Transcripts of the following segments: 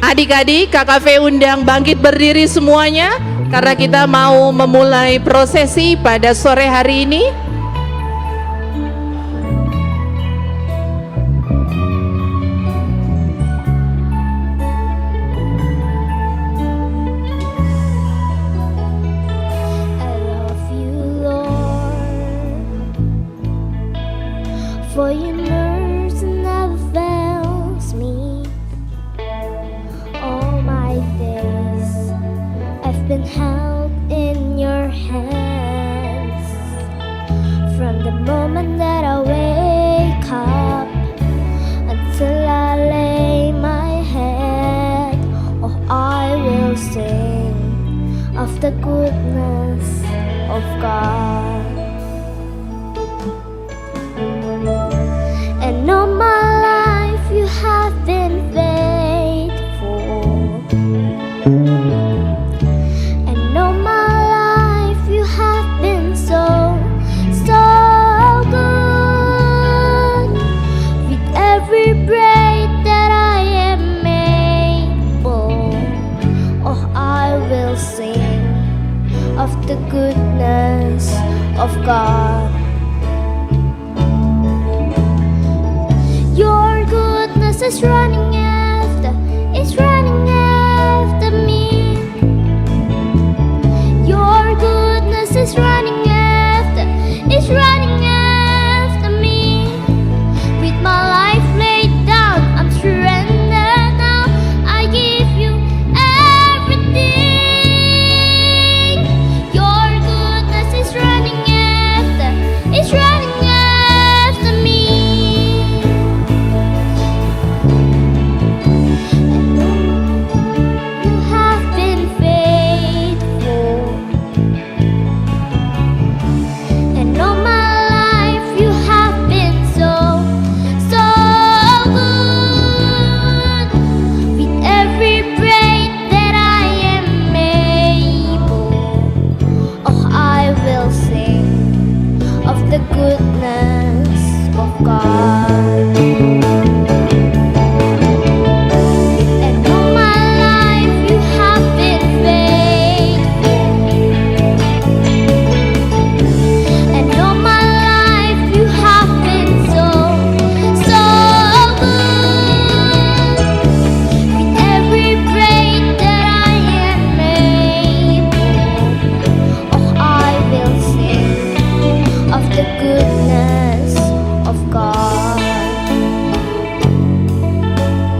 Adik-adik, KKV undang bangkit berdiri semuanya karena kita mau memulai prosesi pada sore hari ini. I love you, Lord, for your mercy never fails me. All my days I've been held in your hands. From the moment that I wake up until I lay my head, oh, I will sing of the goodness of God. And all my life you have been faithful. And all my life you have been so, so good. With every breath that I am able, oh, I will sing of the goodness of God. Your goodness is running after, it's running after me. Your goodness is running after, it's running after me. With my life laid down, I'm surrendered now. I give you everything. Your goodness is running after, it's running after me. You have been faithful, and all my life you have been so, so good. With every breath that I am able, oh, I will sing of the goodness of God. And all my life you have been faithful. And all my life you have been so, so good. With every breath that I am able, oh, I will sing of the goodness of God.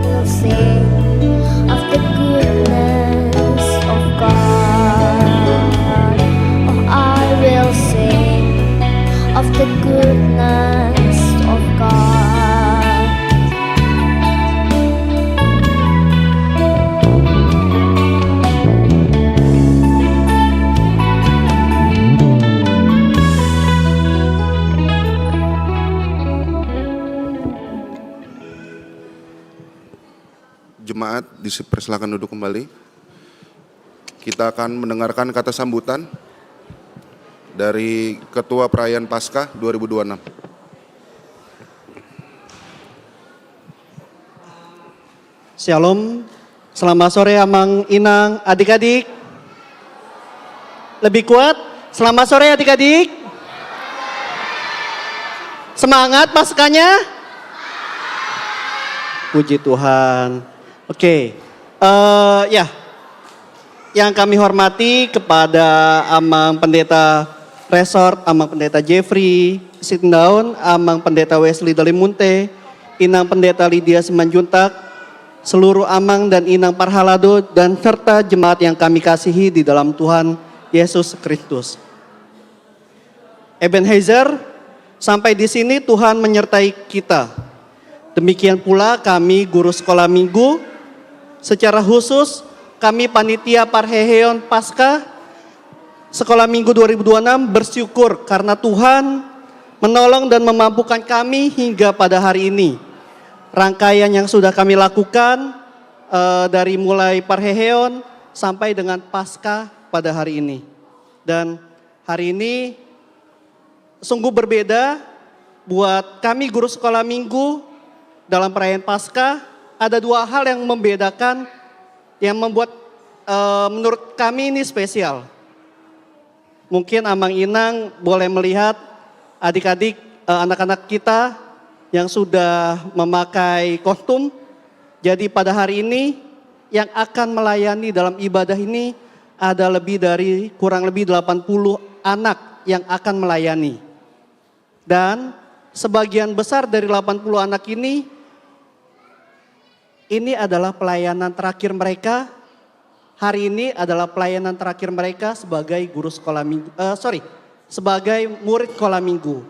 Will sing of the goodness of God. Oh, I will sing of the goodness of God. Jemaat dipersilakan duduk kembali. Kita akan mendengarkan kata sambutan dari Ketua Perayaan Paskah 2026. Shalom, selamat sore Amang Inang, adik-adik. Lebih kuat, selamat sore adik-adik. Semangat Paskahnya? Puji Tuhan. Oke, ya, yang kami hormati kepada Amang Pendeta Resort, Amang Pendeta Jeffrey Sitindaun, Amang Pendeta Wesley Dalimunte, Inang Pendeta Lydia Simanjuntak, seluruh Amang dan Inang Parhalado, dan serta jemaat yang kami kasihi di dalam Tuhan Yesus Kristus. Ebenezer, sampai di sini Tuhan menyertai kita. Demikian pula kami guru sekolah minggu, secara khusus kami panitia Parheheon Pasca Sekolah Minggu 2026 bersyukur karena Tuhan menolong dan memampukan kami hingga pada hari ini. Rangkaian yang sudah kami lakukan dari mulai Parheheon sampai dengan Pasca pada hari ini. Dan hari ini sungguh berbeda buat kami guru sekolah minggu dalam perayaan Pasca. Ada dua hal yang membedakan, yang membuat menurut kami ini spesial. Mungkin Amang Inang boleh melihat adik-adik, anak-anak kita yang sudah memakai kostum. Jadi pada hari ini yang akan melayani dalam ibadah ini ada kurang lebih 80 anak yang akan melayani. Dan sebagian besar dari 80 anak ini adalah pelayanan terakhir mereka. Hari ini adalah pelayanan terakhir mereka sebagai guru sekolah minggu, sebagai murid sekolah minggu.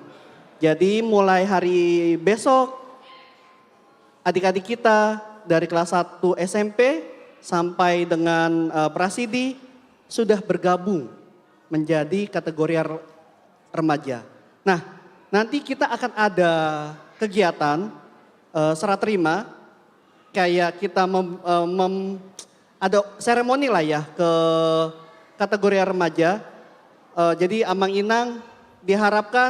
Jadi mulai hari besok, adik-adik kita dari kelas 1 SMP sampai dengan prasidi sudah bergabung menjadi kategori remaja. Nah, nanti kita akan ada kegiatan serah terima, kayak kita ada seremoni lah ya ke kategori remaja. Jadi Amang Inang diharapkan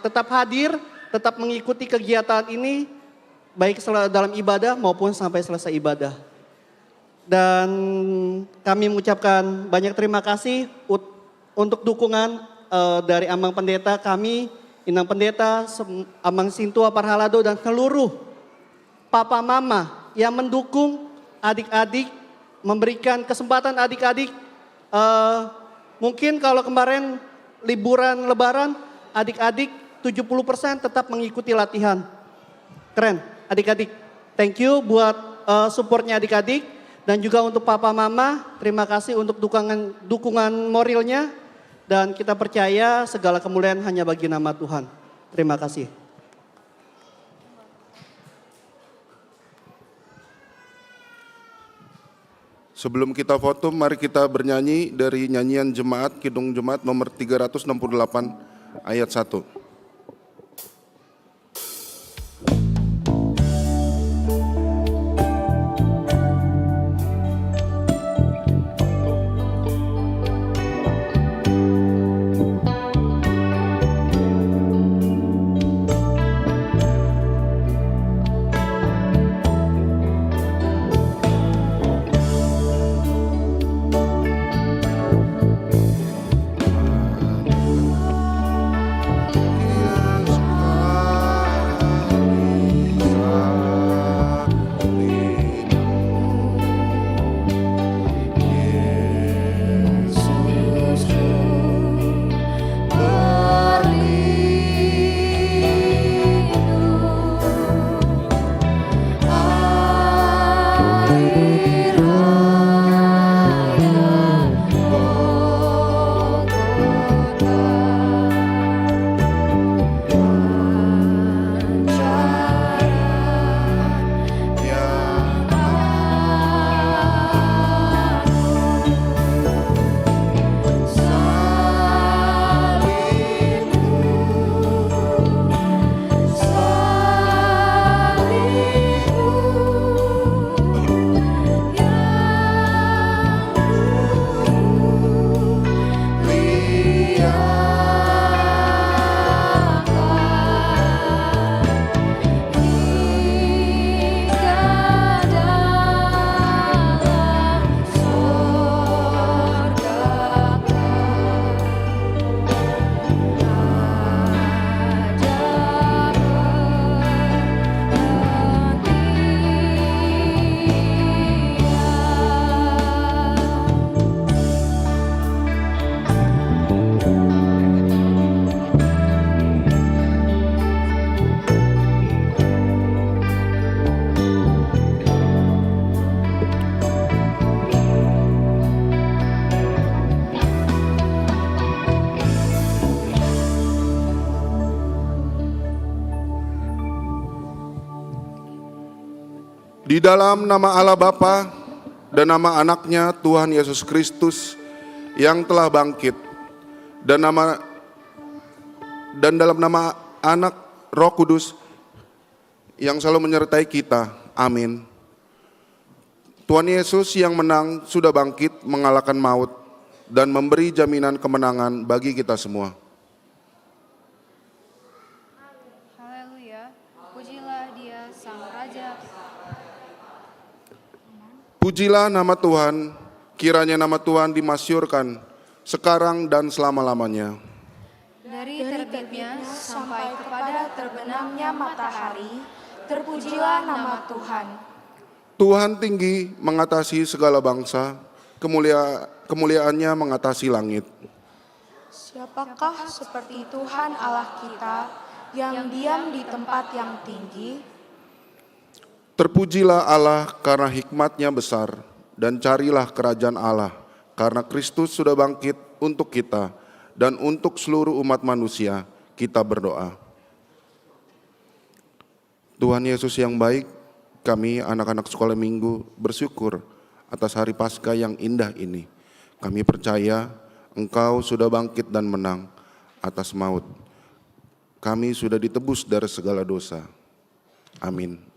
tetap hadir, tetap mengikuti kegiatan ini baik dalam ibadah maupun sampai selesai ibadah. Dan kami mengucapkan banyak terima kasih untuk dukungan dari Amang Pendeta kami, Inang Pendeta, Amang Sintua Parhalado dan seluruh papa mama yang mendukung adik-adik, memberikan kesempatan adik-adik. Mungkin kalau kemarin liburan lebaran, adik-adik 70% tetap mengikuti latihan. Keren adik-adik. Thank you buat supportnya adik-adik. Dan juga untuk papa mama, terima kasih untuk dukungan moralnya. Dan kita percaya segala kemuliaan hanya bagi nama Tuhan. Terima kasih. Sebelum kita foto, mari kita bernyanyi dari nyanyian Jemaat, Kidung Jemaat nomor 368 ayat 1. Di dalam nama Allah Bapa dan nama anaknya Tuhan Yesus Kristus yang telah bangkit, dan dalam nama anak Roh Kudus yang selalu menyertai kita. Amin. Tuhan Yesus yang menang sudah bangkit mengalahkan maut dan memberi jaminan kemenangan bagi kita semua. Haleluya, pujilah dia sang Raja. Pujilah nama Tuhan, kiranya nama Tuhan dimasyurkan sekarang dan selama-lamanya. Dari terbitnya sampai kepada terbenamnya matahari, terpujilah nama Tuhan. Tuhan tinggi mengatasi segala bangsa, kemuliaannya mengatasi langit. Siapakah seperti Tuhan Allah kita yang diam di tempat yang tinggi? Terpujilah Allah karena hikmat-Nya besar, dan carilah kerajaan Allah, karena Kristus sudah bangkit untuk kita, dan untuk seluruh umat manusia kita berdoa. Tuhan Yesus yang baik, kami anak-anak sekolah minggu bersyukur atas hari Paskah yang indah ini. Kami percaya Engkau sudah bangkit dan menang atas maut. Kami sudah ditebus dari segala dosa. Amin.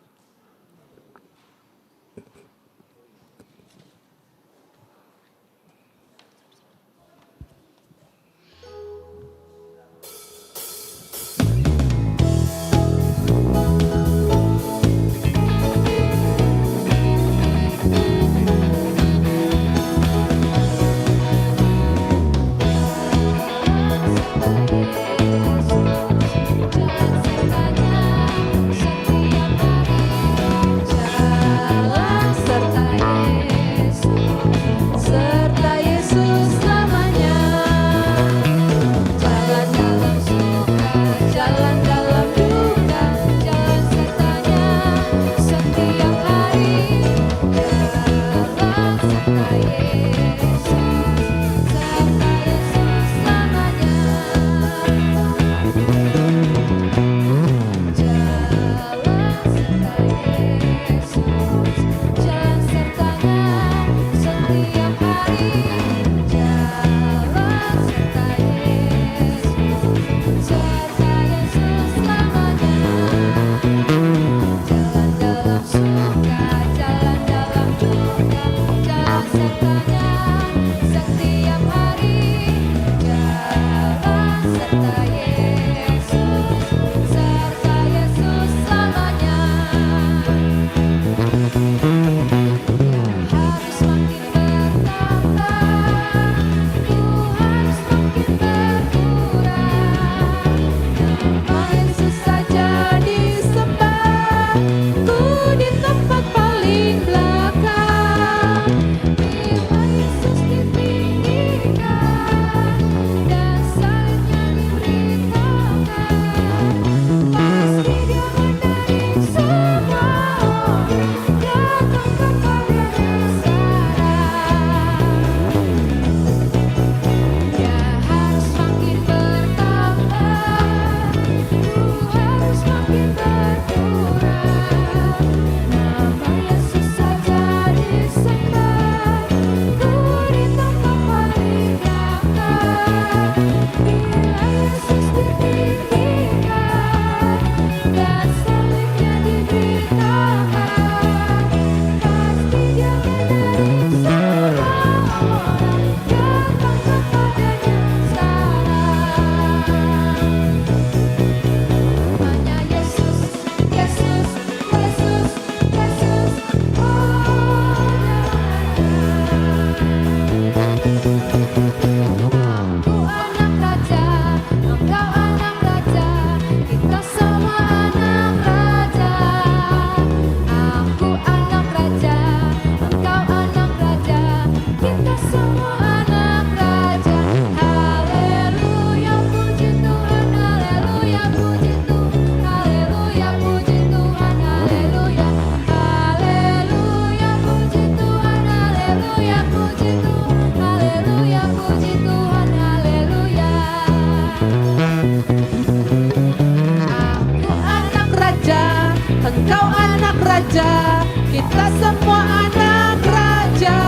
Kita semua anak raja.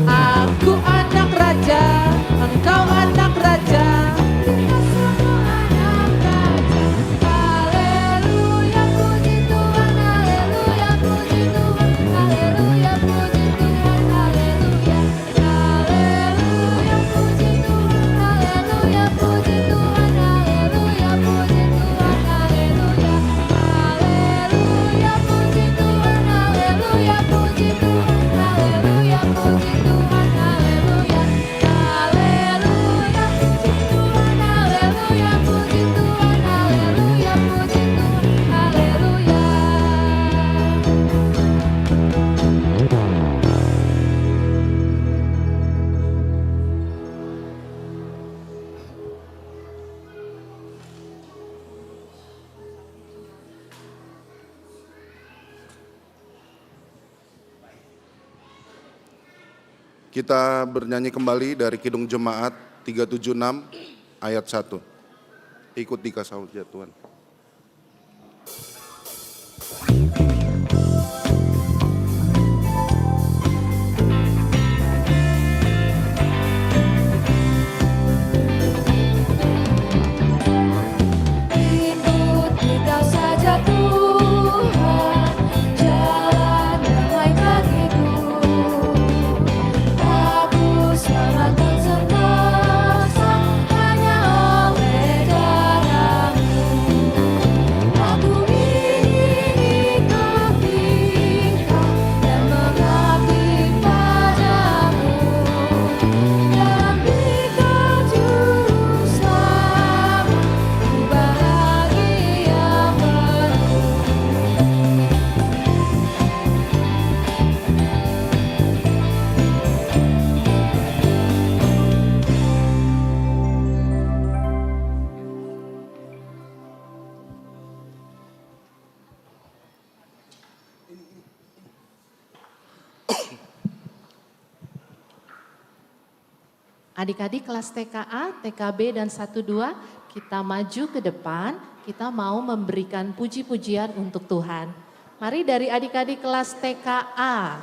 Aku anak raja, engkau anak raja. Kita semua anak raja. Haleluya, puji Tuhan, haleluya, puji Tuhan, haleluya, puji Tuhan, haleluya. Haleluya, puji Tuhan, haleluya, puji Tuhan, haleluya, puji Tuhan, haleluya. Haleluya, puji Tuhan, haleluya, puji Tuhan, haleluya, puji Tuhan, haleluya. Haleluya, puji Tuhan, haleluya, puji Tuhan, haleluya, puji Tuhan, haleluya. Kita bernyanyi kembali dari Kidung Jemaat 376 ayat 1. Ikut dikasih ya Tuhan. Ikut kita saja Tuhan, jalan damai bagiku. Aku selamat dan sentosa hanya oleh darah-Mu. Aku ingin ikut Engkau dan mengabdi padamu. Dan Engkau juru selamat, ku bahagia penuh. Adik-adik kelas TKA, TKB, dan 12, kita maju ke depan, kita mau memberikan puji-pujian untuk Tuhan. Mari dari adik-adik kelas TKA.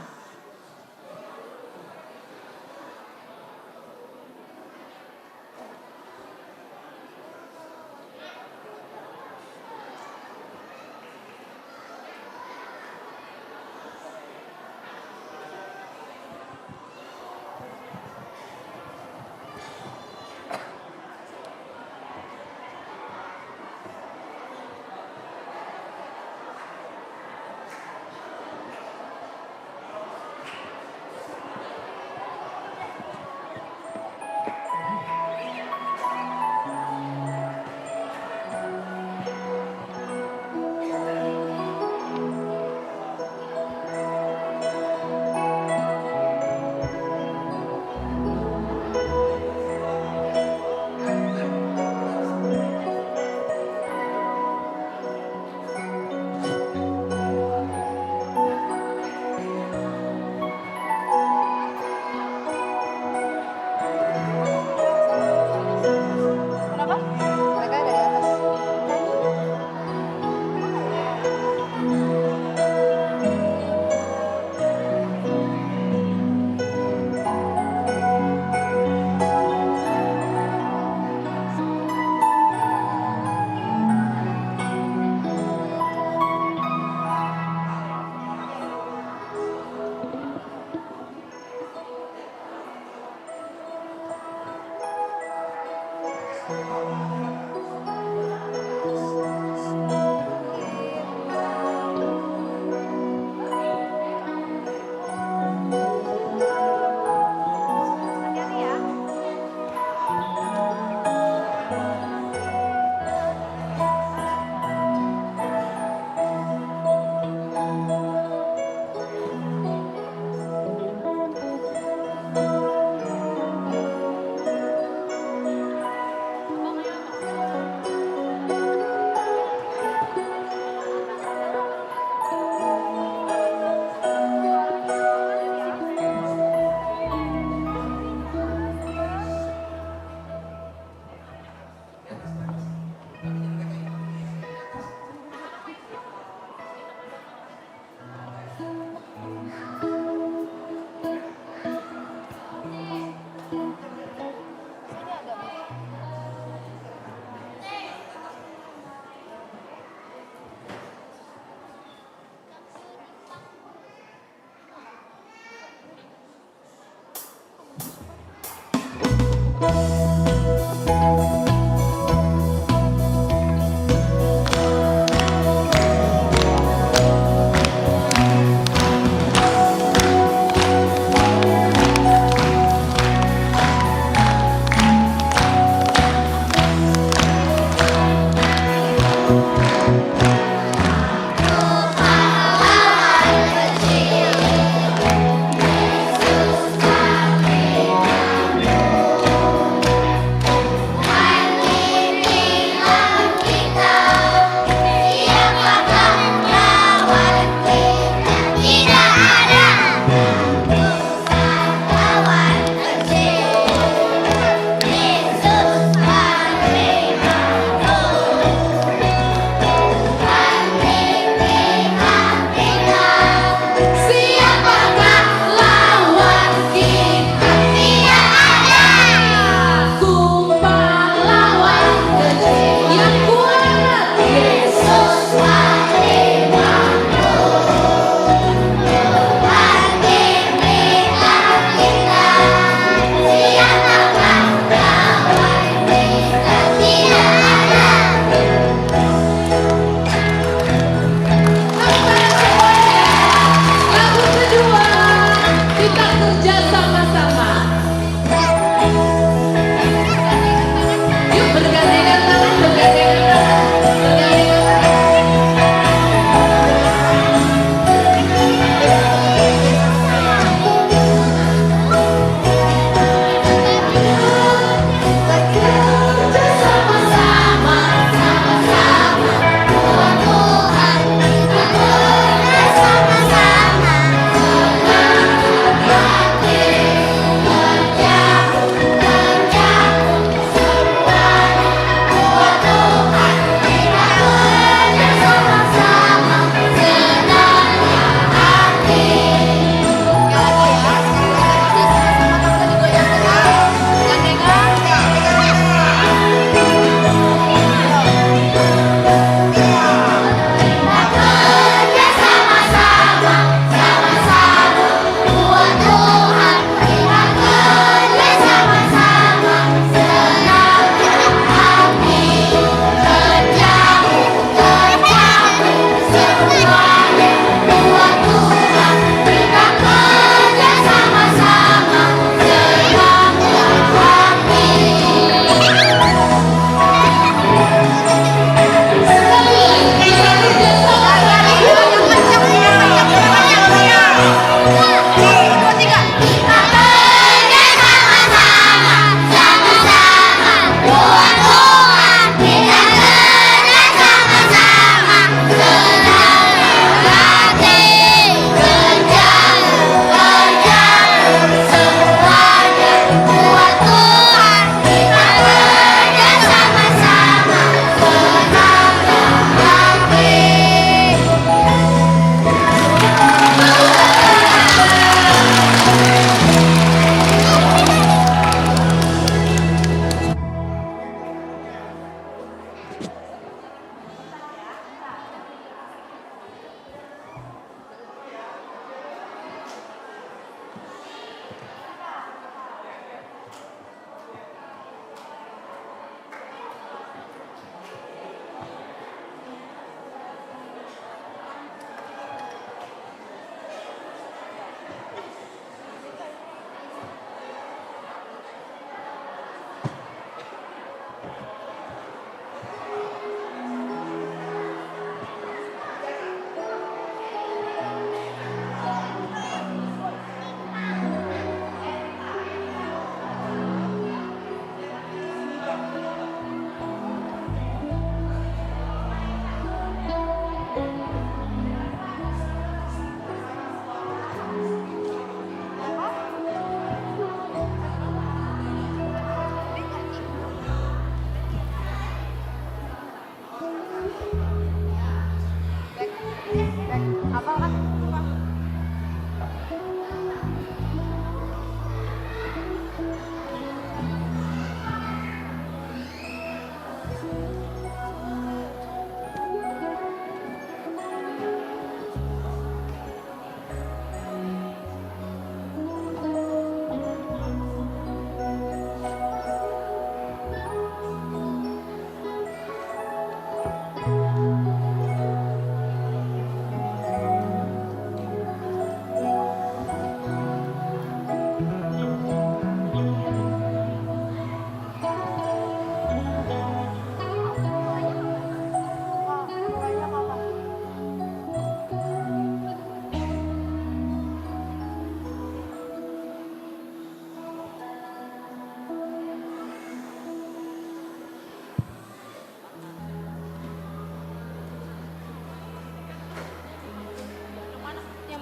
Yang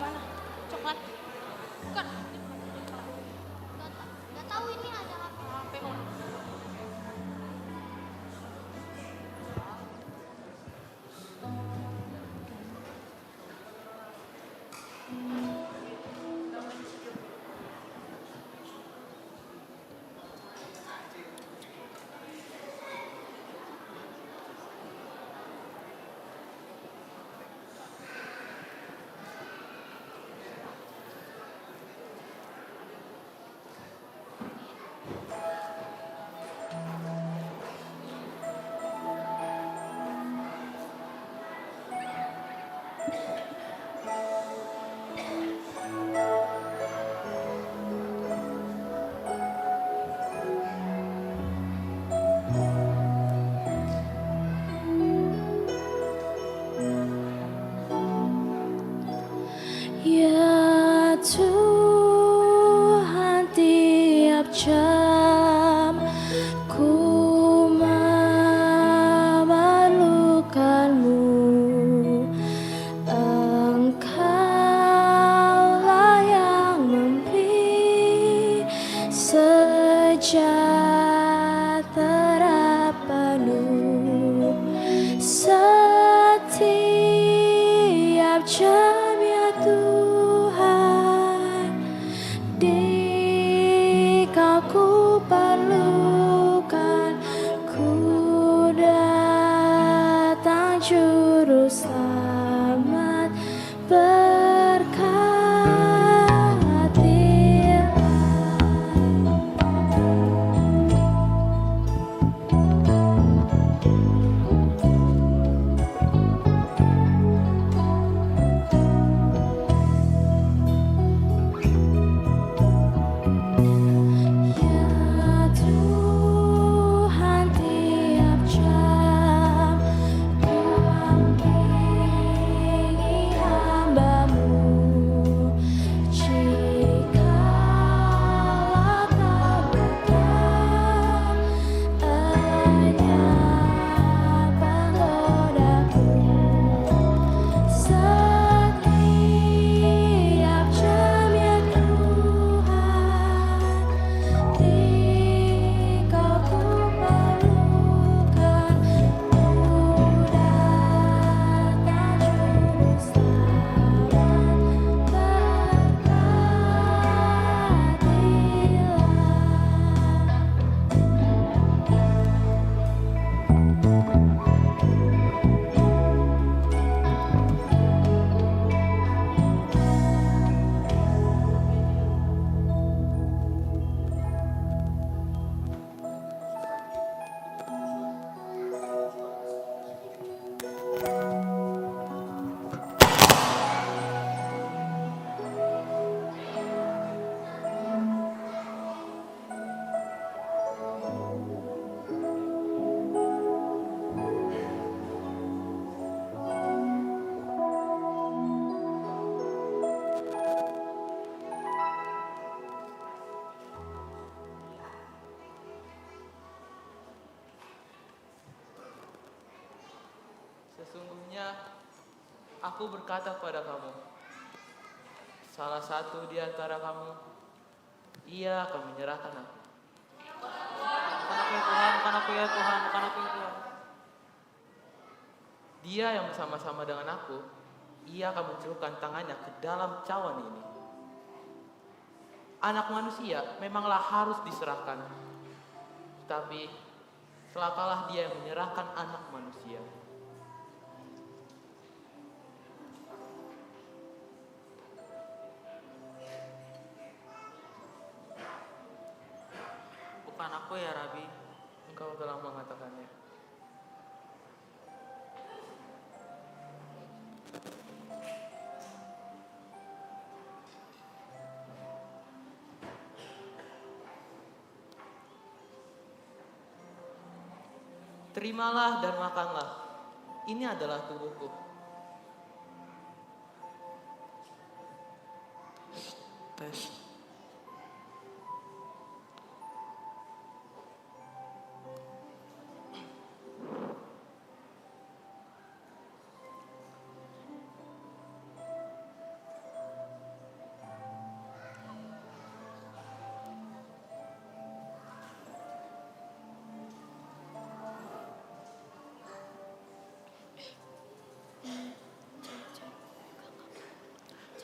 mana? Coklat? Bukan. Gak tahu ini ada apa. Ya Tuhan, tiap jam ku memerlukan-Mu. Engkaulah yang memberi sejahtera penuh setiap jam, ya Tuhan. Di Kau ku perlukan, ku datang Juru Selamat, berkatilah. Ya Tuhan, tiap jam ku hampiri hamba-Mu. Jikalau Kau bukan enyah penggodaku, setiap jam, ya Tuhan. Di Kau ku perlukan, ku datang Juru Selamat, Sesungguhnya aku berkata kepada kamu, salah satu di antara kamu, ia akan menyerahkan aku. Bukan aku ya Tuhan, bukan aku ya Tuhan, bukan aku ya Tuhan. Dia yang bersama-sama dengan aku ia akan mencelupkan tangannya ke dalam cawan ini. Anak manusia memanglah harus diserahkan, tapi celakalah dia yang menyerahkan anak manusia. Bukan aku ya, Rabi. Engkau telah mengatakannya. Terimalah dan makanlah. Ini adalah tubuhku. Tes.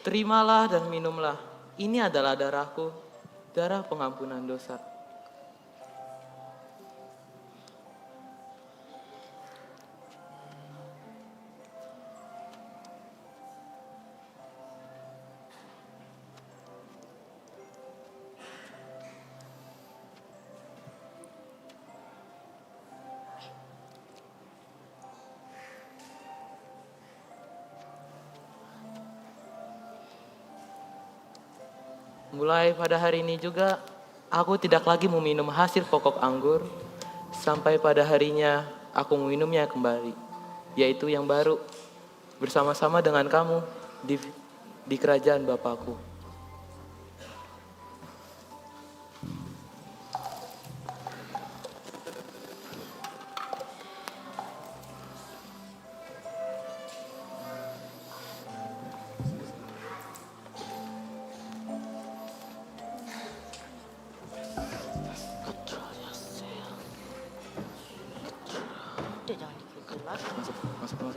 Terimalah dan minumlah. Ini adalah darahku, darah pengampunan dosa. Mulai pada hari ini juga, aku tidak lagi meminum hasil pokok anggur, sampai pada harinya aku meminumnya kembali, yaitu yang baru, bersama-sama dengan kamu di kerajaan Bapakku. Masuk.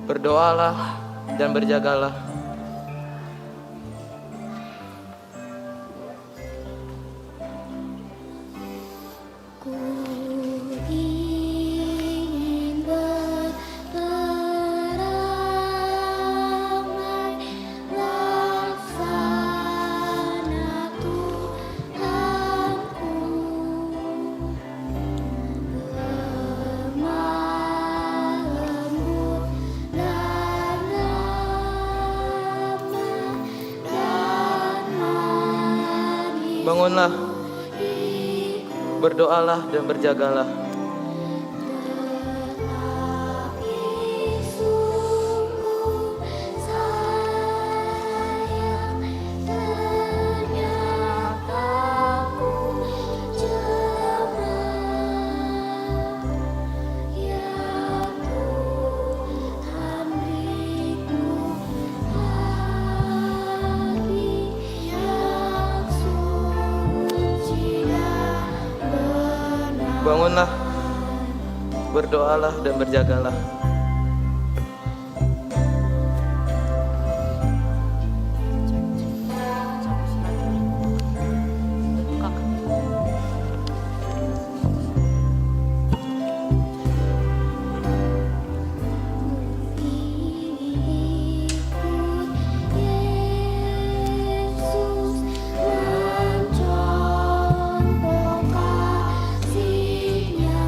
Berdoalah dan berjagalah. Ku ingin berperamai laksana Tuhanku, lemah lembut dan ramah dan manis. Bangunlah, berdoalah dan berjagalah. Tetapi sungguh sayang, ternyata ku cemas. Ya Tuhan, beriku hati yang suci dan benar. Bangunlah, berdoalah dan berjagalah. Ikut Yesus mencontoh kasih-Nya,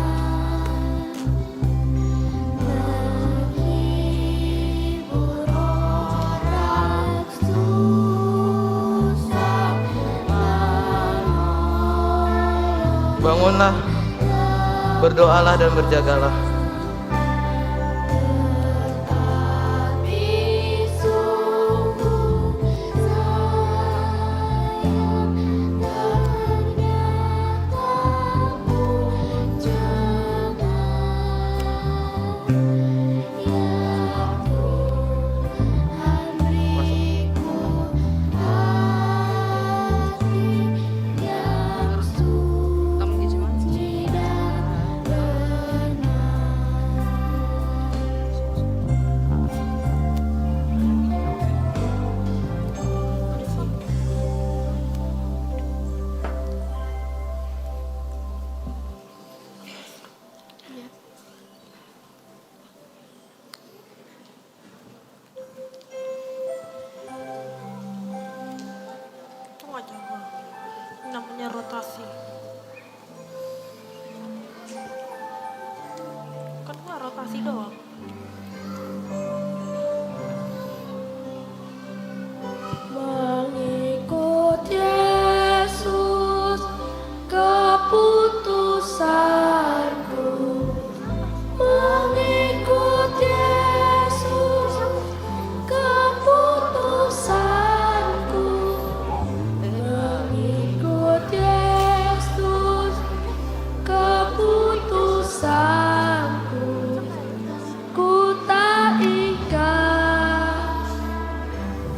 menghibur orang susah, menolong. Bangunlah, berdoalah dan berjagalah. Tetapi sungguh sayang, hanya rotasi. Kan gua rotasi doang. Mengikut Yesus keputusanku, mengikut Yesus keputusanku, mengikut Yesus keputusanku, ku tak ikat,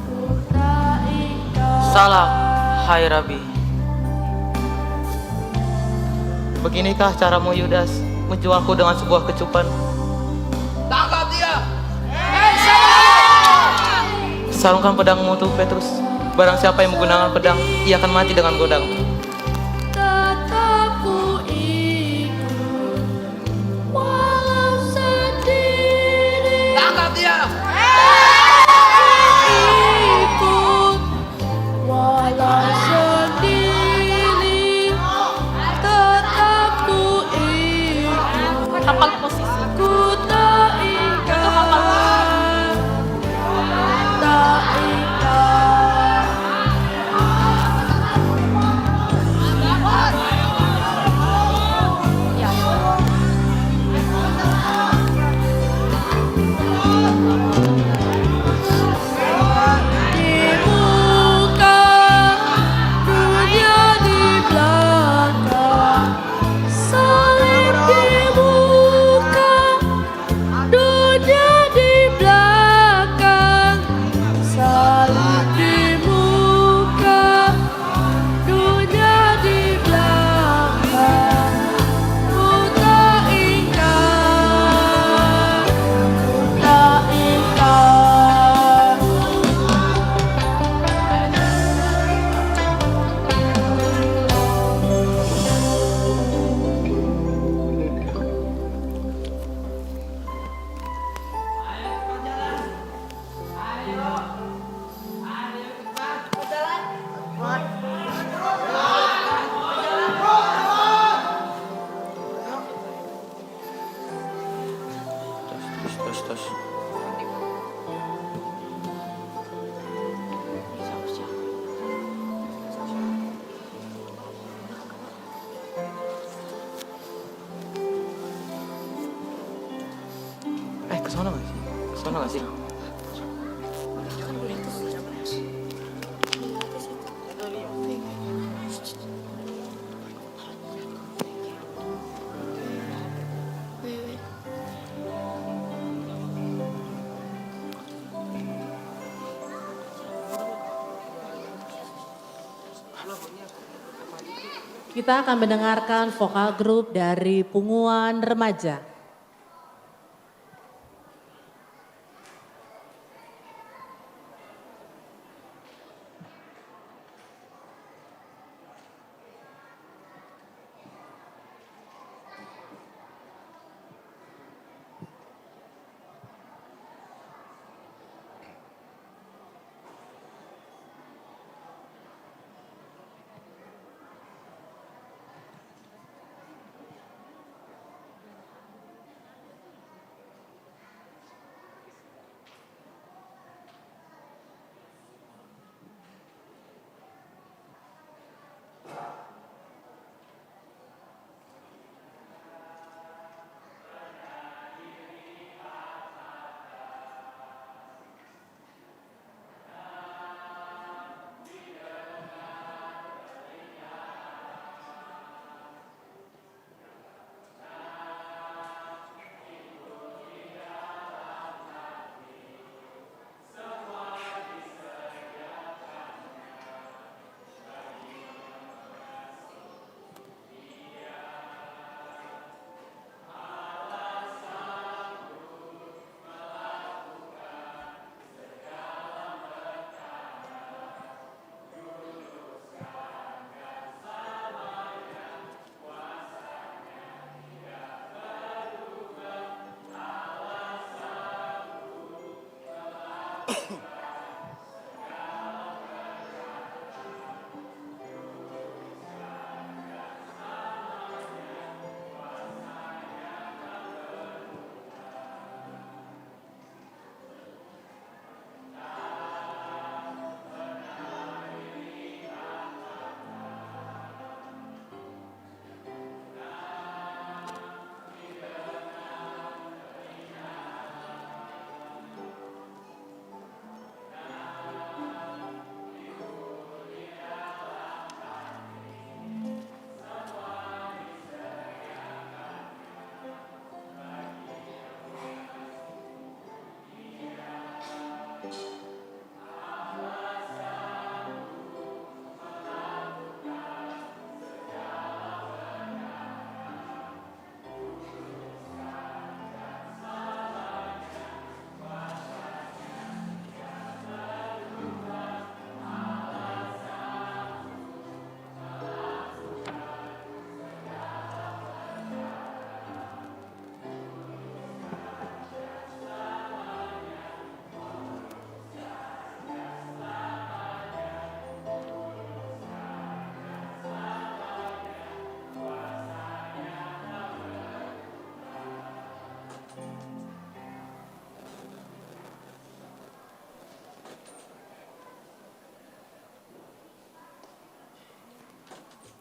ku tak ikat. Salah, hai Rabi. Beginikah caramu Yudas menjualku dengan sebuah kecupan? Tangkap dia! Sarungkan pedangmu untuk Petrus. Barang siapa yang menggunakan pedang, ia akan mati dengan godang. Tetap ku ikut, walau sendiri. Tangkap dia! Ikut, walau sendiri. Tetap ku ikut. Hafal posisi. Ku tak ikat, tak ikat. Di muka, dunia di belakang. Salib di muka, dunia di belakang. Salib di muka, dunia di belakang. Ku tak ikat, ku tak ikat. Tos. Kesana nggak sih? Kesana nggak sih? Kita akan mendengarkan vokal grup dari Punguan Remaja.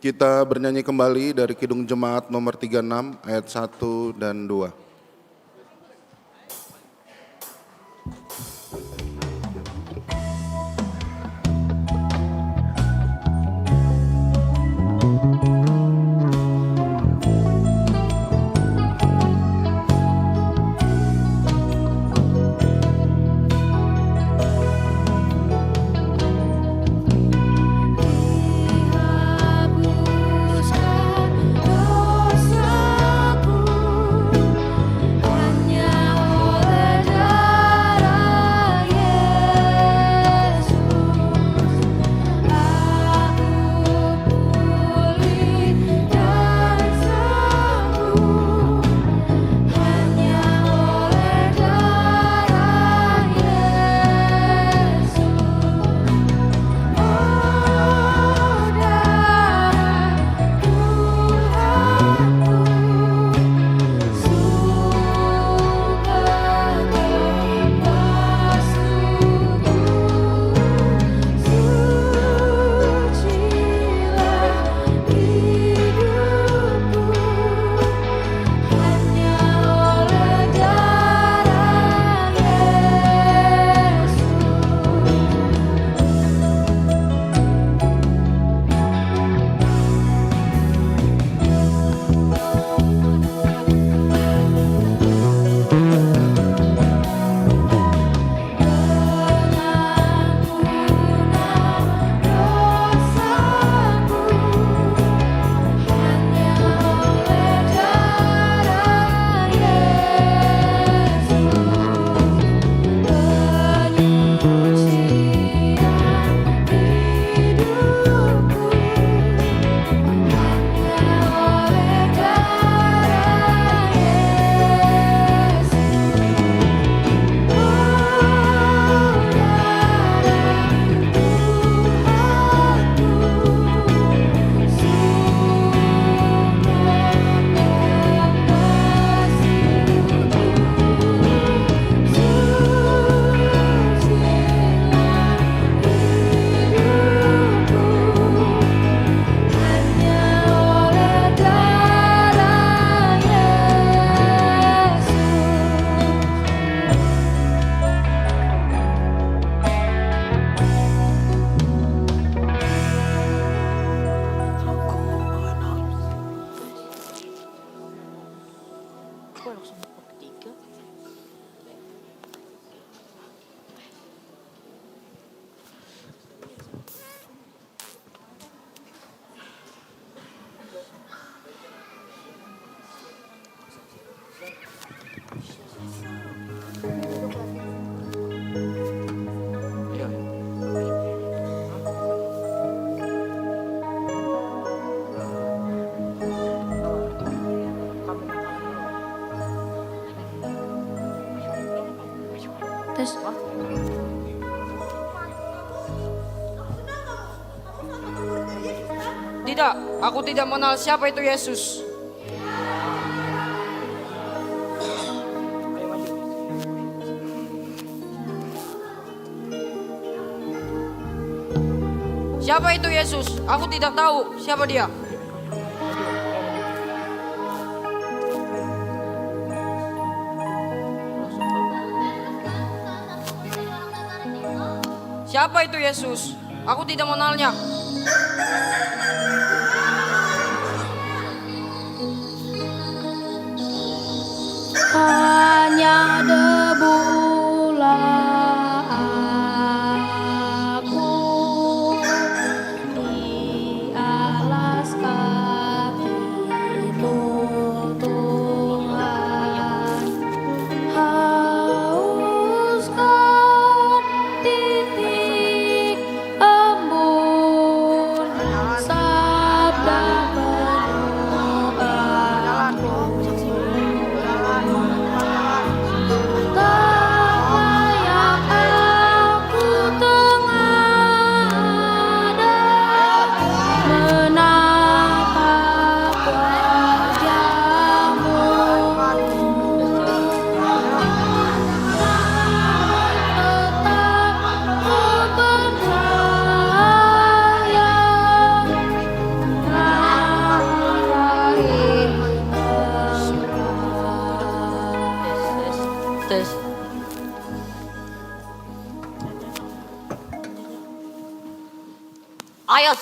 Kita bernyanyi kembali dari Kidung Jemaat nomor 36 ayat 1 dan 2. Tes. Tidak, aku tidak mengenal siapa itu Yesus. Siapa itu Yesus? Aku tidak tahu siapa dia. Siapa itu Yesus? Aku tidak mengenalnya. Hanya debulah aku di alas kaki-Mu Tuhan. Hauskan titik embun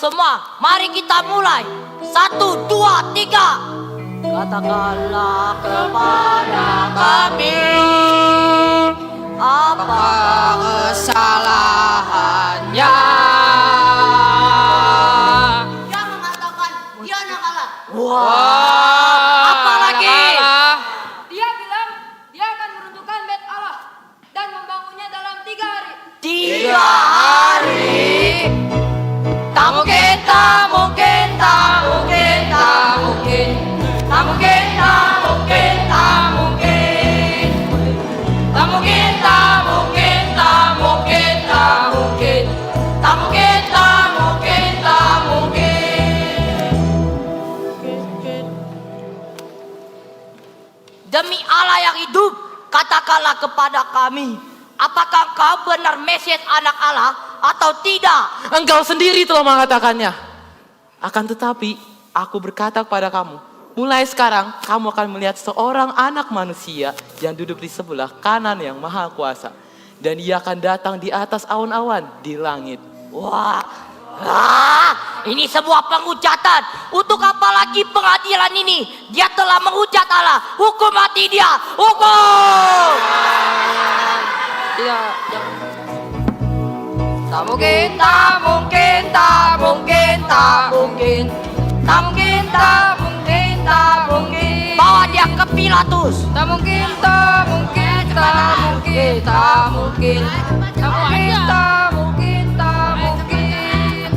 semua, mari kita mulai. 1, 2, 3. Katakanlah kepada kami apa kesalahannya. Dia mengatakan dia nakal. Wah, apa lagi? Dia bilang dia akan meruntuhkan bait Allah dan membangunnya dalam 3 hari. 3 hari? Tak mungkin, tak mungkin, tak mungkin, tak mungkin. Tak mungkin, tak mungkin, tak mungkin. Tak mungkin, tak mungkin, tak mungkin, tak mungkin. Tak mungkin, tak mungkin, tak mungkin. Demi Allah yang hidup, katakanlah kepada kami, apakah kau benar Mesias anak Allah atau tidak? Engkau sendiri telah mengatakannya. Akan tetapi, aku berkata kepada kamu, mulai sekarang kamu akan melihat seorang anak manusia yang duduk di sebelah kanan yang maha kuasa. Dan ia akan datang di atas awan-awan di langit. Wah, ini sebuah penghujatan. Untuk apa lagi pengadilan ini? Dia telah menghujat Allah. Hukum mati dia. Hukum. Tidak. Tak mungkin, tak mungkin, tak mungkin, tak mungkin. Tak mungkin, tak mungkin, tak mungkin. Bawa dia ke Pilatus. Tak mungkin, tak mungkin, tak mungkin, tak mungkin. Tak mungkin, tak mungkin, tak mungkin.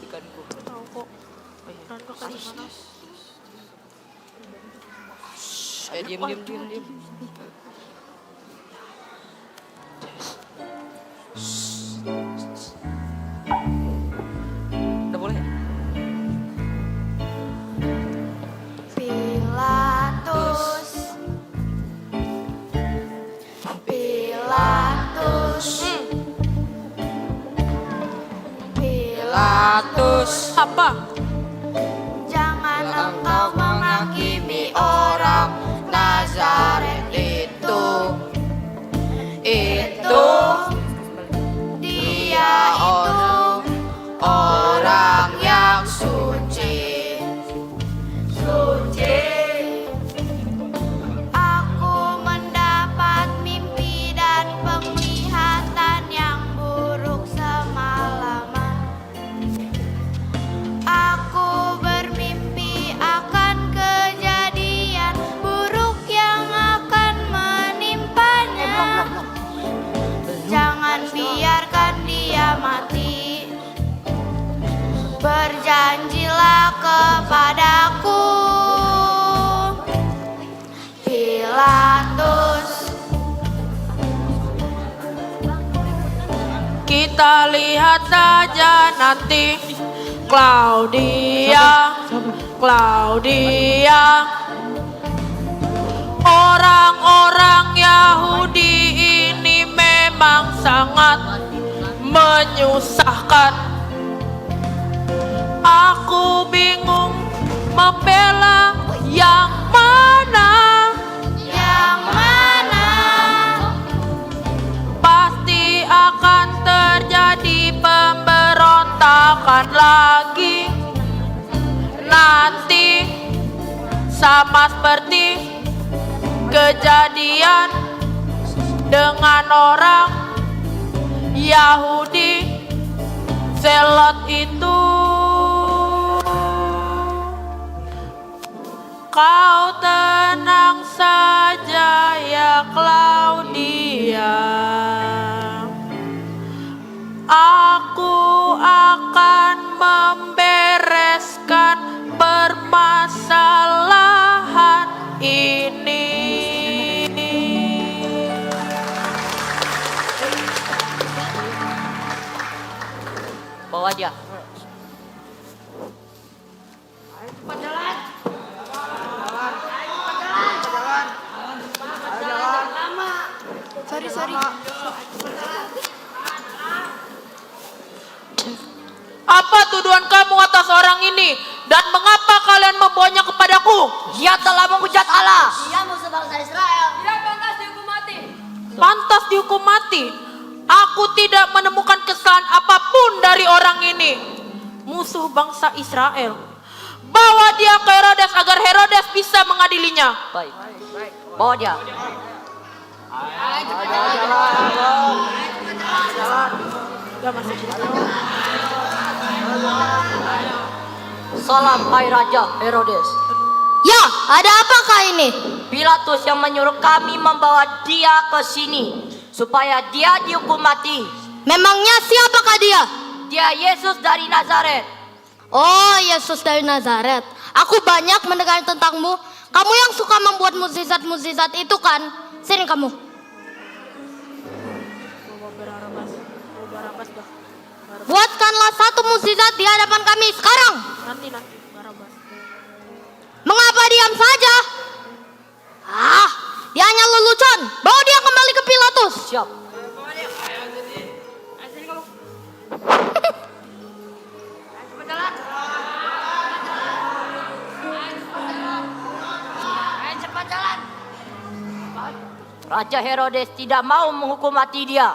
Ikanku. Tahu kok. Rangga kasih mana? Diam. Udah boleh? Pilatus, Pilatus. Apa? jangan engkau menghakimi orang Nazaret itu. Dia itu orang yang suci. Aku mendapat mimpi dan penglihatan yang buruk semalaman. Aku bermimpi akan kejadian buruk yang akan menimpanya. Jangan biarkan dia mati. Berjanjilah kepadaku, Pilatus. Kita lihat saja nanti. Claudia. Orang-orang Yahudi ini memang sangat menyusahkan. Aku bingung membela yang mana. Pasti akan terjadi pemberontakan lagi nanti, sama seperti kejadian dengan orang Yahudi Zelot itu. Kau tenang saja ya Claudia. Aku akan membereskan permasalahan ini. Bawa dia. Sorry. Apa tuduhan kamu atas orang ini? Dan mengapa kalian membawanya kepadaku. Dia telah menghujat Allah. Dia musuh bangsa Israel. Dia pantas dihukum mati. Pantas dihukum mati. Aku tidak menemukan kesalahan apapun dari orang ini. Musuh bangsa Israel. Bawa dia ke Herodes agar Herodes bisa mengadilinya. Baik. Bawa dia. Salam hai Raja Herodes. Ya, ada apakah ini? Pilatus yang menyuruh kami membawa dia ke sini supaya dia dihukum mati. Memangnya siapakah dia? Dia Yesus dari Nazaret. Oh, Yesus dari Nazaret. Aku banyak mendengar tentangmu. Kamu yang suka membuat mukjizat-mukjizat itu kan? Sini kamu. Buatkanlah satu mukjizat di hadapan kami sekarang. Mengapa diam saja? Dia hanya lelucon. Bawa dia kembali ke Pilatus. Siap. Raja Herodes tidak mau menghukum mati dia.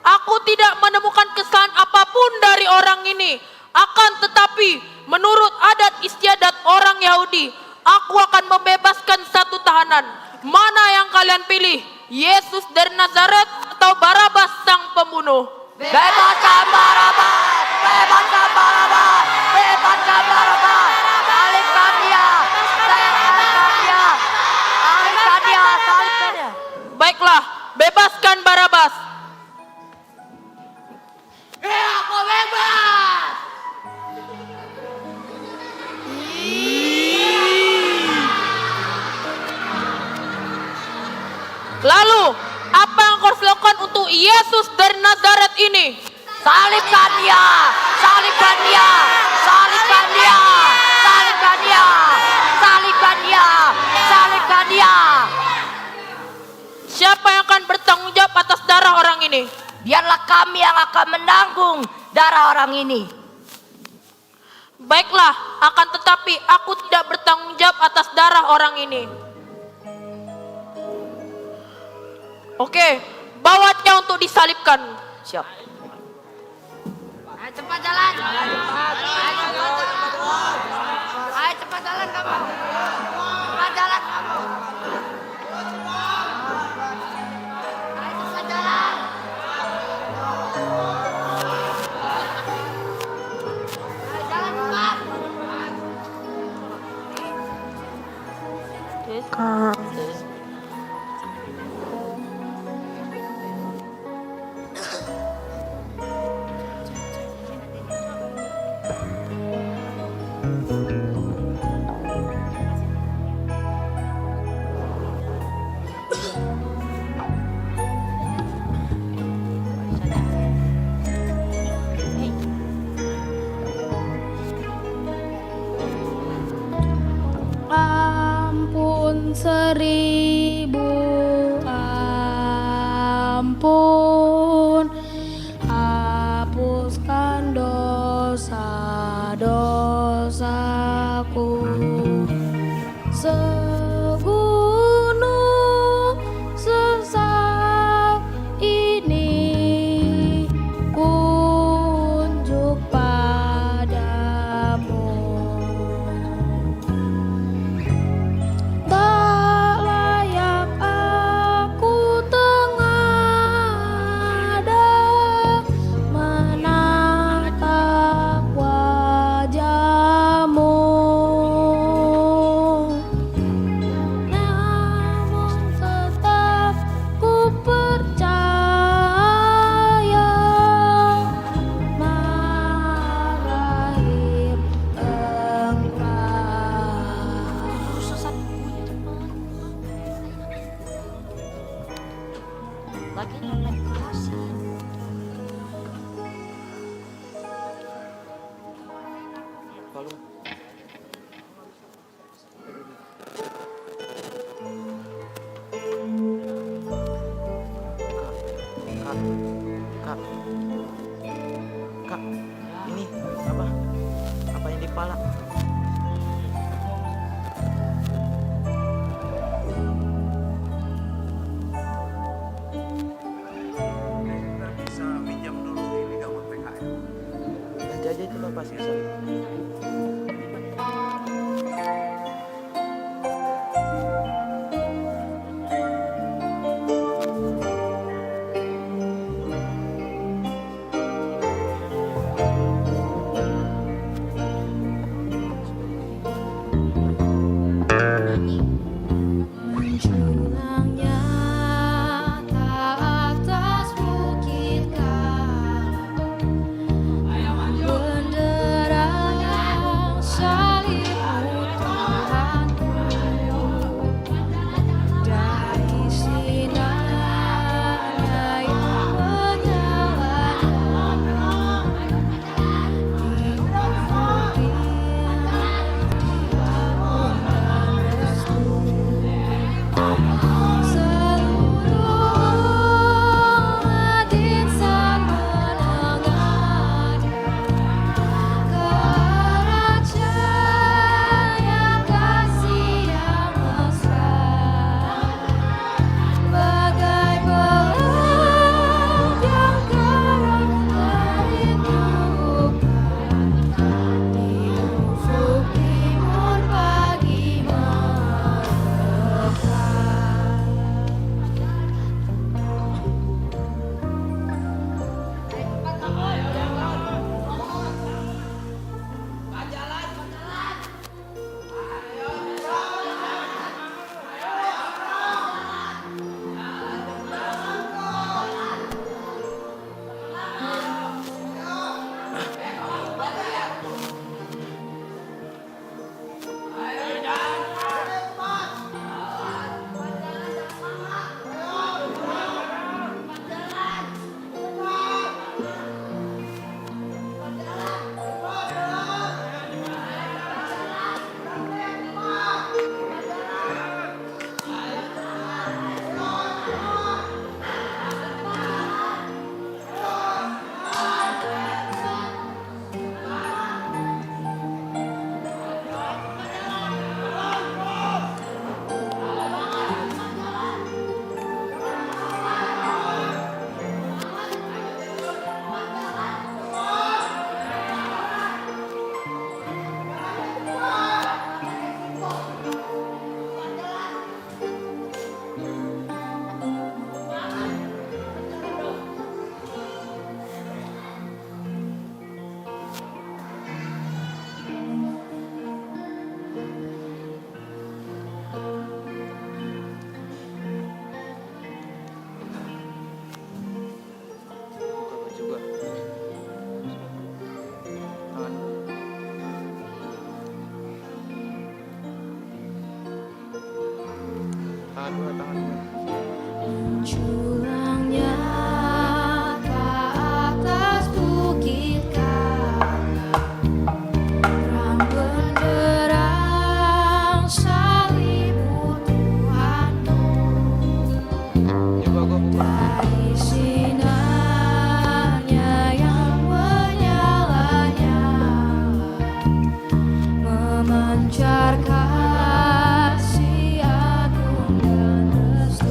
Aku tidak menemukan kesalahan apapun dari orang ini. Akan tetapi, menurut adat istiadat orang Yahudi, aku akan membebaskan satu tahanan. Mana yang kalian pilih? Yesus dari Nazaret atau Barabas sang pembunuh? Bebaskan Barabas! Bebaskan Barabas! Bebaskan Barabas! Salibkan dia! Salibkan dia! Salibkan dia! Salibkan dia! Baiklah, bebaskan Barabas! Aku bebas! Lalu, apa yang kau harus lakukan untuk Yesus dari Nazaret ini? Salibkan dia! Salibkan dia! Salibkan dia! Salibkan dia! Salibkan dia! Salibkan dia! Siapa yang akan bertanggung jawab atas darah orang ini? Biarlah kami yang akan menanggung darah orang ini. Baiklah, akan tetapi aku tidak bertanggung jawab atas darah orang ini. Oke, bawa dia untuk disalibkan. Siap. Ayo cepat jalan. Ayo cepat jalan kamu. Cepat jalan kamu. Ayo cepat jalan. Ayo jalan cepat. Ampun 1000 ampun, hapuskan dosa-dosaku. Segunung sesat ini kunjuk padamu. Tak layak aku tengadah menatap wajahmu. Namun tetap ku percaya marahir Kak, ini apa? Apa yang di kepala? Curangnya ke atas bukit terang benderang salibmu Tuhanmu. Dari sinarnya yang menyala-nyala memancar kasih agung dan restu.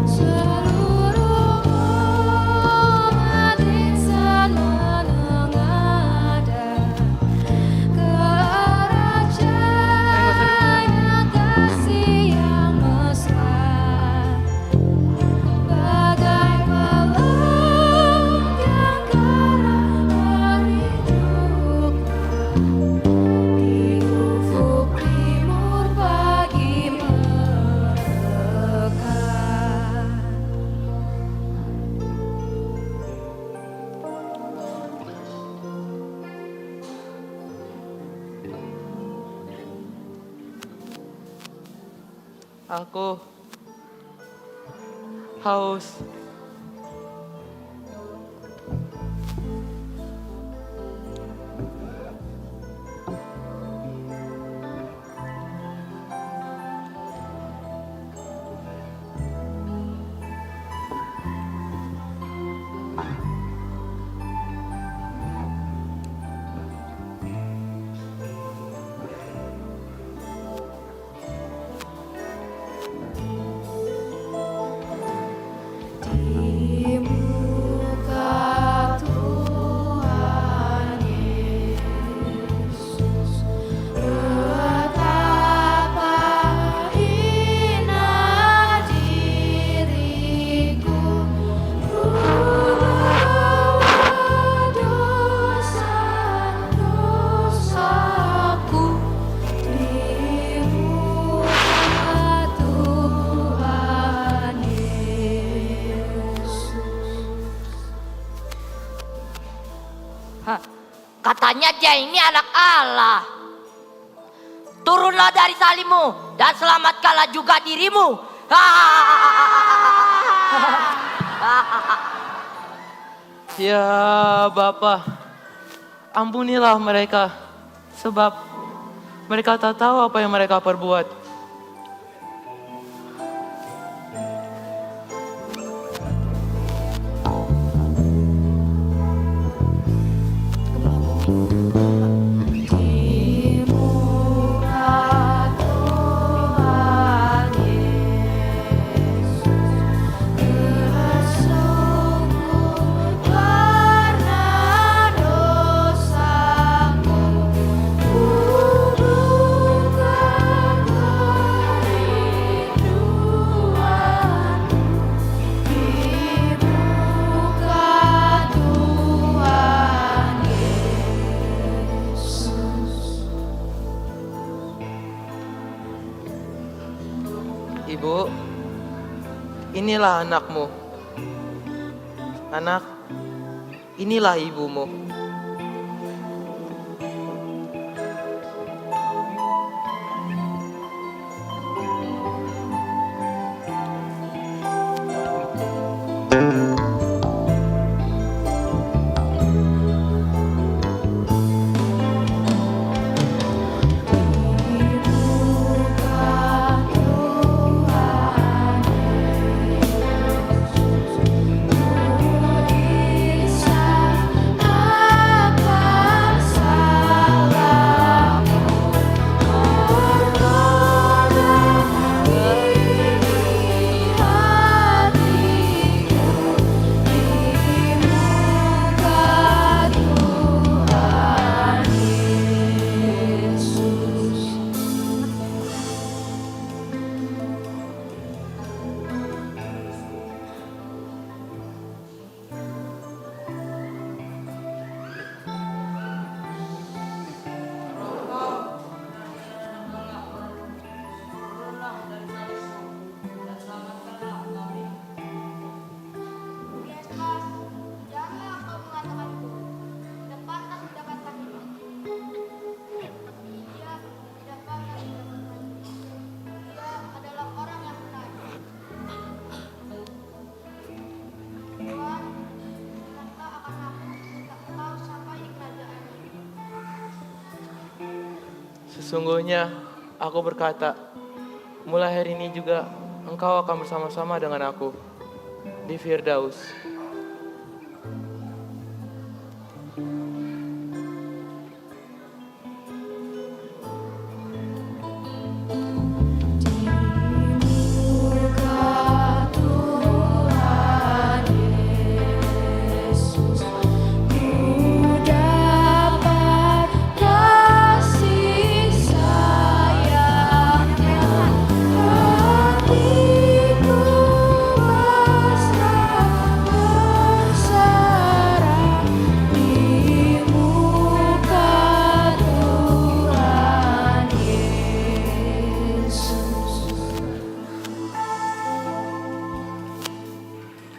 Seluruh umat insan menengadah ke arah cahaya kasih yang mesra, bagai pelangi yang kerap meridukkan di ufuk timur pagi merekat. Aku haus. Di muka Tuhan Yesus, betapa hina diriku, ku bawa dosa-dosaku di muka Tuhan Yesus. Hah, katanya dia ini anak Allah. Turunlah dari salibmu dan selamatkanlah juga dirimu. Ya Bapa, ampunilah mereka, sebab mereka tak tahu apa yang mereka perbuat. Di muka Tuhan Yesus, bersungguh karena dosaku, ku buka kerinduan di muka Tuhan Yesus. Ibu, inilah anakmu. Anak, inilah ibumu. Sungguhnya aku berkata, mulai hari ini juga engkau akan bersama-sama dengan aku di Firdaus.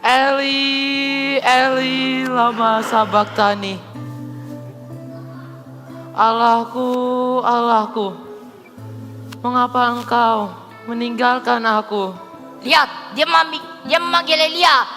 Eli, Eli, lama sabaktani. Allahku, Allahku, mengapa engkau meninggalkan aku? Lihat, dia memanggil Elia.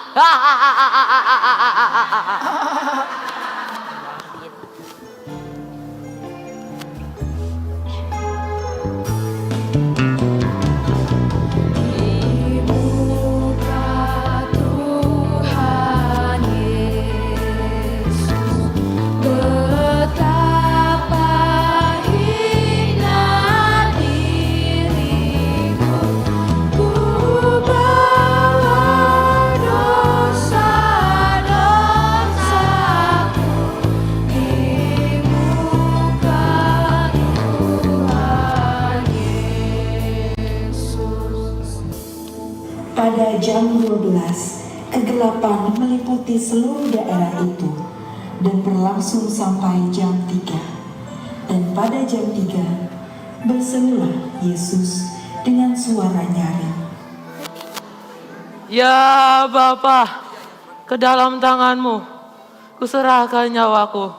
Pada jam 12, kegelapan meliputi seluruh daerah itu dan berlangsung sampai jam 3. Dan pada jam 3, berserulah Yesus dengan suara nyaring. Ya Bapa, ke dalam tanganmu kuserahkan nyawaku.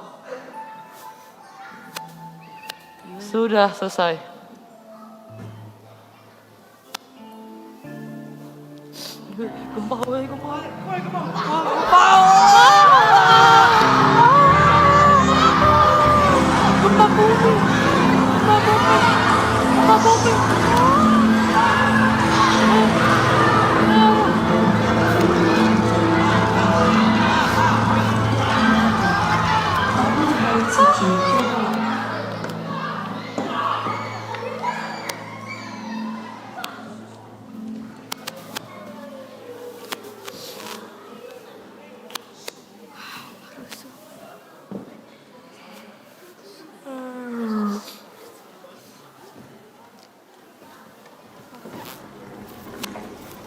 Sudah selesai.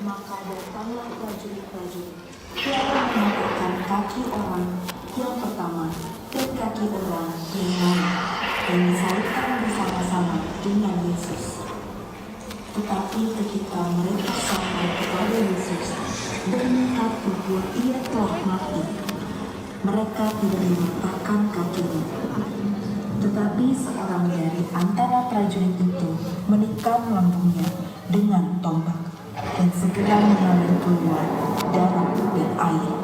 Maka datanglah prajurit-prajurit yang mengangkatkan kaki orang yang pertama dan kaki orang yang lain dan disalibkan bersama-sama dengan Yesus. Tetapi ketika mereka sampai kepada Yesus dan melihat bahwa ia telah mati, mereka tidak mematahkan kakinya. Tetapi seorang dari antara prajurit itu menikam lambungnya dengan tombak dan segera mengalir keluar darah dan air.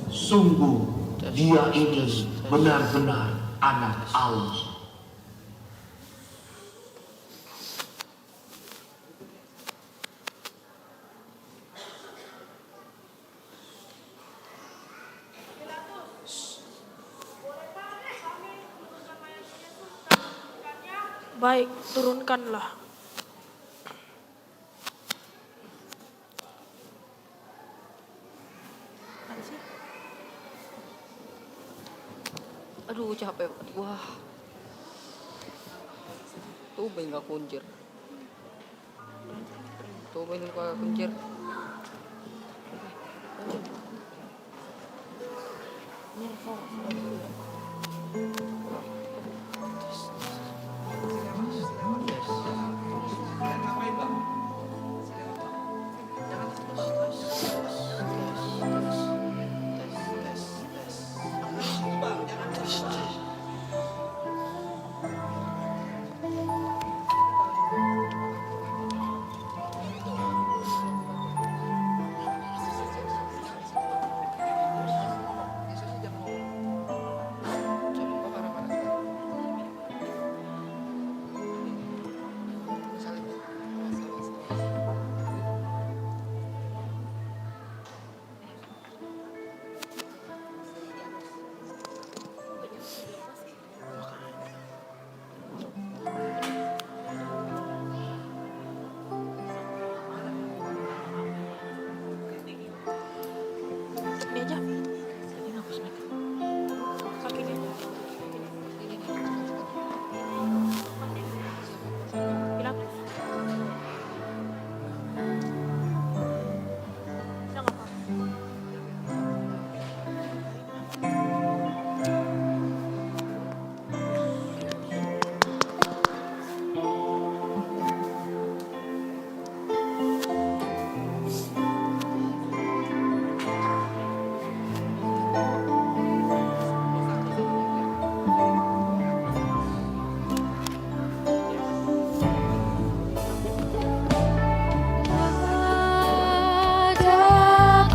Sungguh dia ini benar-benar anak Allah. Baik, turunkanlah. Aduh, capek. Wah. Tuh nggak kunjir. Tuh nggak kunjir. Pada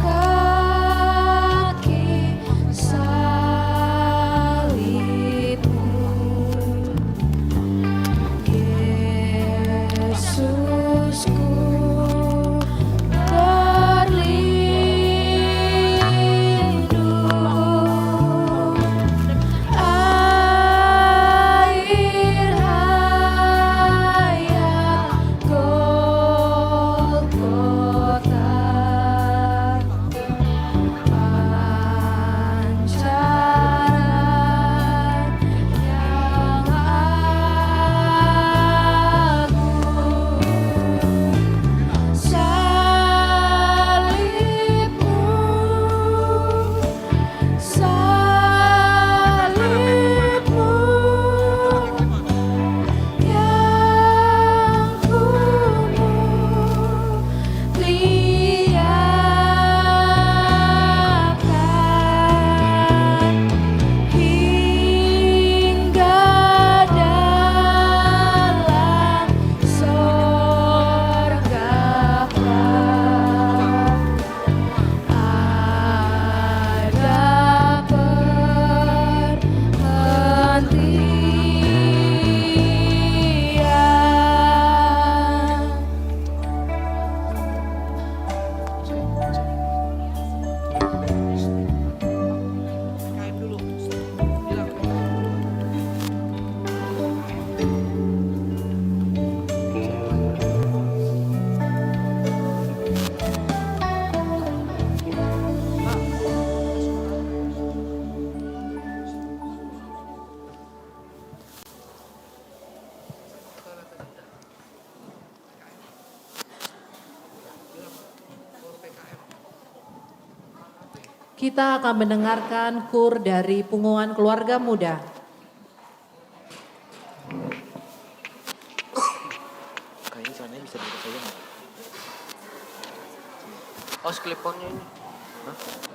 kaki salibmu, Yesusku berlindung. Air hayat Golgota, pancaran yang agung, salibmu, salibmu yang kumuliakan hingga dalam sorga ada perhentian. Kita akan mendengarkan kur dari Punguan Keluarga Muda. Kayaknya caranya bisa dibuka saja nggak? Oh, clip-onnya ini. Hah?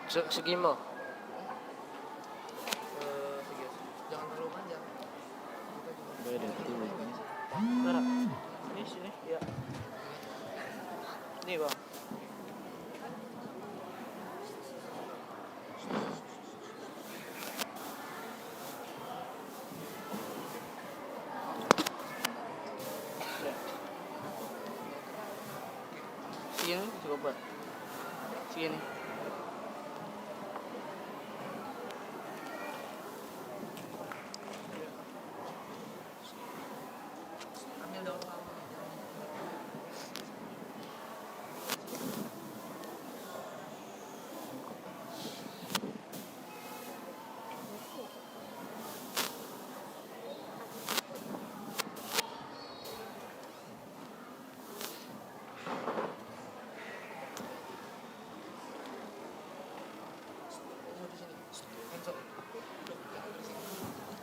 Segi mo. Jangan terlalu panjang. Beda dulu. Nara. Ini sini, ya. Nih, Bang. Sini cukup, Pak. Sini.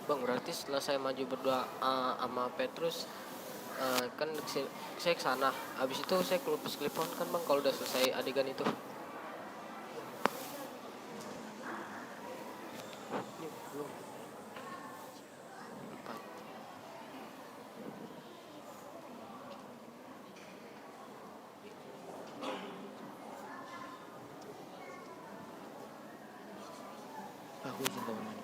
Bang, berarti setelah saya maju berdoa sama Petrus, kan saya ke sana. Habis itu saya kelupus klipon kan, Bang, kalau udah selesai adegan itu. Ini belum. Empat. Aku izin kamu bentar.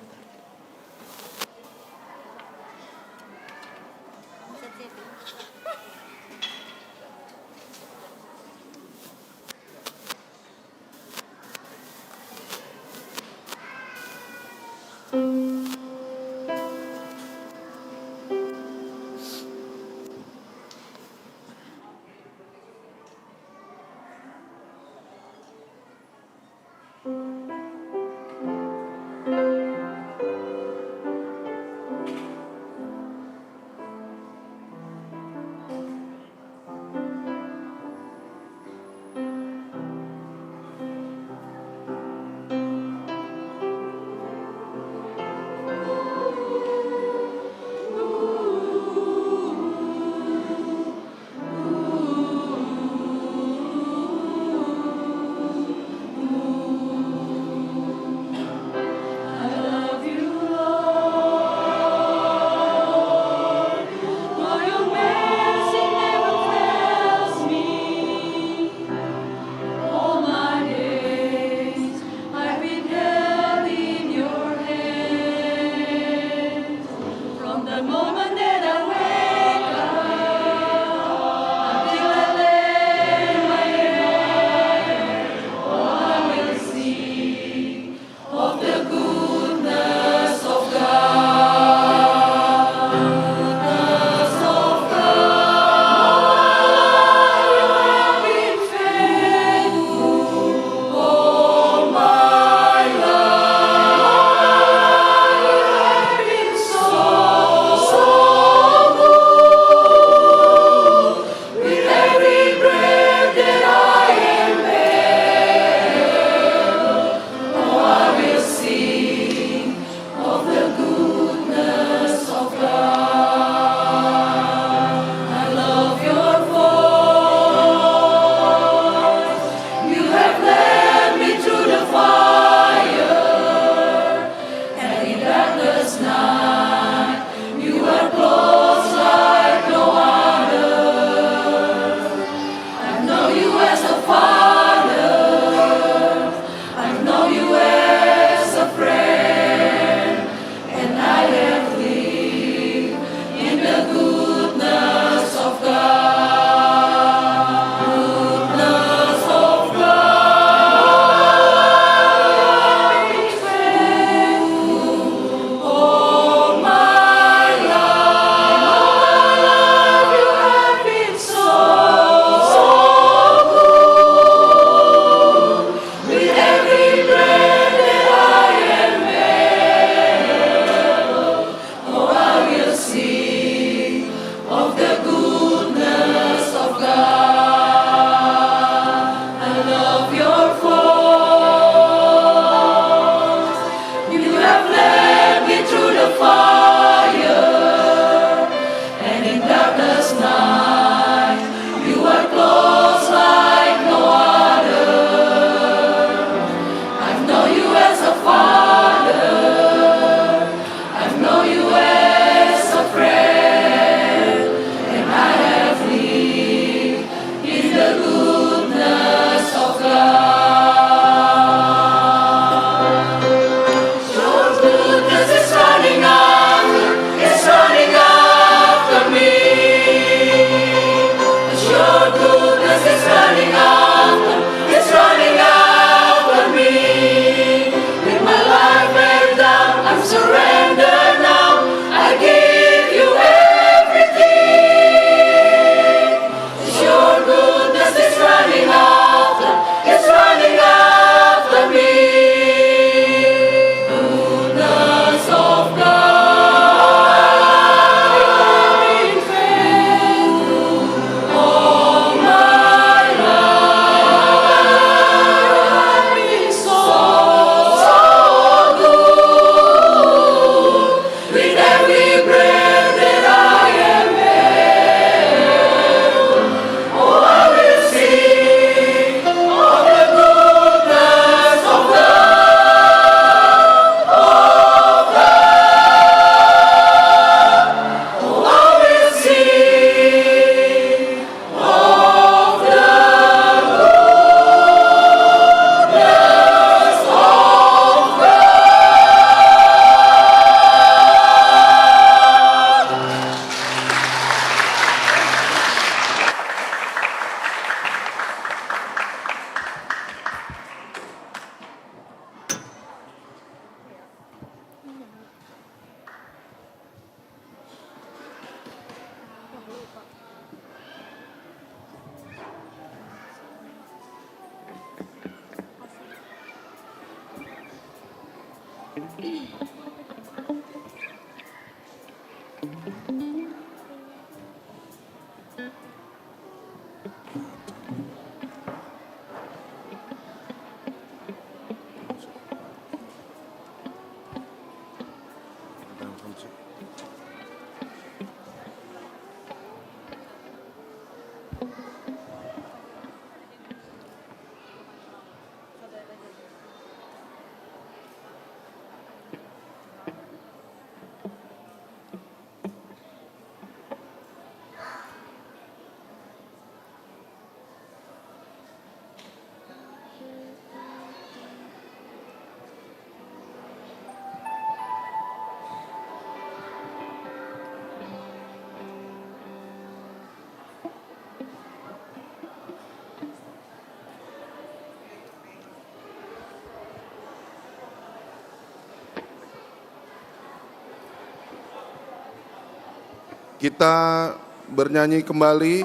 Kita bernyanyi kembali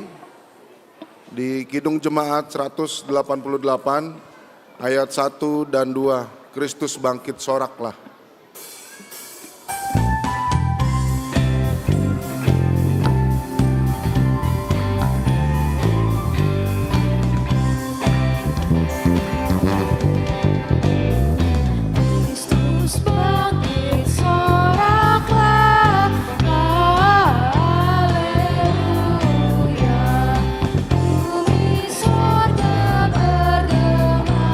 di Kidung Jemaat 188 ayat 1 dan 2. Kristus bangkit soraklah. Kristus bangkit soraklah, haleluya. Bumi sorga bergema,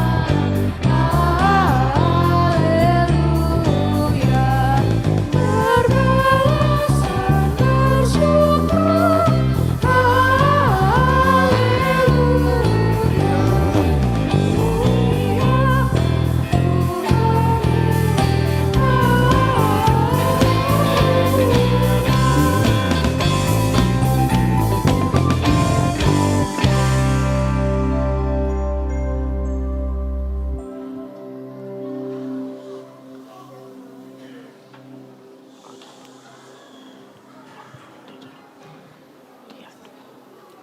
haleluya. Berbalasan bersyukur,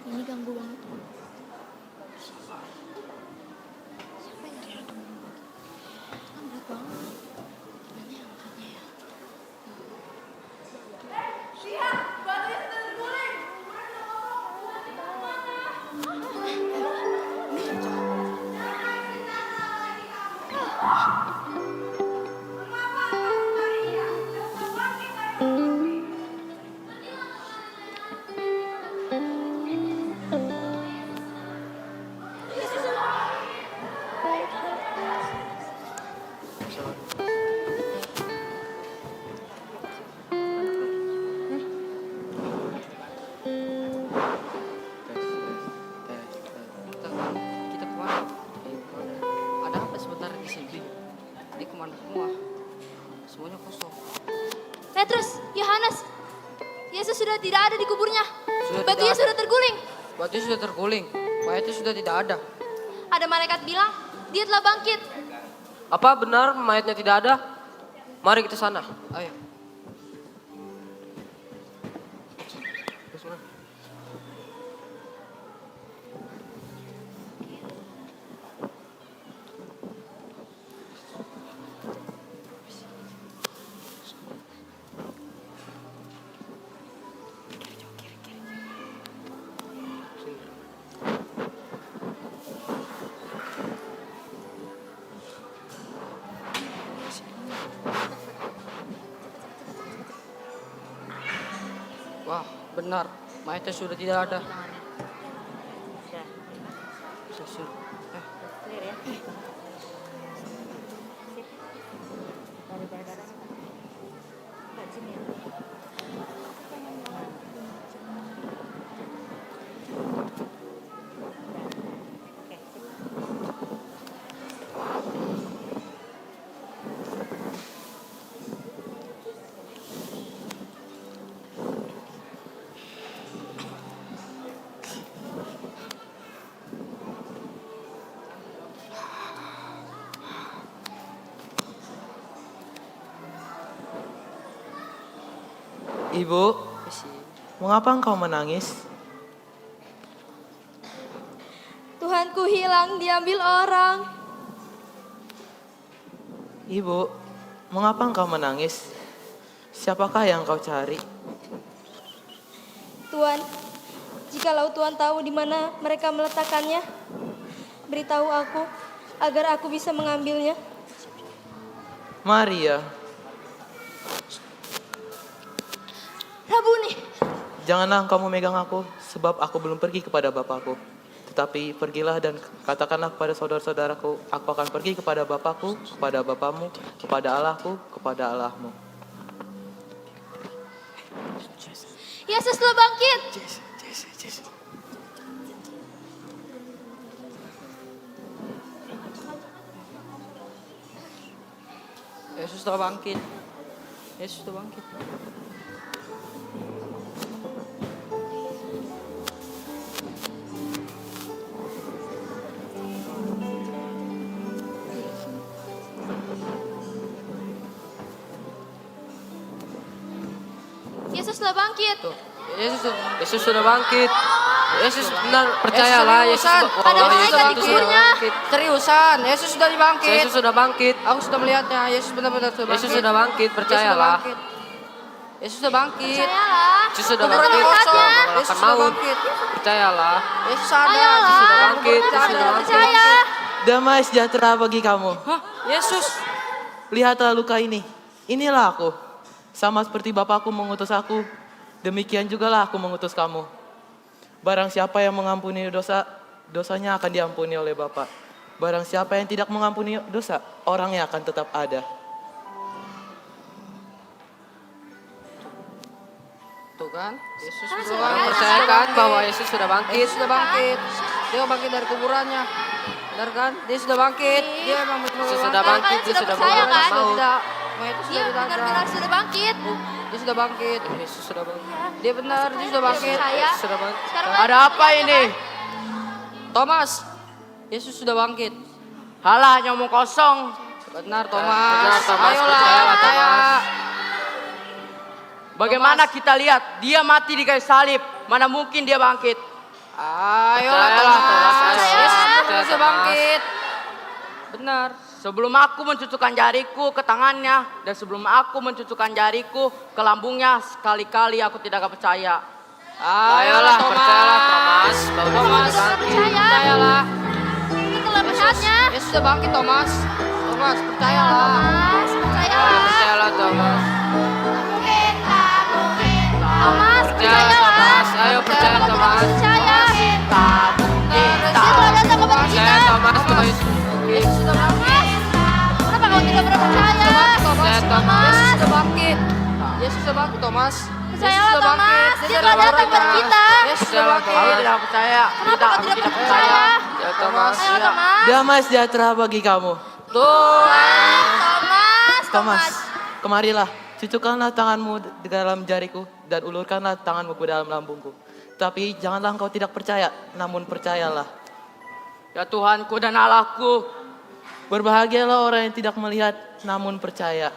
ini ganggu banget. Siapa yang kan berat banget. Gimana ya angkatnya ya? Lihat, batunya sudah terguling. Kita kemana? Ada apa sebentar di sini? Ini kemana semua? Semuanya kosong. Petrus, Yohanes, Yesus sudah tidak ada di kuburnya. Sudah Batunya tidak ada. sudah terguling. Batunya sudah terguling. Mayatnya sudah tidak ada. Ada malaikat bilang, dia telah bangkit. Apa benar mayatnya tidak ada? Mari kita sana. Ayo. Wah, benar. Mayatnya sudah tidak ada. Ibu, mengapa engkau menangis? Tuhanku hilang, diambil orang. Ibu, Mengapa engkau menangis? Siapakah yang kau cari? Tuan, jikalau Tuan tahu di mana mereka meletakkannya, beritahu aku agar aku bisa mengambilnya. Maria, Rabuni, janganlah engkau memegang aku, sebab aku belum pergi kepada Bapakku. Tetapi pergilah dan katakanlah kepada saudara-saudaraku, aku akan pergi kepada Bapakku, kepada Bapamu, kepada Allahku, kepada Allahmu. Yesus telah bangkit. Yesus telah bangkit. Yesus telah bangkit. Yesus telah bangkit. Yesus sudah bangkit. Yesus benar, percayalah. Yesus Ada malaikat di kuburnya. Seriusan, Yesus sudah dibangkit. Yesus sudah bangkit. Aku sudah melihatnya. Yesus benar-benar sudah bangkit. Yesus sudah bangkit, percayalah. Yesus sudah bangkit. Percayalah. Yesus sudah Kuburan bangkit. tempatnya. Yesus Mengalahkan sudah maut. bangkit. Percayalah. Yesus ada. Ayolah. Yesus sudah bangkit. Yesus Yesus sudah ada. bangkit. Percaya. Damai sejahtera bagi kamu. Hah? Yesus. Lihatlah luka ini. Inilah aku. Sama seperti Bapakku mengutus aku, demikian jugalah aku mengutus kamu. Barang siapa yang mengampuni dosa, dosanya akan diampuni oleh Bapa. Barang siapa yang tidak mengampuni dosa, orangnya akan tetap ada. Tuh kan? Yesus Ah, sudah sudah bangkit. bangkit. Percayakan bahwa Yesus sudah bangkit. Yesus sudah bangkit. Dia bangkit dari kuburannya. Benar kan? Dia sudah bangkit. Dia memang betul Yesus sudah bangkit. Dia Sudah sudah percaya, mengalahkan kan? maut. Tidak. Itu Dia sudah benar-benar tidak. sudah bangkit. Dia sudah bangkit. Yesus sudah bangkit. Dia benar, dia sudah bangkit. Percaya. Yesus sudah bangkit. Sekarang Ada apa ini? Thomas, Yesus sudah bangkit. Halah, nyomong kosong. Benar Thomas. Benar, Thomas. Ayolah, Percayalah, percaya. Thomas. Bagaimana kita lihat dia mati di kayu salib, mana mungkin dia bangkit? Ayolah Percayalah, Thomas. Thomas. Yesus Percaya, sudah Thomas. bangkit. Benar. Sebelum aku mencucukkan jariku ke tangannya dan sebelum aku mencucukkan jariku ke lambungnya, sekali-kali aku tidak akan percaya. Ayolah, percayalah Thomas. Bahwa Thomas, Sudah percaya. percayalah. Setelah melihatnya. Yesus sudah bangkit Thomas. Thomas, percayalah. Thomas, percayalah. Percayalah Thomas. Thomas, Percaya percayalah. Thomas. Ayo percaya Kalau Thomas. tidak percaya. Yesus telah datang kepada Percaya kita. Thomas bahwa Yesus Yesus sudah bangkit. Kenapa kau tidak pernah percaya? Percaya Thomas. Yesus sudah bangkit. Yesus sudah bangkit Thomas. Percayalah, Yesus sudah bangkit. Thomas. Dia telah sudah datang kepada bangkit. kita. Yesus sudah Percayalah bangkit. Thomas. Tidak percaya. Kenapa kau tidak pernah percaya? Ya Thomas. Ayo Thomas. Damai sejahtera bagi kamu. Thomas. Kemarilah, cucukkanlah tanganmu di dalam jariku dan ulurkanlah tanganmu ke dalam lambungku. Tapi janganlah engkau tidak percaya, namun percayalah. Ya Tuhanku dan Allahku. Berbahagialah orang yang tidak melihat, namun percaya.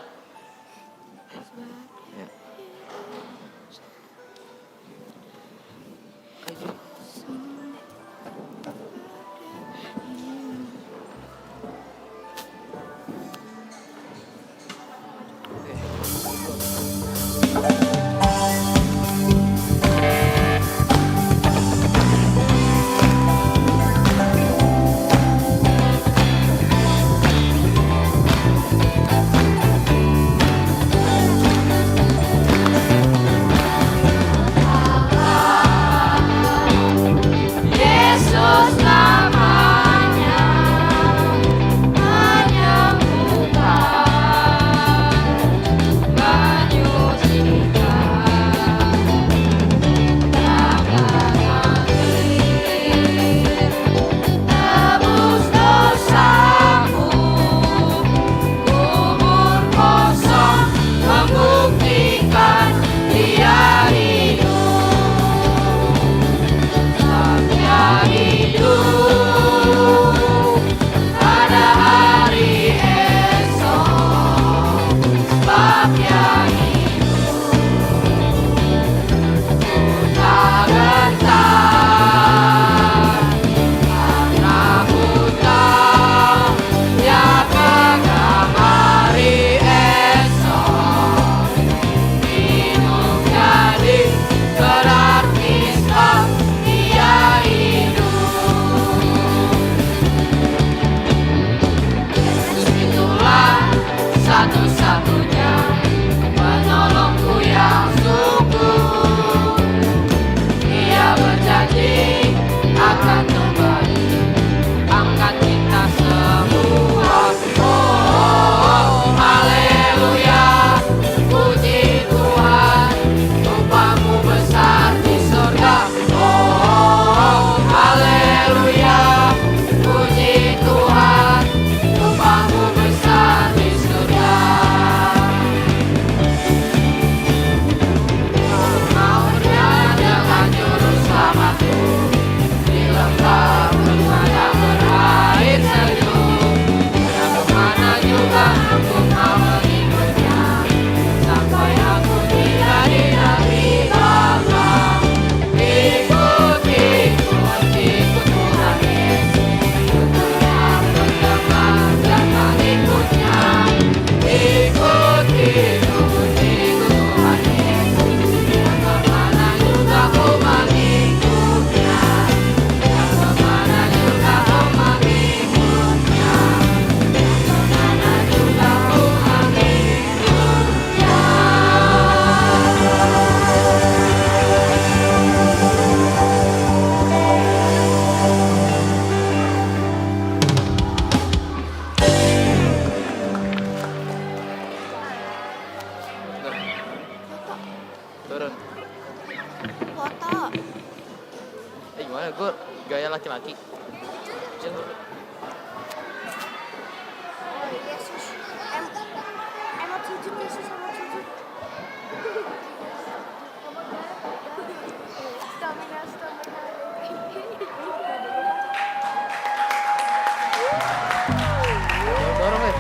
Gimana gue gaya laki-laki? Jangan. Yesus, emot sujud Yesus, emot sujud. Stamina. Dorong ya.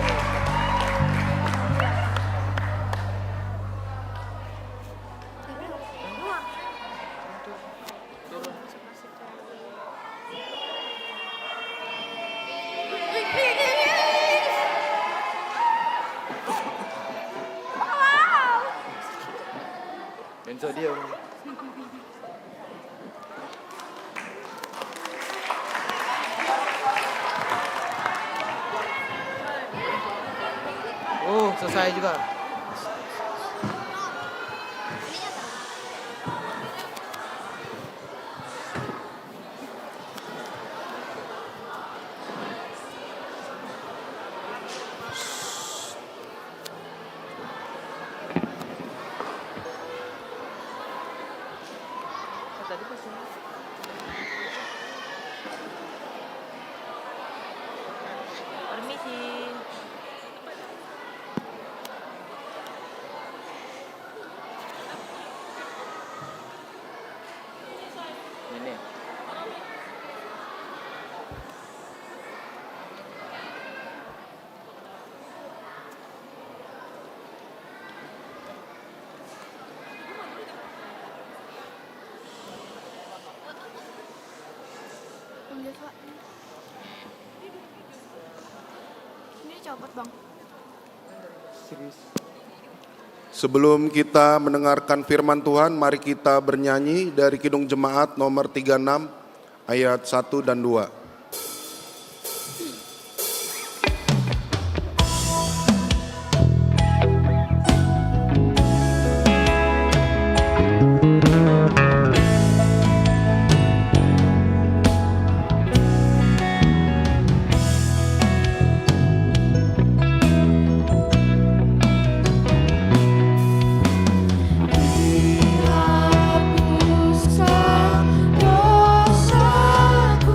Benzo dia. Selesai juga. Permisi. Ini. Ini copot bang. Sebelum kita mendengarkan firman Tuhan, mari kita bernyanyi dari Kidung Jemaat nomor 36 ayat 1 dan 2. Hapuskan dosaku,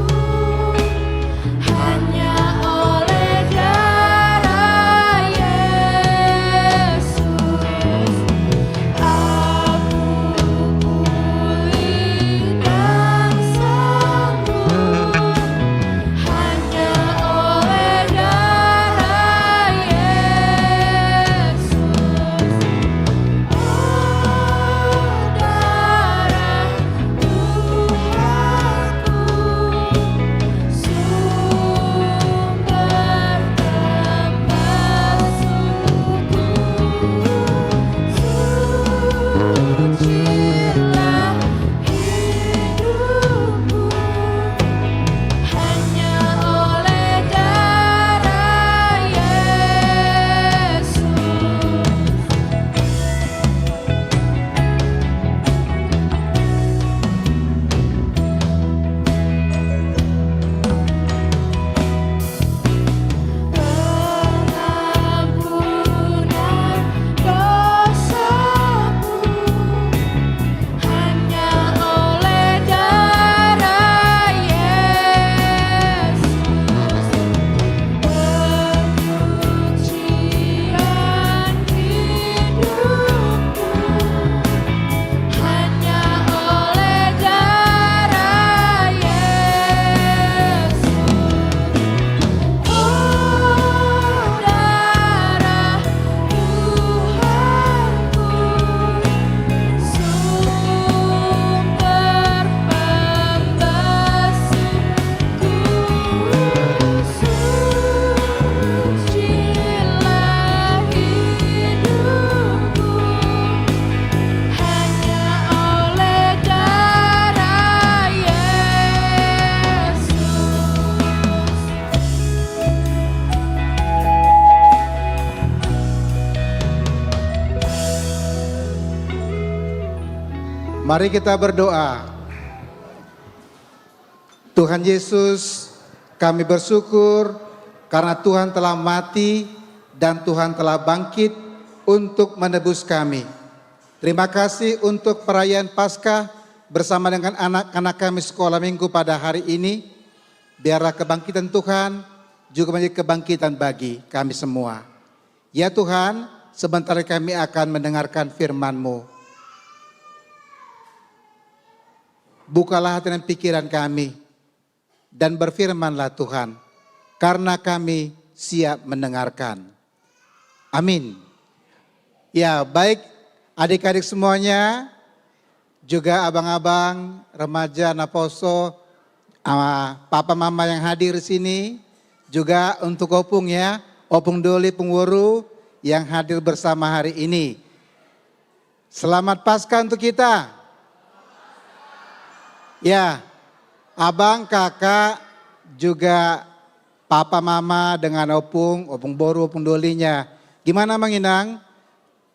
Mari kita berdoa. Tuhan Yesus, kami bersyukur karena Tuhan telah mati dan Tuhan telah bangkit untuk menebus kami. Terima kasih untuk perayaan Paskah bersama dengan anak-anak kami sekolah minggu pada hari ini, biarlah kebangkitan Tuhan juga menjadi kebangkitan bagi kami semua. Ya Tuhan, sebentar kami akan mendengarkan firman-Mu. Bukalah hati dan pikiran kami dan berfirmanlah Tuhan, karena kami siap mendengarkan. Amin. Ya, baik adik-adik semuanya, juga abang-abang, remaja, naposo, papa mama yang hadir di sini, juga untuk Opung ya, Opung Doli Pungwuru yang hadir bersama hari ini. Selamat Paskah untuk kita. Ya, abang, kakak, juga papa mama dengan Opung Boru, Opung Dolinya. Gimana Mang Inang?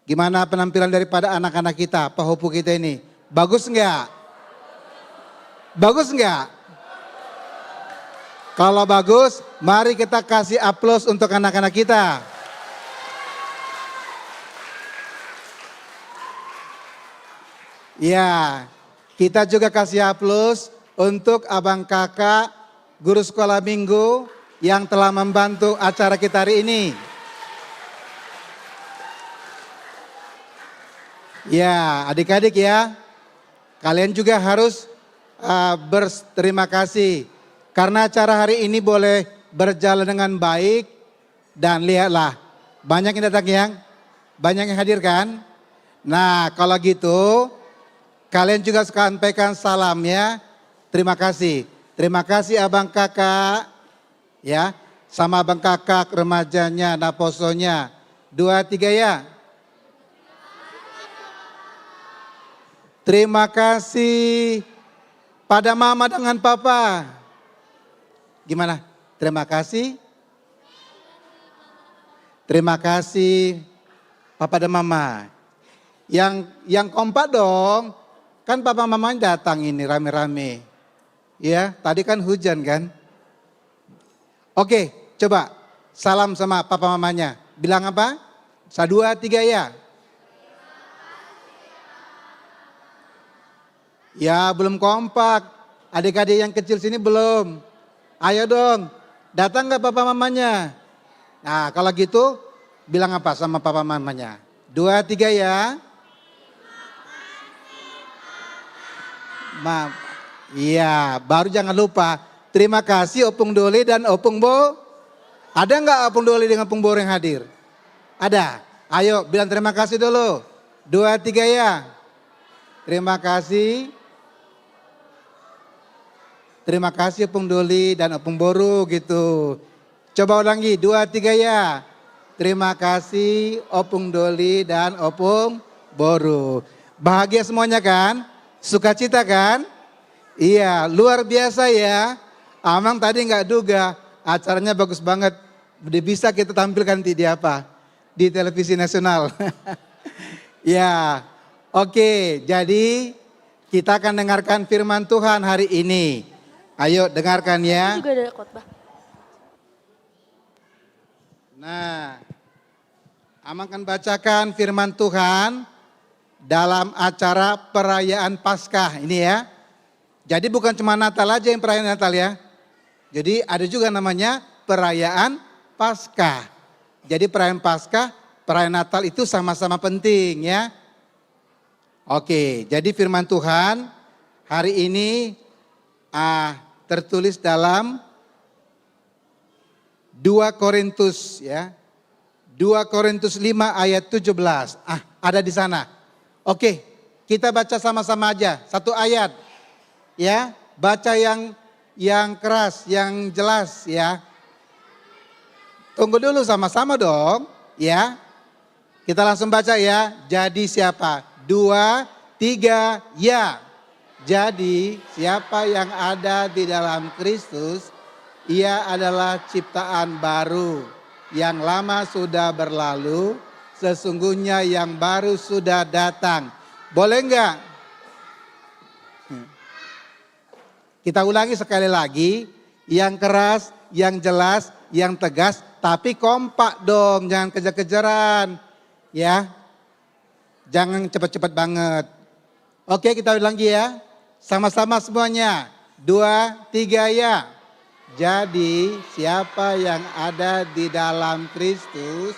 Gimana penampilan daripada anak-anak kita, Pahopu kita ini? Bagus enggak? Bagus enggak? Kalau bagus, mari kita kasih aplaus untuk anak-anak kita. Ya, kita juga kasih aplaus untuk abang kakak guru sekolah minggu yang telah membantu acara kita hari ini. Ya, adik-adik ya, kalian juga harus berterima kasih karena acara hari ini boleh berjalan dengan baik. Dan lihatlah, banyak yang datang yang, banyak yang hadir kan. Nah kalau gitu, kalian juga sampaikan salam ya. Terima kasih. Terima kasih abang kakak ya, sama abang kakak remajanya, naposonya. 2, 3 ya. Terima kasih pada mama dengan papa. Gimana? Terima kasih. Terima kasih papa dan mama. Yang kompak dong. Kan papa mamanya datang ini rame-rame. Ya, tadi kan hujan kan. Oke, coba salam sama papa mamanya. Bilang apa? 1, 2, 3 ya. Ya, belum kompak. Adik-adik yang kecil sini belum. Ayo dong, datang gak papa mamanya? Nah, kalau gitu bilang apa sama papa mamanya? 2, 3 ya. Iya, baru jangan lupa. Terima kasih Opung Doli dan Opung Bo. Ada nggak Opung Doli dengan Opung Bo yang hadir? Ada. Ayo bilang terima kasih dulu. 2, 3 ya. Terima kasih. Terima kasih Opung Doli dan Opung Boru gitu. Coba ulangi 2, 3 ya. Terima kasih Opung Doli dan Opung Boru. Bahagia semuanya kan? Sukacita kan? Iya, luar biasa ya. Amang tadi nggak duga acaranya bagus banget. Bisa kita tampilkan di apa? Di televisi nasional. Ya, oke. Jadi kita akan dengarkan firman Tuhan hari ini. Ayo dengarkan ya. Juga ada khotbah. Nah, Amang akan bacakan firman Tuhan dalam acara perayaan Paskah ini ya. Jadi bukan cuma Natal aja yang perayaan Natal ya. Jadi ada juga namanya perayaan Paskah. Jadi perayaan Paskah, perayaan Natal itu sama-sama penting ya. Oke, jadi firman Tuhan hari ini tertulis dalam 2 Korintus ya. 2 Korintus 5 ayat 17. Ada di sana. Oke, kita baca sama-sama aja satu ayat. Ya, baca yang keras, yang jelas ya. Tunggu dulu sama-sama dong, ya. Kita langsung baca ya. Jadi siapa? 2, 3, ya. Jadi siapa yang ada di dalam Kristus, ia adalah ciptaan baru. Yang lama sudah berlalu, sesungguhnya yang baru sudah datang. Boleh enggak? Kita ulangi sekali lagi, yang keras, yang jelas, yang tegas, tapi kompak dong, jangan kejar-kejaran. Ya, jangan cepat-cepat banget. Oke, kita ulangi ya. Sama-sama semuanya. 2, 3 ya. Jadi siapa yang ada di dalam Kristus,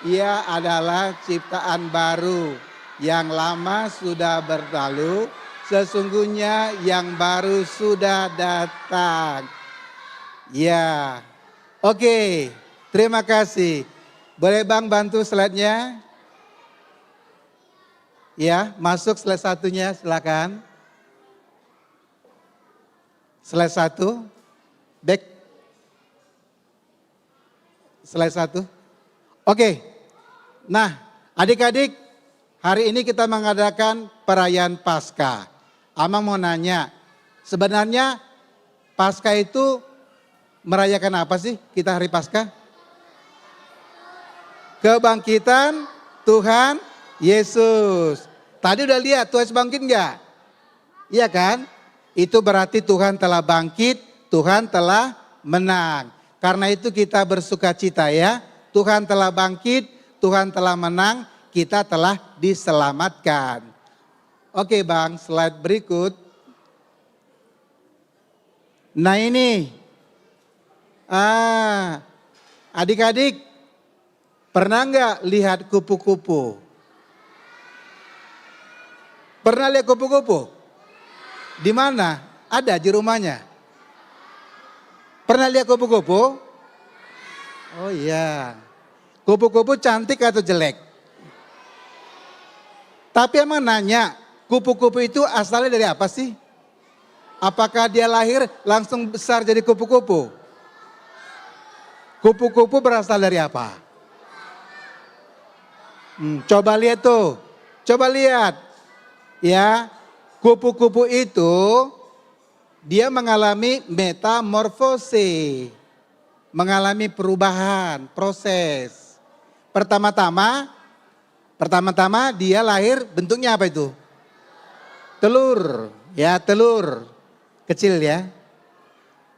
ia adalah ciptaan baru. Yang lama sudah berlalu, sesungguhnya yang baru sudah datang. Ya, oke, terima kasih. Boleh Bang bantu slide-nya? Ya, masuk slide satunya silakan. Slide 1, back. Slide 1. Oke, nah adik-adik, hari ini kita mengadakan perayaan Paskah. Amang mau nanya, sebenarnya Paskah itu merayakan apa sih kita hari Paskah? Kebangkitan Tuhan Yesus. Tadi udah lihat Tuhan Yesus bangkit enggak? Iya kan? Itu berarti Tuhan telah bangkit, Tuhan telah menang. Karena itu kita bersuka cita ya. Tuhan telah bangkit, Tuhan telah menang, kita telah diselamatkan. Oke Bang, slide berikut. Nah ini, adik-adik pernah nggak lihat kupu-kupu? Pernah lihat kupu-kupu? Di mana? Ada di rumahnya. Pernah lihat kupu-kupu? Oh iya. Kupu-kupu cantik atau jelek? Tapi emang nanya, kupu-kupu itu asalnya dari apa sih? Apakah dia lahir langsung besar jadi kupu-kupu? Kupu-kupu berasal dari apa? Coba lihat tuh. Coba lihat. Ya, kupu-kupu itu dia mengalami metamorfose. Mengalami perubahan, proses. Pertama-tama dia lahir bentuknya apa itu? Telur, ya telur. Kecil ya.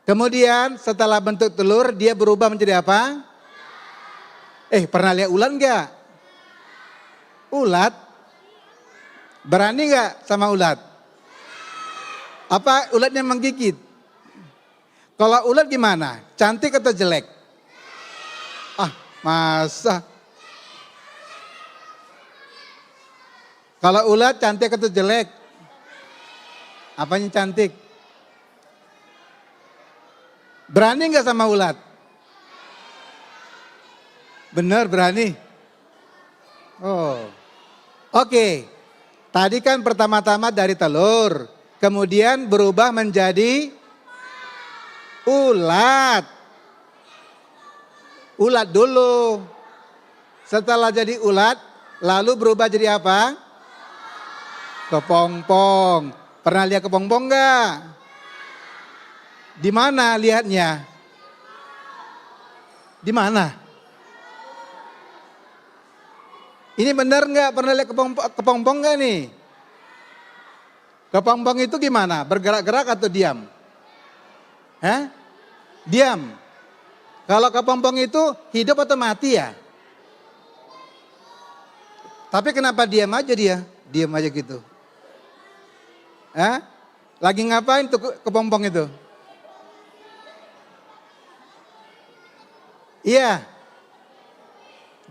Kemudian setelah bentuk telur dia berubah menjadi apa? Pernah lihat ulat enggak? Ulat? Berani enggak sama ulat? Apa ulatnya menggigit? Kalau ulat gimana? Cantik atau jelek? Masa? Kalau ulat cantik atau jelek? Apanya cantik? Berani enggak sama ulat? Benar berani? Oh, oke. Tadi kan pertama-tama dari telur, kemudian berubah menjadi ulat. Ulat dulu. Setelah jadi ulat, lalu berubah jadi apa? Kepompong. Pernah lihat kepompong enggak? Di mana lihatnya? Di mana? Ini benar enggak? Pernah lihat kepompong enggak nih? Kepompong itu gimana? Bergerak-gerak atau diam? Diam. Kalau kepompong itu hidup atau mati ya? Tapi kenapa diam aja dia? Diam aja gitu. Lagi ngapain tuh kepompong itu? Iya.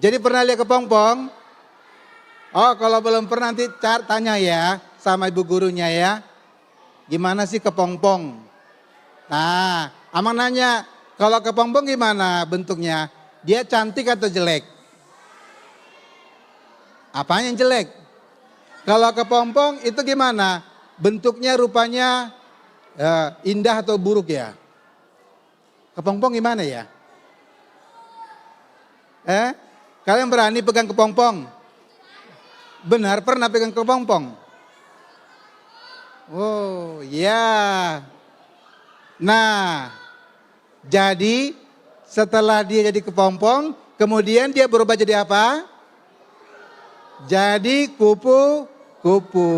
Jadi pernah lihat kepompong? Oh, kalau belum pernah nanti tanya ya sama ibu gurunya ya. Gimana sih kepompong? Nah, Amang nanya, kalau kepompong gimana bentuknya? Dia cantik atau jelek? Apanya yang jelek? Kalau kepompong itu gimana? Bentuknya rupanya indah atau buruk ya? Kepompong gimana ya? Kalian berani pegang kepompong? Benar pernah pegang kepompong? Oh ya. Nah, jadi setelah dia jadi kepompong, kemudian dia berubah jadi apa? Jadi kupu-kupu.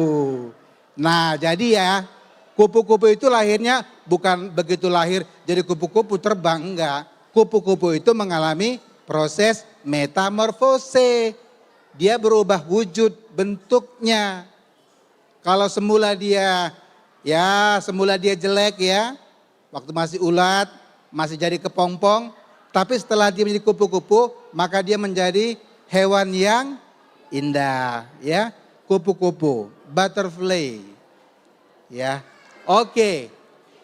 Nah, jadi ya, kupu-kupu itu lahirnya bukan begitu lahir jadi kupu-kupu terbang, enggak. Kupu-kupu itu mengalami proses metamorfose. Dia berubah wujud bentuknya. Kalau semula dia Ya, semula dia jelek ya. Waktu masih ulat, masih jadi kepompong. Tapi setelah dia menjadi kupu-kupu, maka dia menjadi hewan yang indah. Ya, kupu-kupu, butterfly. Ya, oke.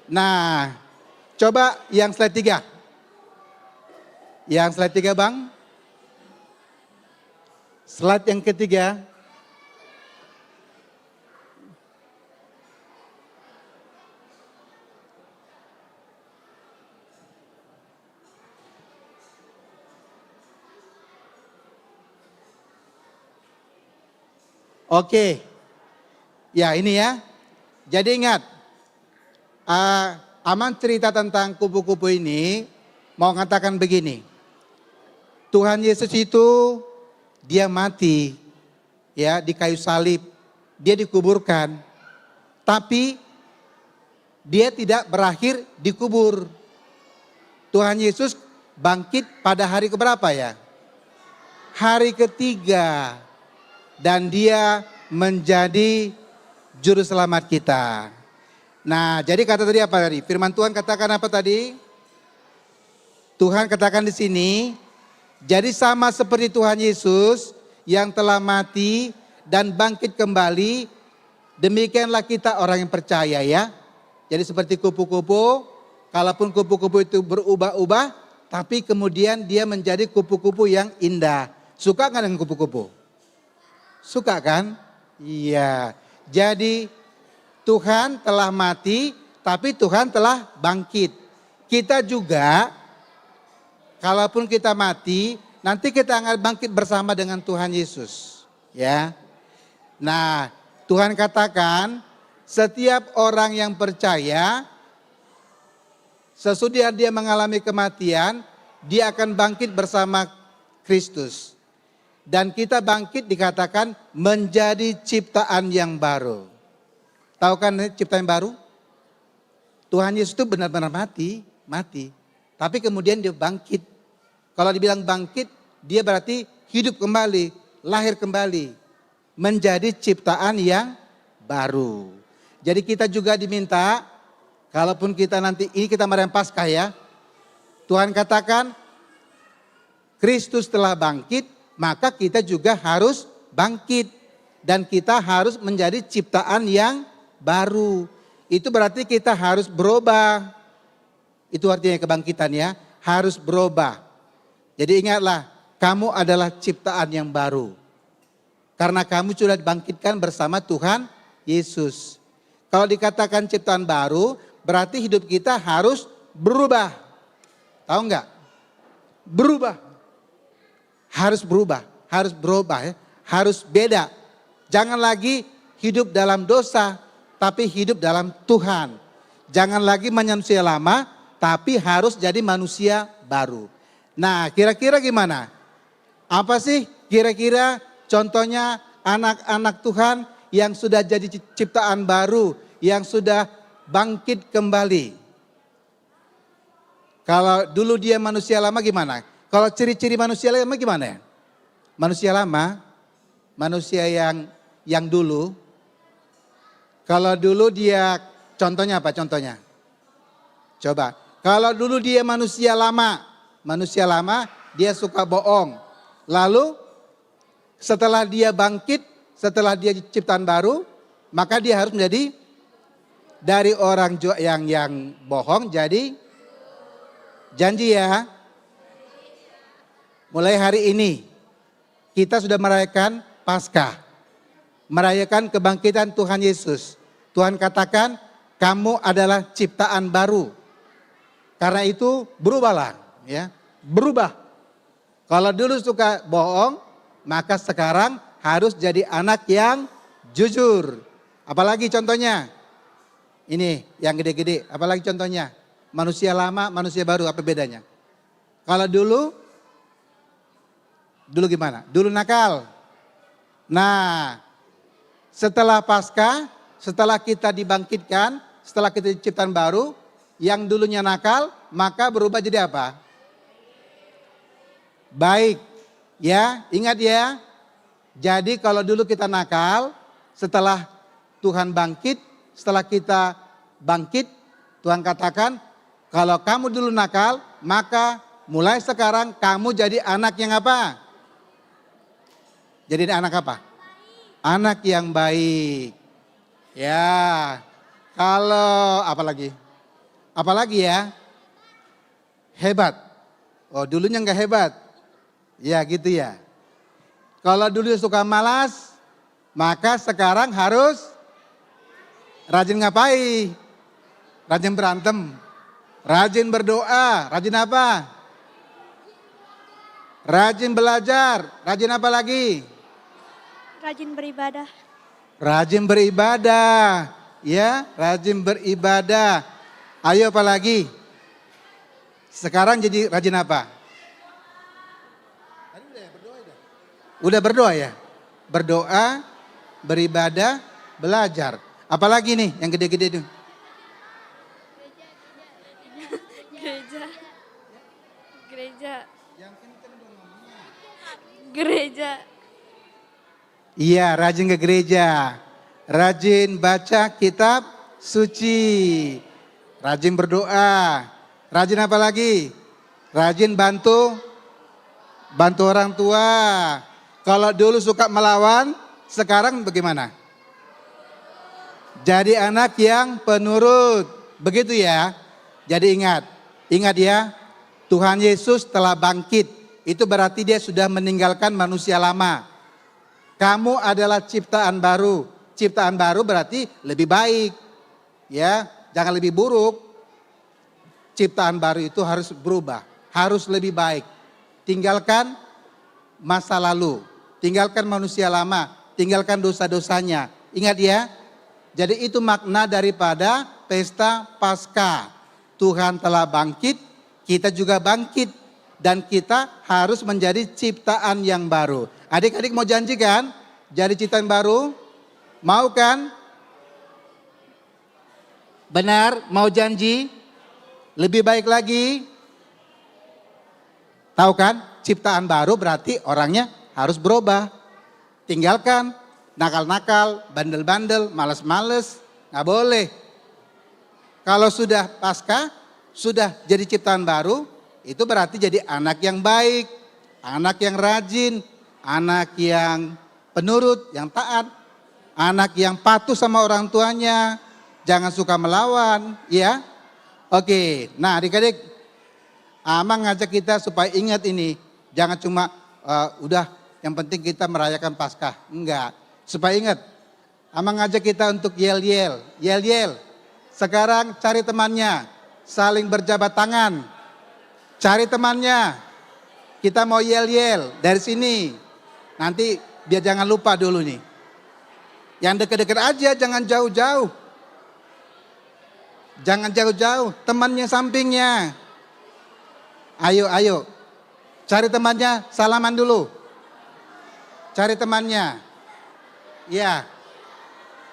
Nah, coba yang slide 3. Yang slide 3 Bang. Slide yang ketiga. Oke, ya ini ya. Jadi ingat, Aman cerita tentang kupu-kupu ini mau mengatakan begini. Tuhan Yesus itu dia mati ya di kayu salib, dia dikuburkan. Tapi dia tidak berakhir dikubur. Tuhan Yesus bangkit pada hari keberapa ya? Hari ketiga. Dan dia menjadi juru selamat kita. Nah, jadi kata tadi apa tadi? Firman Tuhan katakan apa tadi? Tuhan katakan di sini, jadi sama seperti Tuhan Yesus yang telah mati dan bangkit kembali, demikianlah kita orang yang percaya ya. Jadi seperti kupu-kupu, kalaupun kupu-kupu itu berubah-ubah, tapi kemudian dia menjadi kupu-kupu yang indah. Suka nggak dengan kupu-kupu? Suka kan? Iya. Jadi Tuhan telah mati, tapi Tuhan telah bangkit. Kita juga, kalaupun kita mati, nanti kita akan bangkit bersama dengan Tuhan Yesus. Ya. Nah, Tuhan katakan, setiap orang yang percaya, sesudah dia mengalami kematian, dia akan bangkit bersama Kristus. Dan kita bangkit dikatakan menjadi ciptaan yang baru. Tahu kan ciptaan yang baru? Tuhan Yesus itu benar-benar mati. Tapi kemudian dia bangkit. Kalau dibilang bangkit, dia berarti hidup kembali, lahir kembali. Menjadi ciptaan yang baru. Jadi kita juga diminta, kalaupun kita nanti, ini kita merayakan Paskah ya. Tuhan katakan, Kristus telah bangkit, maka kita juga harus bangkit. Dan kita harus menjadi ciptaan yang baru. Itu berarti kita harus berubah. Itu artinya kebangkitan ya, harus berubah. Jadi ingatlah, kamu adalah ciptaan yang baru. Karena kamu sudah dibangkitkan bersama Tuhan Yesus. Kalau dikatakan ciptaan baru, berarti hidup kita harus berubah. Tahu enggak? Berubah. Harus berubah ya. Harus beda. Jangan lagi hidup dalam dosa, tapi hidup dalam Tuhan. Jangan lagi manusia lama, tapi harus jadi manusia baru. Nah, kira-kira gimana? Apa sih kira-kira contohnya anak-anak Tuhan yang sudah jadi ciptaan baru, yang sudah bangkit kembali? Kalau dulu dia manusia lama gimana? Kalau ciri-ciri manusia lama gimana ya? Manusia lama, manusia yang dulu. Kalau dulu dia, contohnya apa contohnya? Coba, kalau dulu dia manusia lama dia suka bohong. Lalu setelah dia bangkit, setelah dia ciptaan baru, maka dia harus menjadi dari orang yang bohong jadi janji ya. Mulai hari ini kita sudah merayakan Paskah. Merayakan kebangkitan Tuhan Yesus. Tuhan katakan kamu adalah ciptaan baru. Karena itu berubahlah ya. Berubah. Kalau dulu suka bohong, maka sekarang harus jadi anak yang jujur. Apalagi contohnya? Ini yang gede-gede, apalagi contohnya? Manusia lama, manusia baru, apa bedanya? Kalau dulu gimana? Dulu nakal. Nah, setelah Paskah, setelah kita dibangkitkan, setelah kita ciptaan baru, yang dulunya nakal, maka berubah jadi apa? Baik. Ya, ingat ya. Jadi kalau dulu kita nakal, setelah Tuhan bangkit, setelah kita bangkit, Tuhan katakan, kalau kamu dulu nakal, maka mulai sekarang kamu jadi anak yang apa? Jadi anak apa? Anak yang baik. Ya, kalau apalagi ya? Hebat. Oh, dulunya enggak hebat. Ya gitu ya. Kalau dulu suka malas, maka sekarang harus rajin ngapain? Rajin berantem, rajin berdoa, rajin apa? Rajin belajar, rajin apa lagi? Rajin beribadah. Rajin beribadah, ya, rajin beribadah. Ayo apa lagi? Sekarang jadi rajin apa? Udah berdoa ya? Berdoa, beribadah, belajar. Apalagi nih yang gede-gede itu? Gereja. Iya, rajin ke gereja. Rajin baca kitab suci. Rajin berdoa. Rajin apa lagi? Rajin bantu orang tua. Kalau dulu suka melawan, sekarang bagaimana? Jadi anak yang penurut. Begitu ya. Jadi ingat ya, Tuhan Yesus telah bangkit. Itu berarti dia sudah meninggalkan manusia lama. Kamu adalah ciptaan baru. Ciptaan baru berarti lebih baik. Ya, jangan lebih buruk. Ciptaan baru itu harus berubah, harus lebih baik. Tinggalkan masa lalu, tinggalkan manusia lama, tinggalkan dosa-dosanya. Ingat ya, jadi itu makna daripada pesta Paskah. Tuhan telah bangkit, kita juga bangkit. Dan kita harus menjadi ciptaan yang baru. Adik-adik mau janji kan? Jadi ciptaan baru? Mau kan? Benar, mau janji? Lebih baik lagi? Tahu kan? Ciptaan baru berarti orangnya harus berubah. Tinggalkan nakal-nakal, bandel-bandel, males-males. Nggak boleh. Kalau sudah Paskah, sudah jadi ciptaan baru, itu berarti jadi anak yang baik, anak yang rajin, anak yang penurut, yang taat, anak yang patuh sama orang tuanya, jangan suka melawan, ya. Oke, nah adik-adik, Amang ngajak kita supaya ingat ini, jangan cuma udah yang penting kita merayakan Paskah, enggak. Supaya ingat, Amang ngajak kita untuk yel-yel. Sekarang cari temannya, saling berjabat tangan. Cari temannya, kita mau yel-yel dari sini. Nanti biar jangan lupa dulu nih. Yang deket-deket aja, jangan jauh-jauh. Jangan jauh-jauh, temannya sampingnya. Ayo. Cari temannya, salaman dulu. Cari temannya. Ya.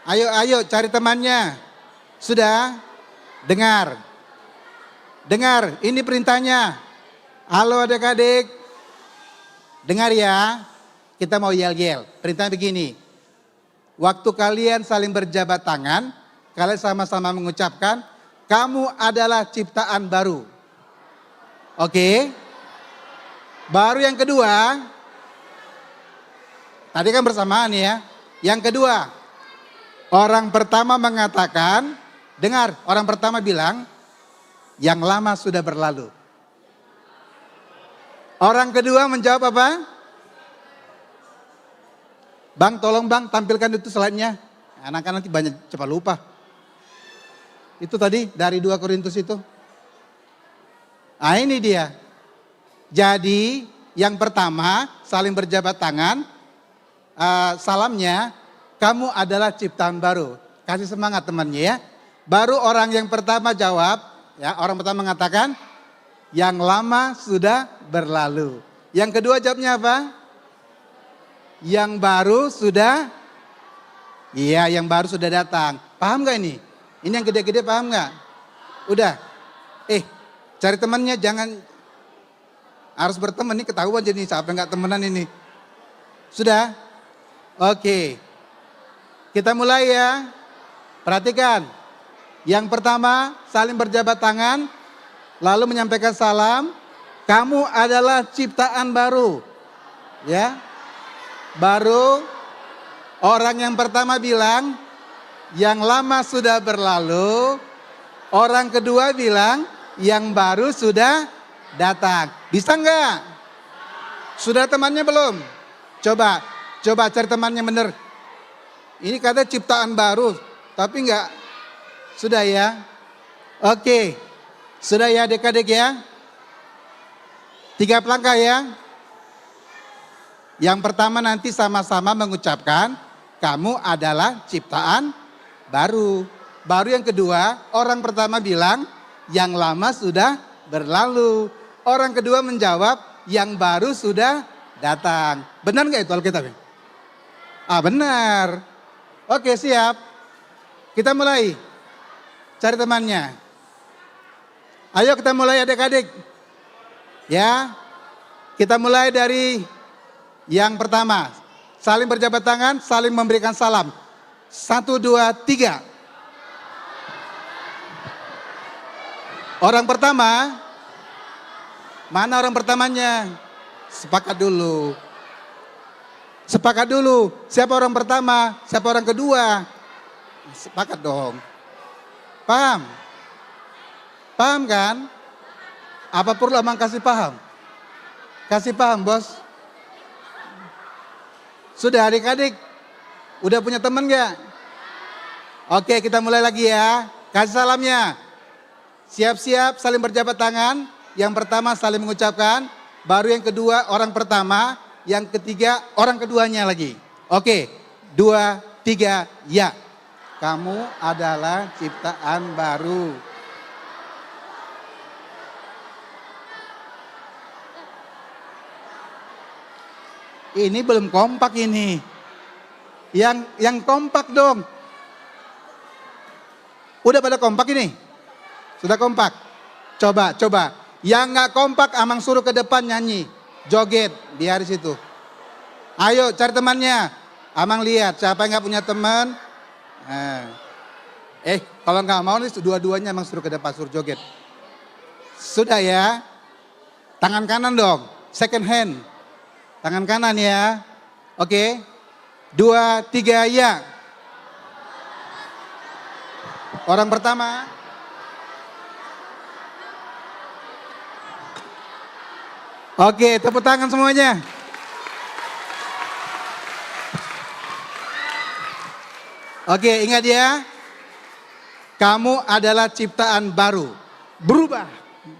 Ayo, cari temannya. Sudah? Dengar, ini perintahnya. Halo adik-adik. Dengar ya, kita mau yel-yel. Perintahnya begini. Waktu kalian saling berjabat tangan, kalian sama-sama mengucapkan, kamu adalah ciptaan baru. Oke? Baru yang kedua, tadi kan bersamaan ya. Yang kedua, orang pertama mengatakan, dengar, orang pertama bilang, yang lama sudah berlalu. Orang kedua menjawab apa? Bang, tolong bang, tampilkan itu slide-nya. Anak-anak nanti banyak cepat lupa. Itu tadi dari 2 Korintus itu. Nah ini dia. Jadi yang pertama saling berjabat tangan. Salamnya, kamu adalah ciptaan baru. Kasih semangat temannya ya. Baru orang yang pertama jawab. Ya, orang pertama mengatakan, yang lama sudah berlalu. Yang kedua jawabnya apa? Yang baru sudah, iya yang baru sudah datang. Paham gak ini? Ini yang gede-gede paham gak? Udah, cari temannya jangan, harus berteman nih ketahuan jadi siapa yang gak temenan ini. Sudah? Oke, kita mulai ya. Perhatikan. Yang pertama, saling berjabat tangan, lalu menyampaikan salam. Kamu adalah ciptaan baru. Ya. Baru orang yang pertama bilang, yang lama sudah berlalu. Orang kedua bilang, yang baru sudah datang. Bisa enggak? Sudah temannya belum? Coba cari temannya bener. Ini kata ciptaan baru, tapi enggak. Sudah ya? Oke. Sudah ya adik-adik ya? 3 langkah ya. Yang pertama nanti sama-sama mengucapkan, kamu adalah ciptaan baru. Baru yang kedua, orang pertama bilang, yang lama sudah berlalu. Orang kedua menjawab, yang baru sudah datang. Benar nggak itu Alkitabnya? Benar. Oke, siap. Kita mulai. Cari temannya. Ayo kita mulai adik-adik. Ya. Kita mulai dari yang pertama. Saling berjabat tangan, saling memberikan salam. 1, 2, 3. Orang pertama, mana orang pertamanya? Sepakat dulu. Sepakat dulu. Siapa orang pertama? Siapa orang kedua? Sepakat dong. Paham? Paham kan? Apa perlu Amang kasih paham? Kasih paham bos? Sudah adik-adik? Udah punya teman gak? Oke, kita mulai lagi ya. Kasih salamnya. Siap-siap saling berjabat tangan. Yang pertama saling mengucapkan. Baru yang kedua orang pertama. Yang ketiga orang keduanya lagi. Oke, 2, 3, ya. Kamu adalah ciptaan baru. Ini belum kompak ini. Yang kompak dong. Udah pada kompak ini? Sudah kompak? Coba. Yang nggak kompak Amang suruh ke depan nyanyi. Joget, biar di situ. Ayo cari temannya. Amang lihat siapa yang nggak punya teman. Kalau nggak mau nih dua-duanya Amang suruh ke depan, suruh joget. Sudah ya. Tangan kanan dong, second hand. Tangan kanan ya. Oke. 2, 3, ya. Orang pertama. Oke, tepuk tangan semuanya. Oke, ingat ya. Kamu adalah ciptaan baru. Berubah.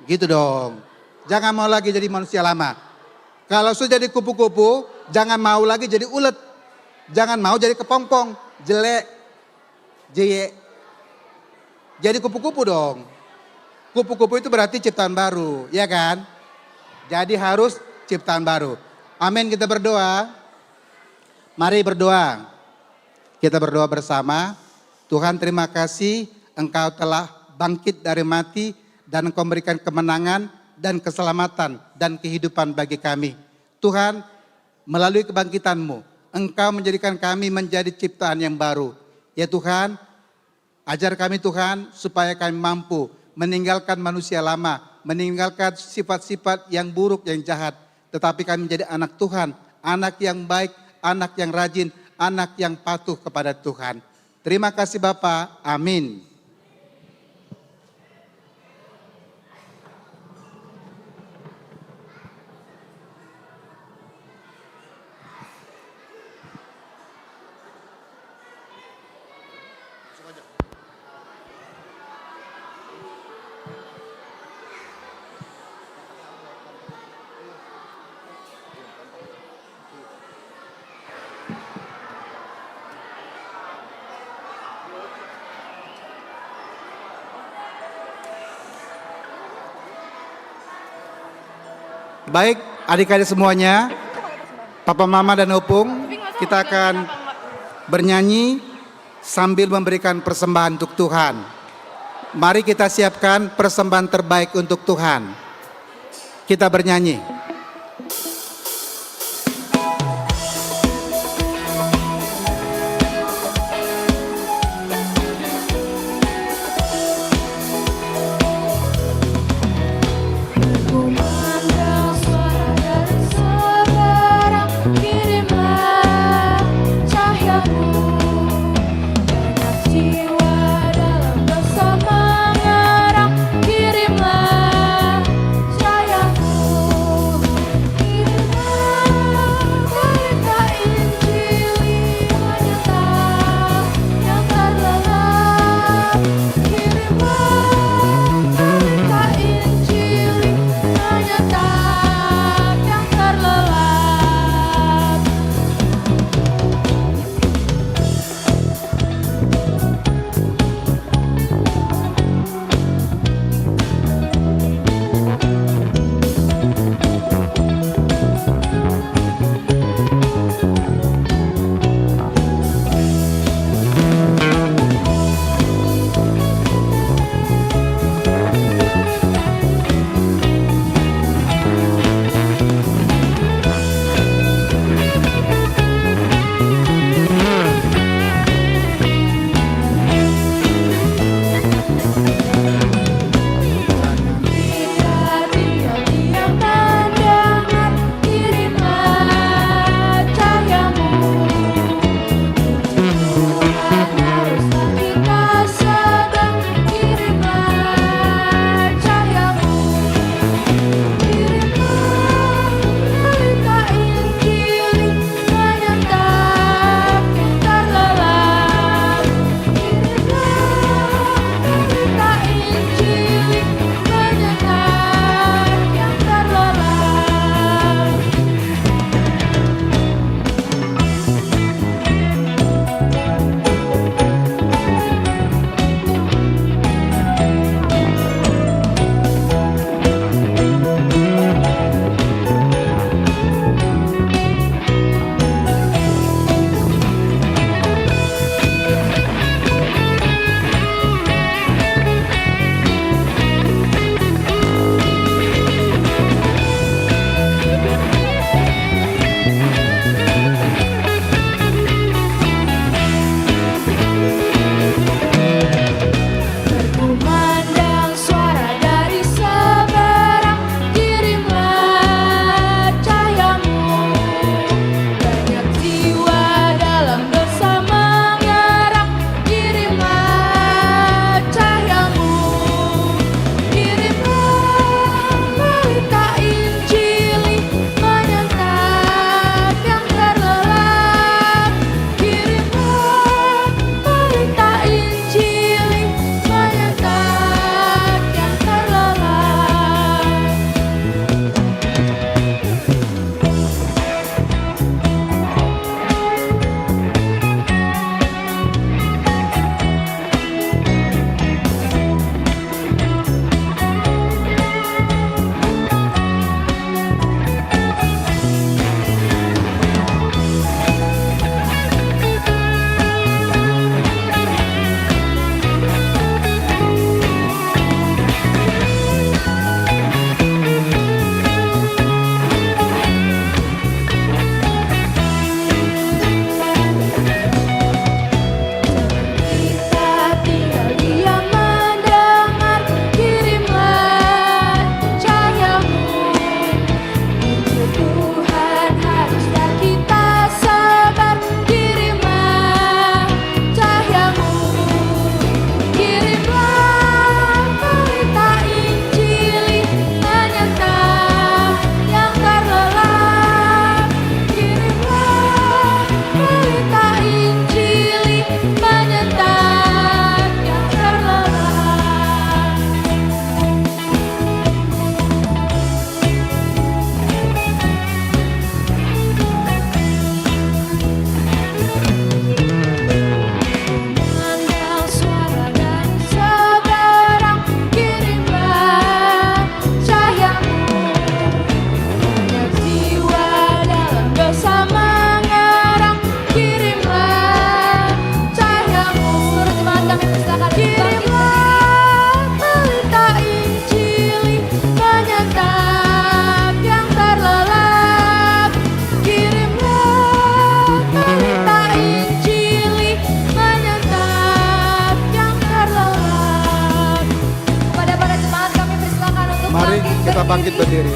Gitu dong. Jangan mau lagi jadi manusia lama. Kalau sudah jadi kupu-kupu, jangan mau lagi jadi ulet. Jangan mau jadi kepompong, jelek, jeye. Jadi kupu-kupu dong. Kupu-kupu itu berarti ciptaan baru, ya kan? Jadi harus ciptaan baru. Amin, kita berdoa. Mari berdoa. Kita berdoa bersama. Tuhan terima kasih Engkau telah bangkit dari mati dan Engkau memberikan kemenangan dan keselamatan dan kehidupan bagi kami. Tuhan, melalui kebangkitan-Mu, Engkau menjadikan kami menjadi ciptaan yang baru. Ya Tuhan, ajar kami Tuhan supaya kami mampu meninggalkan manusia lama, meninggalkan sifat-sifat yang buruk, yang jahat. Tetapi kami menjadi anak Tuhan, anak yang baik, anak yang rajin, anak yang patuh kepada Tuhan. Terima kasih Bapa, amin. Baik, adik-adik semuanya, Papa, Mama, dan Opung, kita akan bernyanyi sambil memberikan persembahan untuk Tuhan. Mari kita siapkan persembahan terbaik untuk Tuhan. Kita bernyanyi. Kita bangkit berdiri.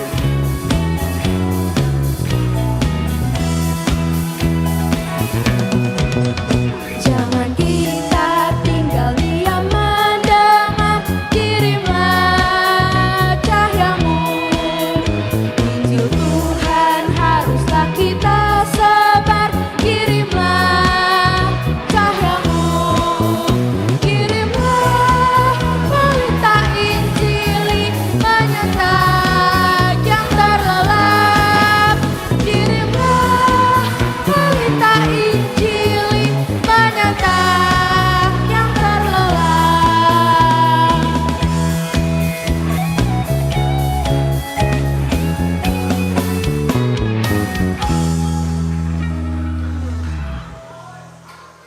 Jangan kita tinggal diam mendengar, kirimlah cahayamu. Injil Tuhan haruslah kita sebar, kirimlah cahayamu. Kirimlah berita Injil menyesat yang terlelap. Kirimlah berita Injil menyesat yang terlelap.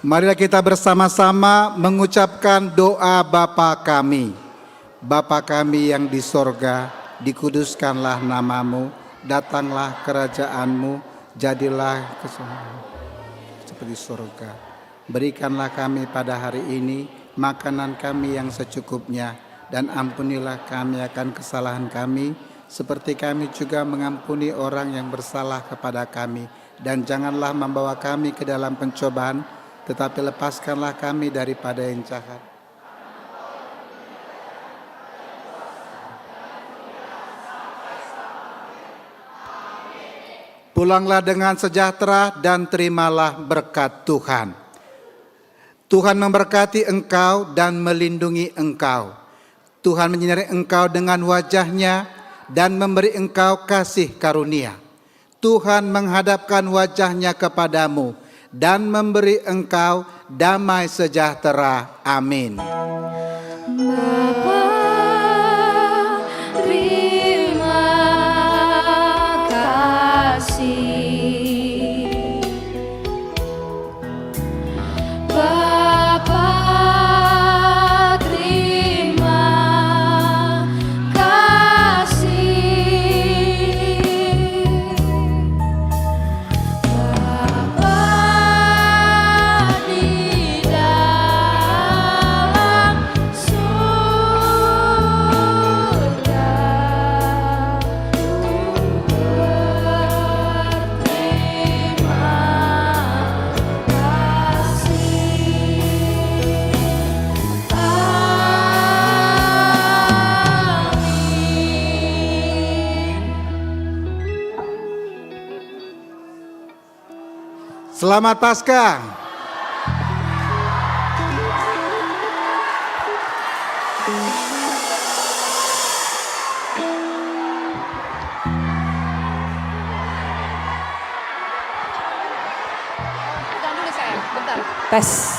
Marilah kita bersama-sama mengucapkan doa Bapa kami. Bapa kami yang di sorga, dikuduskanlah namamu, datanglah kerajaanmu, jadilah kesukaan seperti sorga. Berikanlah kami pada hari ini makanan kami yang secukupnya, dan ampunilah kami akan kesalahan kami, seperti kami juga mengampuni orang yang bersalah kepada kami. Dan janganlah membawa kami ke dalam pencobaan, tetapi lepaskanlah kami daripada yang jahat. Pulanglah dengan sejahtera dan terimalah berkat Tuhan. Tuhan memberkati engkau dan melindungi engkau. Tuhan menyinari engkau dengan wajahnya dan memberi engkau kasih karunia. Tuhan menghadapkan wajahnya kepadamu dan memberi engkau damai sejahtera. Amin. Bapa, terima kasih. Bapa, terima kasih. Bapa di dalam surga, berterima kasih. Amin. Selamat Paskah. Tunggu dulu saya, bentar. Tes.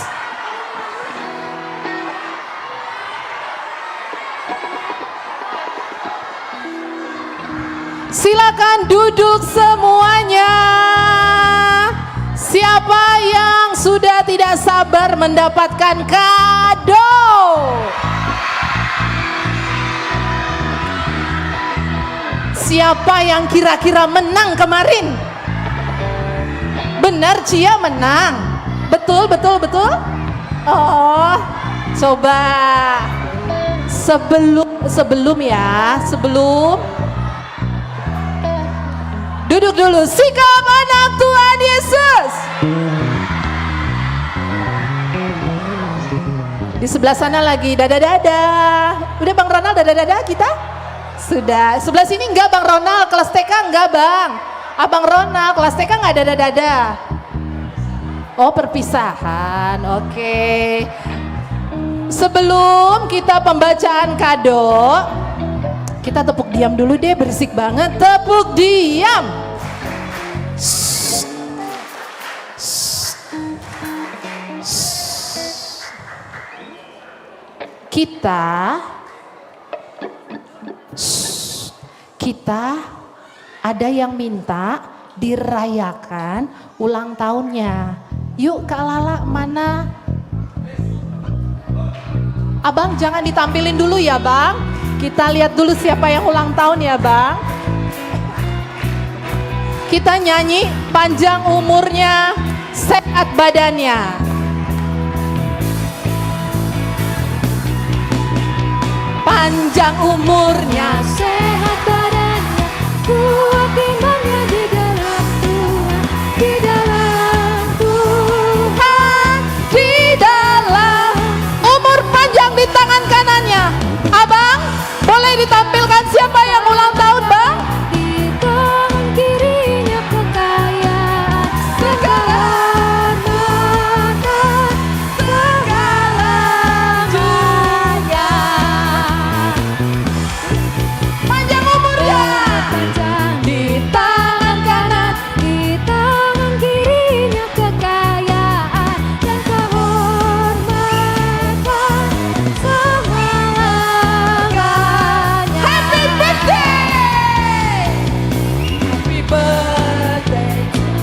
Silakan duduk semuanya. Siapa yang sudah tidak sabar mendapatkan kado? Siapa yang kira-kira menang kemarin? Benar, Cia menang. Betul, betul, betul. Oh, coba sebelum duduk dulu. Sikap anak Tuhan Yesus. Di sebelah sana lagi dada-dada. Udah Bang Ronald dada-dada kita? Sudah. Sebelah sini enggak Bang Ronald, kelas TK enggak Bang. Abang Ronald, kelas TK enggak dada-dada. Oh, perpisahan. Oke. Sebelum kita pembacaan kado, kita tepuk diam dulu deh, berisik banget. Tepuk diam. Kita ada yang minta dirayakan ulang tahunnya. Yuk Kak Lala, mana? Abang jangan ditampilin dulu ya Bang. Kita lihat dulu siapa yang ulang tahun ya Bang. Kita nyanyi panjang umurnya, sehat badannya. panjang umurnya, sehat badannya, kuat imannya di dalam Tuhan, di dalam Tuhan. di dalam umur panjang di tangan kanannya. Abang, boleh ditampilkan siapa yang ulang tahun, Bang? Di tangan kirinya kekayaan, keselamatan, Segalanya. Panjang umurnya. panjang Di tangan kanan. di tangan kirinya kekayaan dan kehormatan selamanya. Happy birthday! Happy birthday to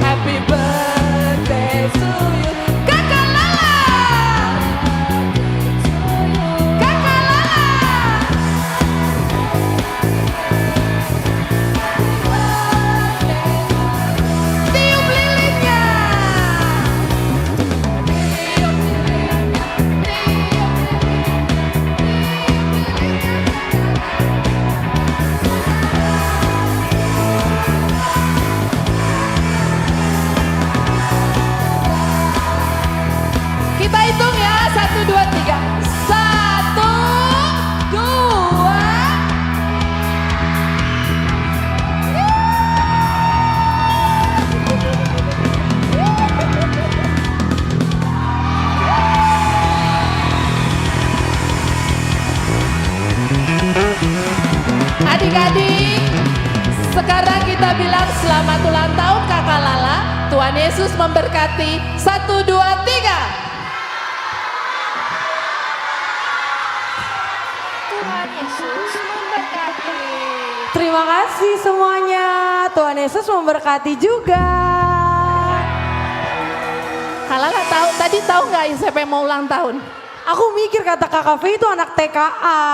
Happy birthday to you. Kakak Lala! Kakak Lala! Tiup lilinnya. Kita hitung ya, 1, 2, 3. 1, 2. Adik-adik, sekarang kita bilang selamat ulang tahun Kakak Lala. Tuhan Yesus memberkati. 1, 2, 3. Tuhan Yesus memberkati. Terima kasih semuanya. Tuhan Yesus memberkati juga. Kak Lala tahu nggak siapa yang mau ulang tahun? Aku mikir kata Kakak V itu anak TKA.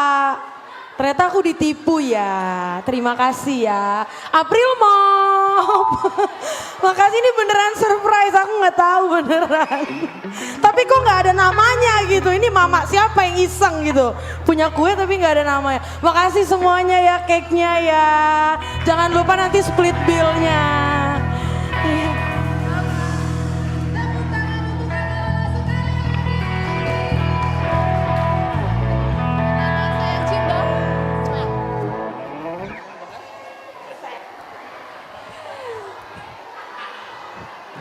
Ternyata aku ditipu ya. Terima kasih ya. April Mop. Makasih, ini beneran surprise. Aku nggak tahu beneran. Tapi kok nggak ada namanya gitu. Ini mama siapa yang iseng gitu. Punya kue tapi nggak ada namanya. Makasih semuanya ya, cake-nya ya. Jangan lupa nanti split bill-nya. Iya.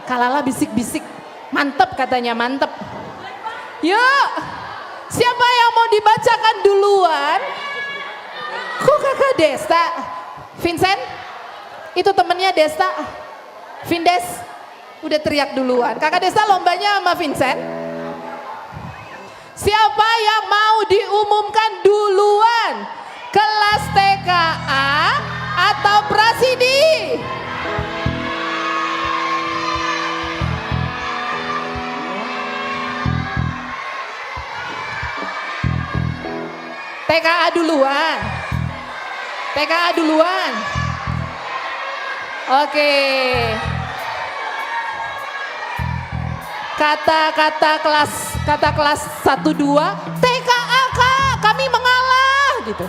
Kak Lala bisik-bisik, mantep katanya, mantep. Yuk, siapa yang mau dibacakan duluan? Kok Kakak Desta? Vincent? Itu temennya Desta? Vindes? Udah teriak duluan. Kakak Desta lombanya sama Vincent? Siapa yang mau diumumkan duluan? Kelas TKA atau Prasidi? TKA duluan. TKA duluan. Oke. Kata kelas 1 2 TKA Kak, kami mengalah gitu.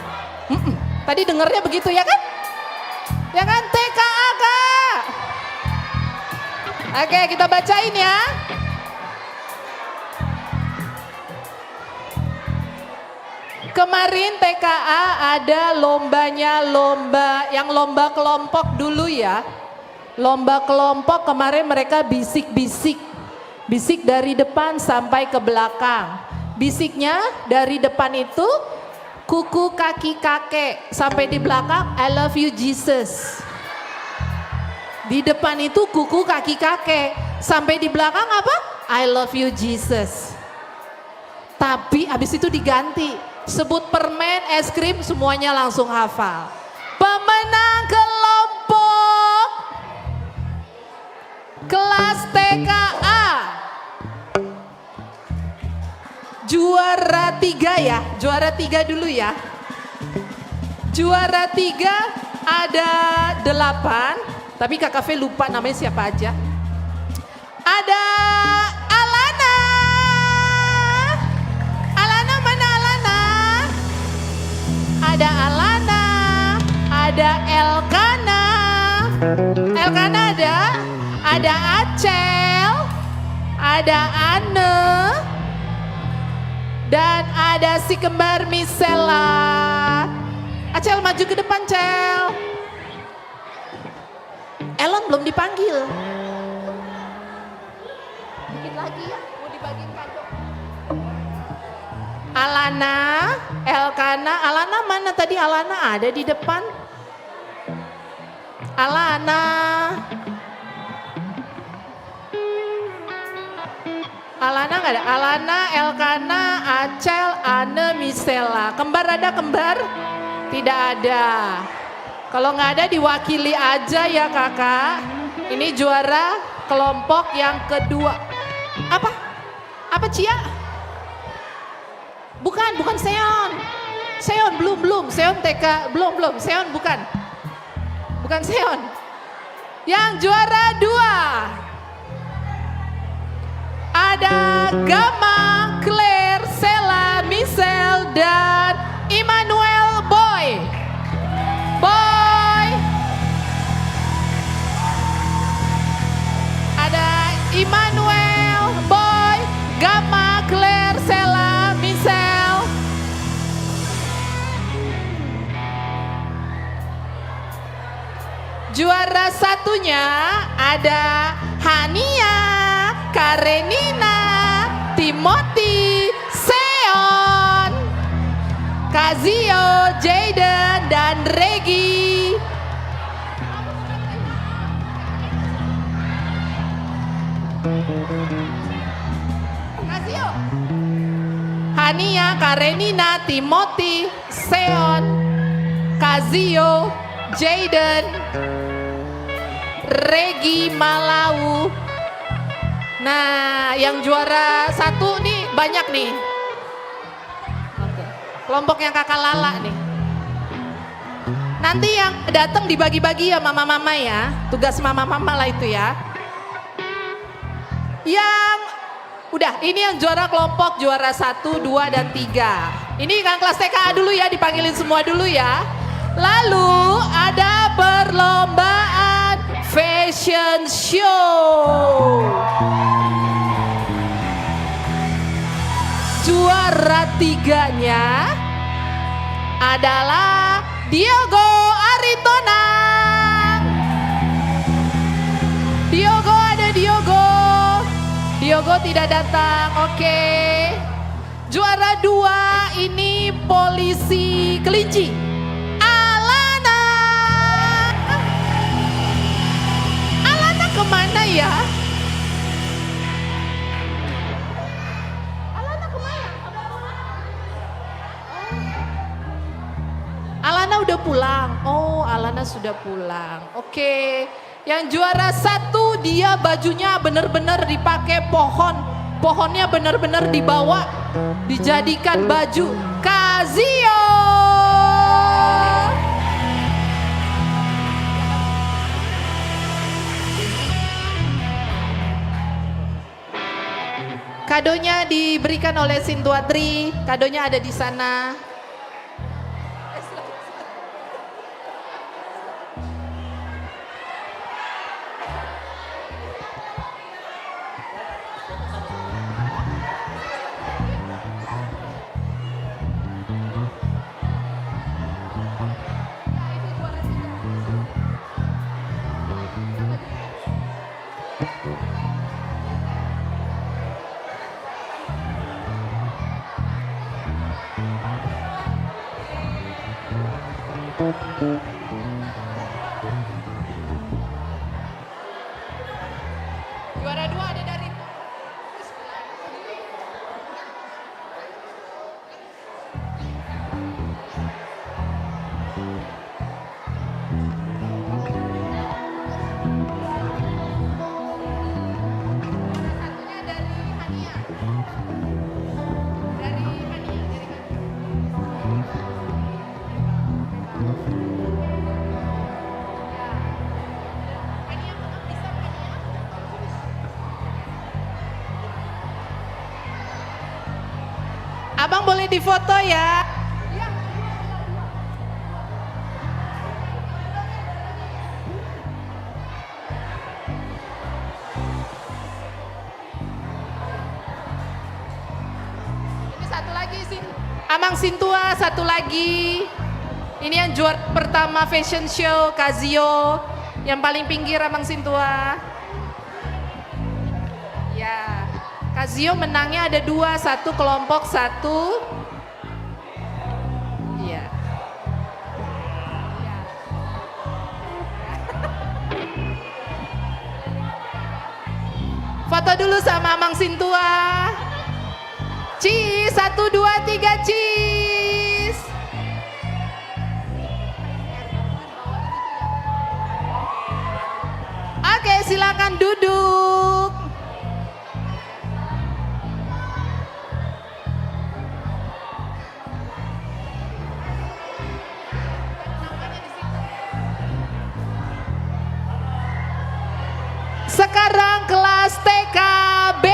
Tadi dengarnya begitu ya kan? Ya kan, TKA Kak. Oke, kita bacain ya. Kemarin TKA ada lombanya, yang lomba kelompok dulu ya. Lomba kelompok kemarin mereka bisik-bisik. Bisik dari depan sampai ke belakang. Bisiknya dari depan itu kuku kaki kakek. Sampai di belakang I love you Jesus. Di depan itu kuku kaki kakek. Sampai di belakang apa? I love you Jesus. Tapi habis itu diganti. Sebut permen, es krim, semuanya langsung hafal. Pemenang kelompok kelas TKA. Juara 3 ya, juara 3 dulu ya. Juara 3 ada 8, tapi Kak Kafe lupa namanya siapa aja. Ada Alana. Alana mana Alana? Ada Alana, ada Elkana. Elkana ada Acel, ada Anne, dan ada si kembar Misela. Acel maju ke depan, Cel. Ellen belum dipanggil. Dikit lagi ya, mau dibagiin kado. Alana, Elkana, Alana mana tadi? Alana ada di depan. Alana. Alana nggak ada. Alana, Elkana, Acel, Anne, Misela. Kembar ada kembar? Tidak ada. Kalau nggak ada diwakili aja ya kakak. Ini juara kelompok yang kedua. Apa? Apa Cia? Bukan Seon. Seon belum. Seon TK belum. Seon bukan. Bukan Seon. Yang juara 2. Ada Gama, Claire, Sela, Michelle, dan Immanuel Boy. Ada Immanuel, Boy, Gama, Claire, Sela, Michelle. Juara satunya ada Hania, Karenina, Timothy, Seon, Kazio, Jaden, dan Regi. Kazio, Hania, Karenina, Timothy, Seon, Kazio, Jaden, Regi, Malau. Nah, yang juara 1 nih banyak nih. Kelompok yang kakak Lala nih. Nanti yang datang dibagi-bagi ya mama-mama ya. Tugas mama-mama lah itu ya. Yang udah, ini yang juara kelompok juara 1, 2, dan 3. Ini kan kelas TKA dulu ya, dipanggilin semua dulu ya. Lalu ada perlombaan fashion show. Juara 3-nya adalah Diogo Aritonang. Diogo ada Diogo. Diogo tidak datang, oke. Juara 2 ini polisi kelinci. Alana. Alana kemana ya? Alana udah pulang. Oh, Alana sudah pulang. Oke. Yang juara 1 dia bajunya benar-benar dipakai pohon. Pohonnya benar-benar dibawa, dijadikan baju. Kazio. Kadonya diberikan oleh Sintuatri. Kadonya ada di sana. Juara 2 ada dari Abang boleh difoto ya. Ini satu lagi sih. Amang Sintua satu lagi. Ini yang juara pertama fashion show Kazio. Yang paling pinggir Amang Sintua. Ya. Kazio menangnya ada 2, satu kelompok 1. Iya. Foto dulu sama Amang Sintua. Cheese, 1, 2, 3, cheese. Oke, silakan duduk. Sekarang kelas TKB.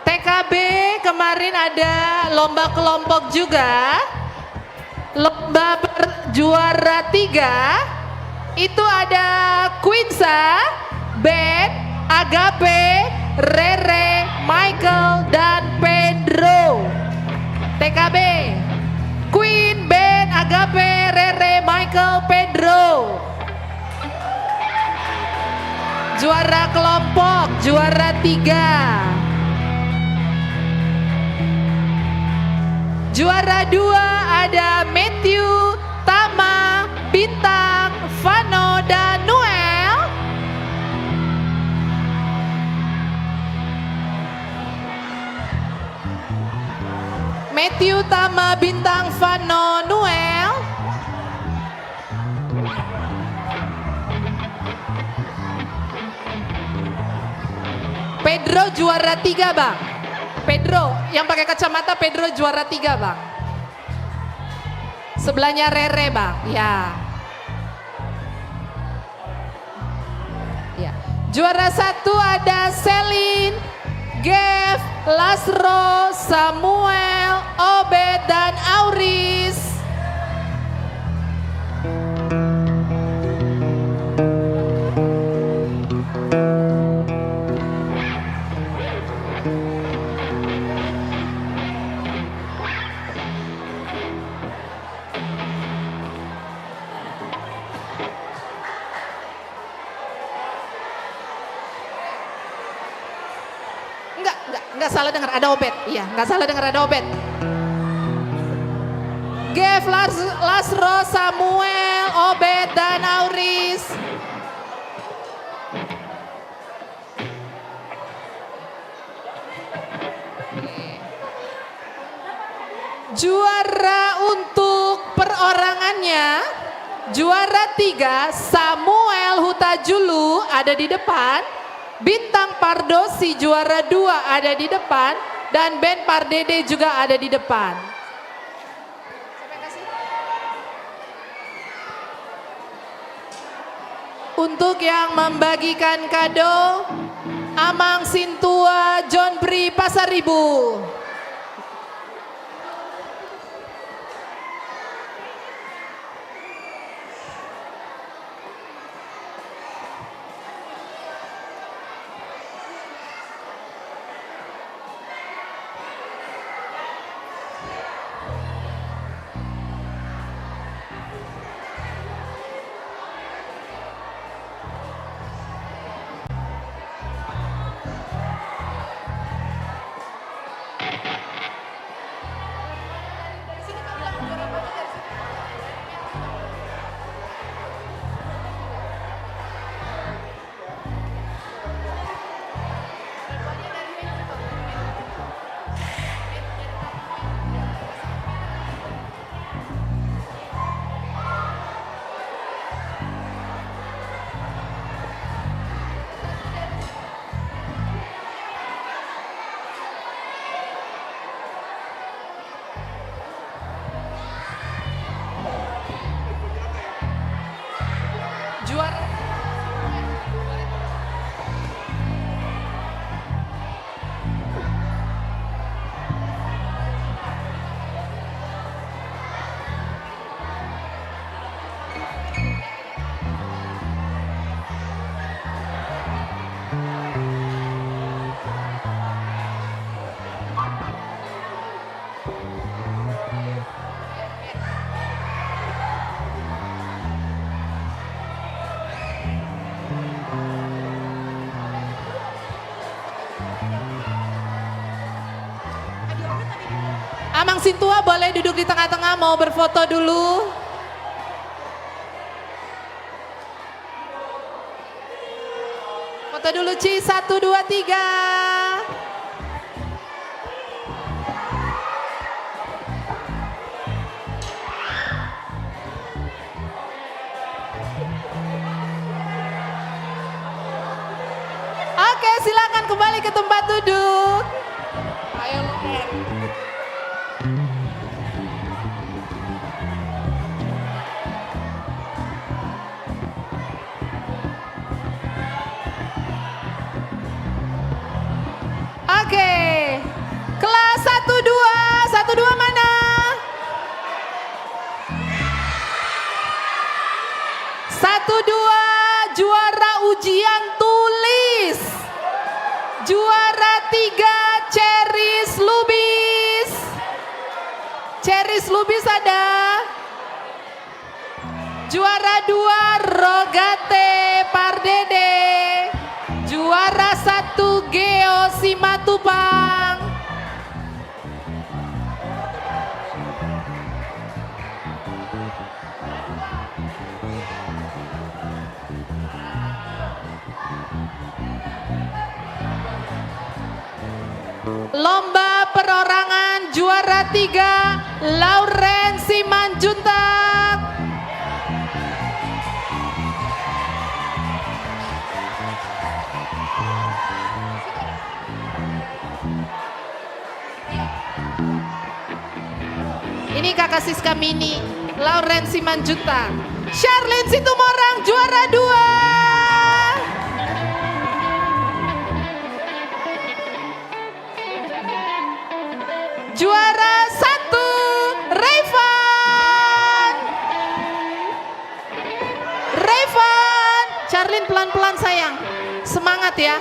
TKB kemarin ada lomba kelompok juga. Lomba juara 3 itu ada Quinsa, Ben, Agape, Rere, Michael, dan Pedro. TKB, Queen, Ben, Agape, Rere, Michael, Pedro. Juara kelompok, juara 3. Juara 2 ada Matthew, Tama, Bintang, Vano, dan Noel. Matthew, Tama, Bintang, Vano, Noel. Pedro juara 3 bang. Pedro yang pakai kacamata, Pedro juara 3 bang. Sebelahnya Rere bang. Ya. Ya. Juara 1 ada Selin, Gev, Lasro, Samuel, Obed, dan Auris. Enggak salah dengar, ada Obed. Iya, enggak salah dengar, ada Obed. Gev, Lasro, Samuel, Obed, dan Auris. Juara untuk perorangannya, juara 3 Samuel Hutajulu ada di depan. Bintang Pardosi juara 2 ada di depan, dan Ben Pardede juga ada di depan. Untuk yang membagikan kado, Amang Sintua John Pri Pasaribu. Mamang Sintua boleh duduk di tengah-tengah mau berfoto dulu. Foto dulu Ci, 1, 2, 3. Oke, silakan kembali ke tempat duduk. Ayo Loren. Oke. Kelas 1, 2. 1, 2 mana? 1, 2 juara ujian tulis. Juara 3 Ceris Lubis. Ceris Lubis ada. Juara 2 Rogate Pardede. Juara 1 Geo Simatupang. Lomba perorangan juara 3 Lauren Simanjuntak. Ini kakak Siska Mini, Lauren Simanjuntak. Charlene Situmorang juara 2. Juara 1 Revan. Revan. Charlene pelan-pelan sayang. Semangat ya.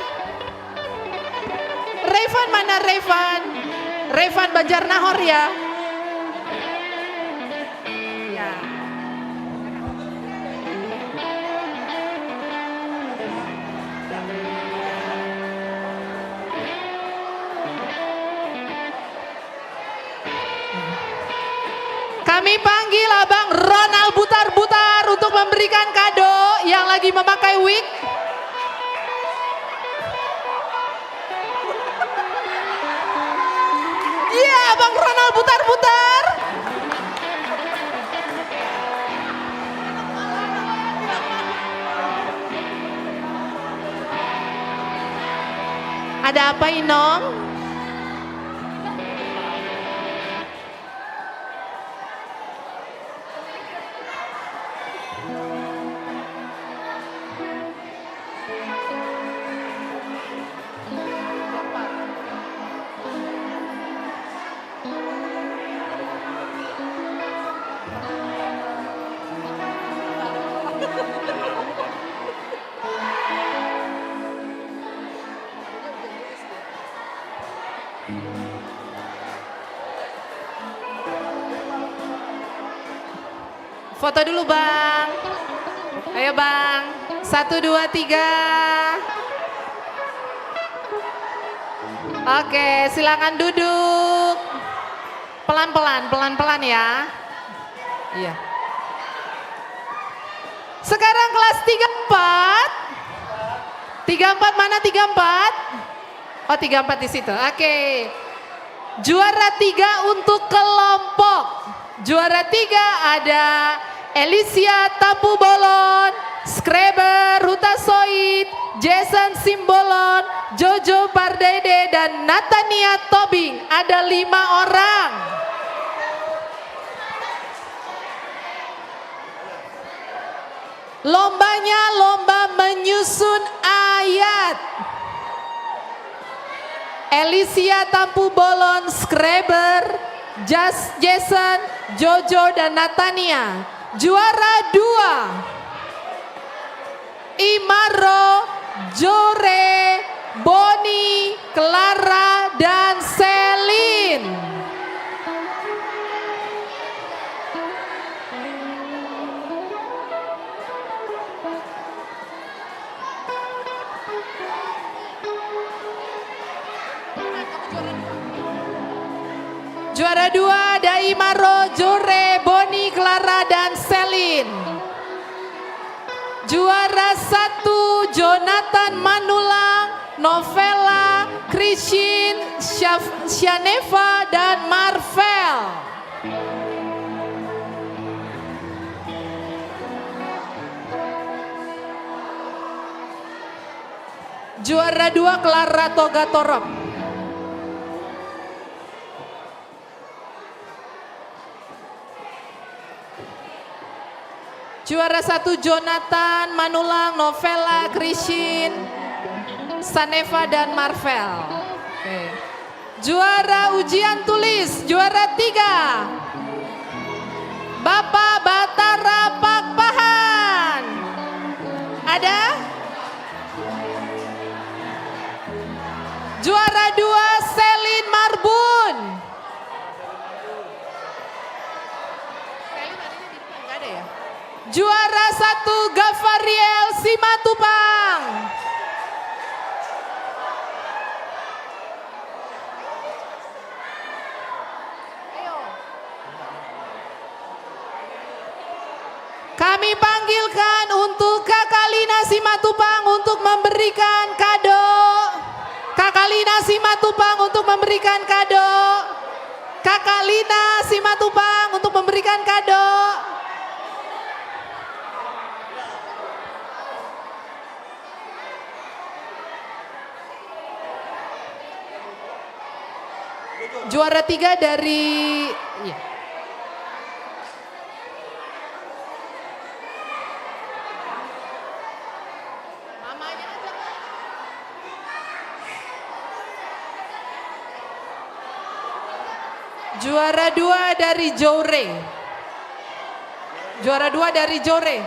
Revan mana Revan? Revan Banjarnahor ya. Ya. Kami panggil Abang Ronald Butar-Butar untuk memberikan kado yang lagi memakai wig. Iya, Abang Ronald Butar-Butar. Ada apa Inong? Foto dulu Bang. Ayo Bang. 1, 2, 3. Oke, silakan duduk. Pelan-pelan, pelan-pelan ya. Iya. Sekarang kelas 34. 34 mana 34? Oh 34 di situ. Oke. Juara 3 untuk kelompok. Juara 3 ada Elisia Tampu Bolon, Skreber Ruta Soit, Jason Simbolon, Jojo Pardede dan Natania Tobing. Ada 5 orang. Lombanya lomba menyusun ayat. Elisia Tampu Bolon, Skreber, Jason, Jojo dan Natania. Juara 2 Imaro, Jore, Boni, Clara dan Selin. Juara 2 Daimaro, Jore, Boni, Clara, dan Selin. Juara 1 Jonathan, Manulang, Novella, Krishin, Shaneva, dan Marvel. Juara 2 Clara Toga Torop. Juara 1 Jonathan, Manulang, Novella, Krishin, Saneva, dan Marvel. Oke. Juara ujian tulis, juara 3 Bapak Batara Pakpahan. Ada? Juara 2 Selin Marbun. Enggak ada ya? Juara 1 Gavariel Simatupang. Ayo. Kami panggilkan untuk Kakak Lina Simatupang untuk memberikan kado. Kakak Lina Simatupang untuk memberikan kado. Kakak Lina Simatupang untuk memberikan kado. Juara 3 dari ya. Mamanya aja. Juara 2 dari Jore. Juara 2 dari Jore.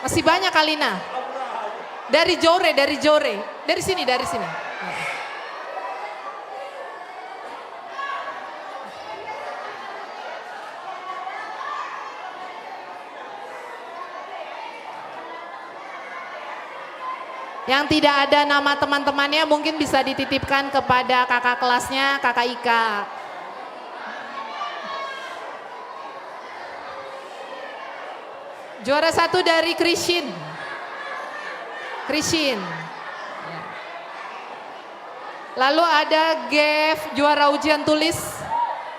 Masih banyak Kalina. Dari Jore, dari Jore. Dari sini, dari sini. Yang tidak ada nama teman-temannya mungkin bisa dititipkan kepada kakak kelasnya, kakak Ika. Juara 1 dari Krishin. Krishin. Lalu ada Gev, juara ujian tulis.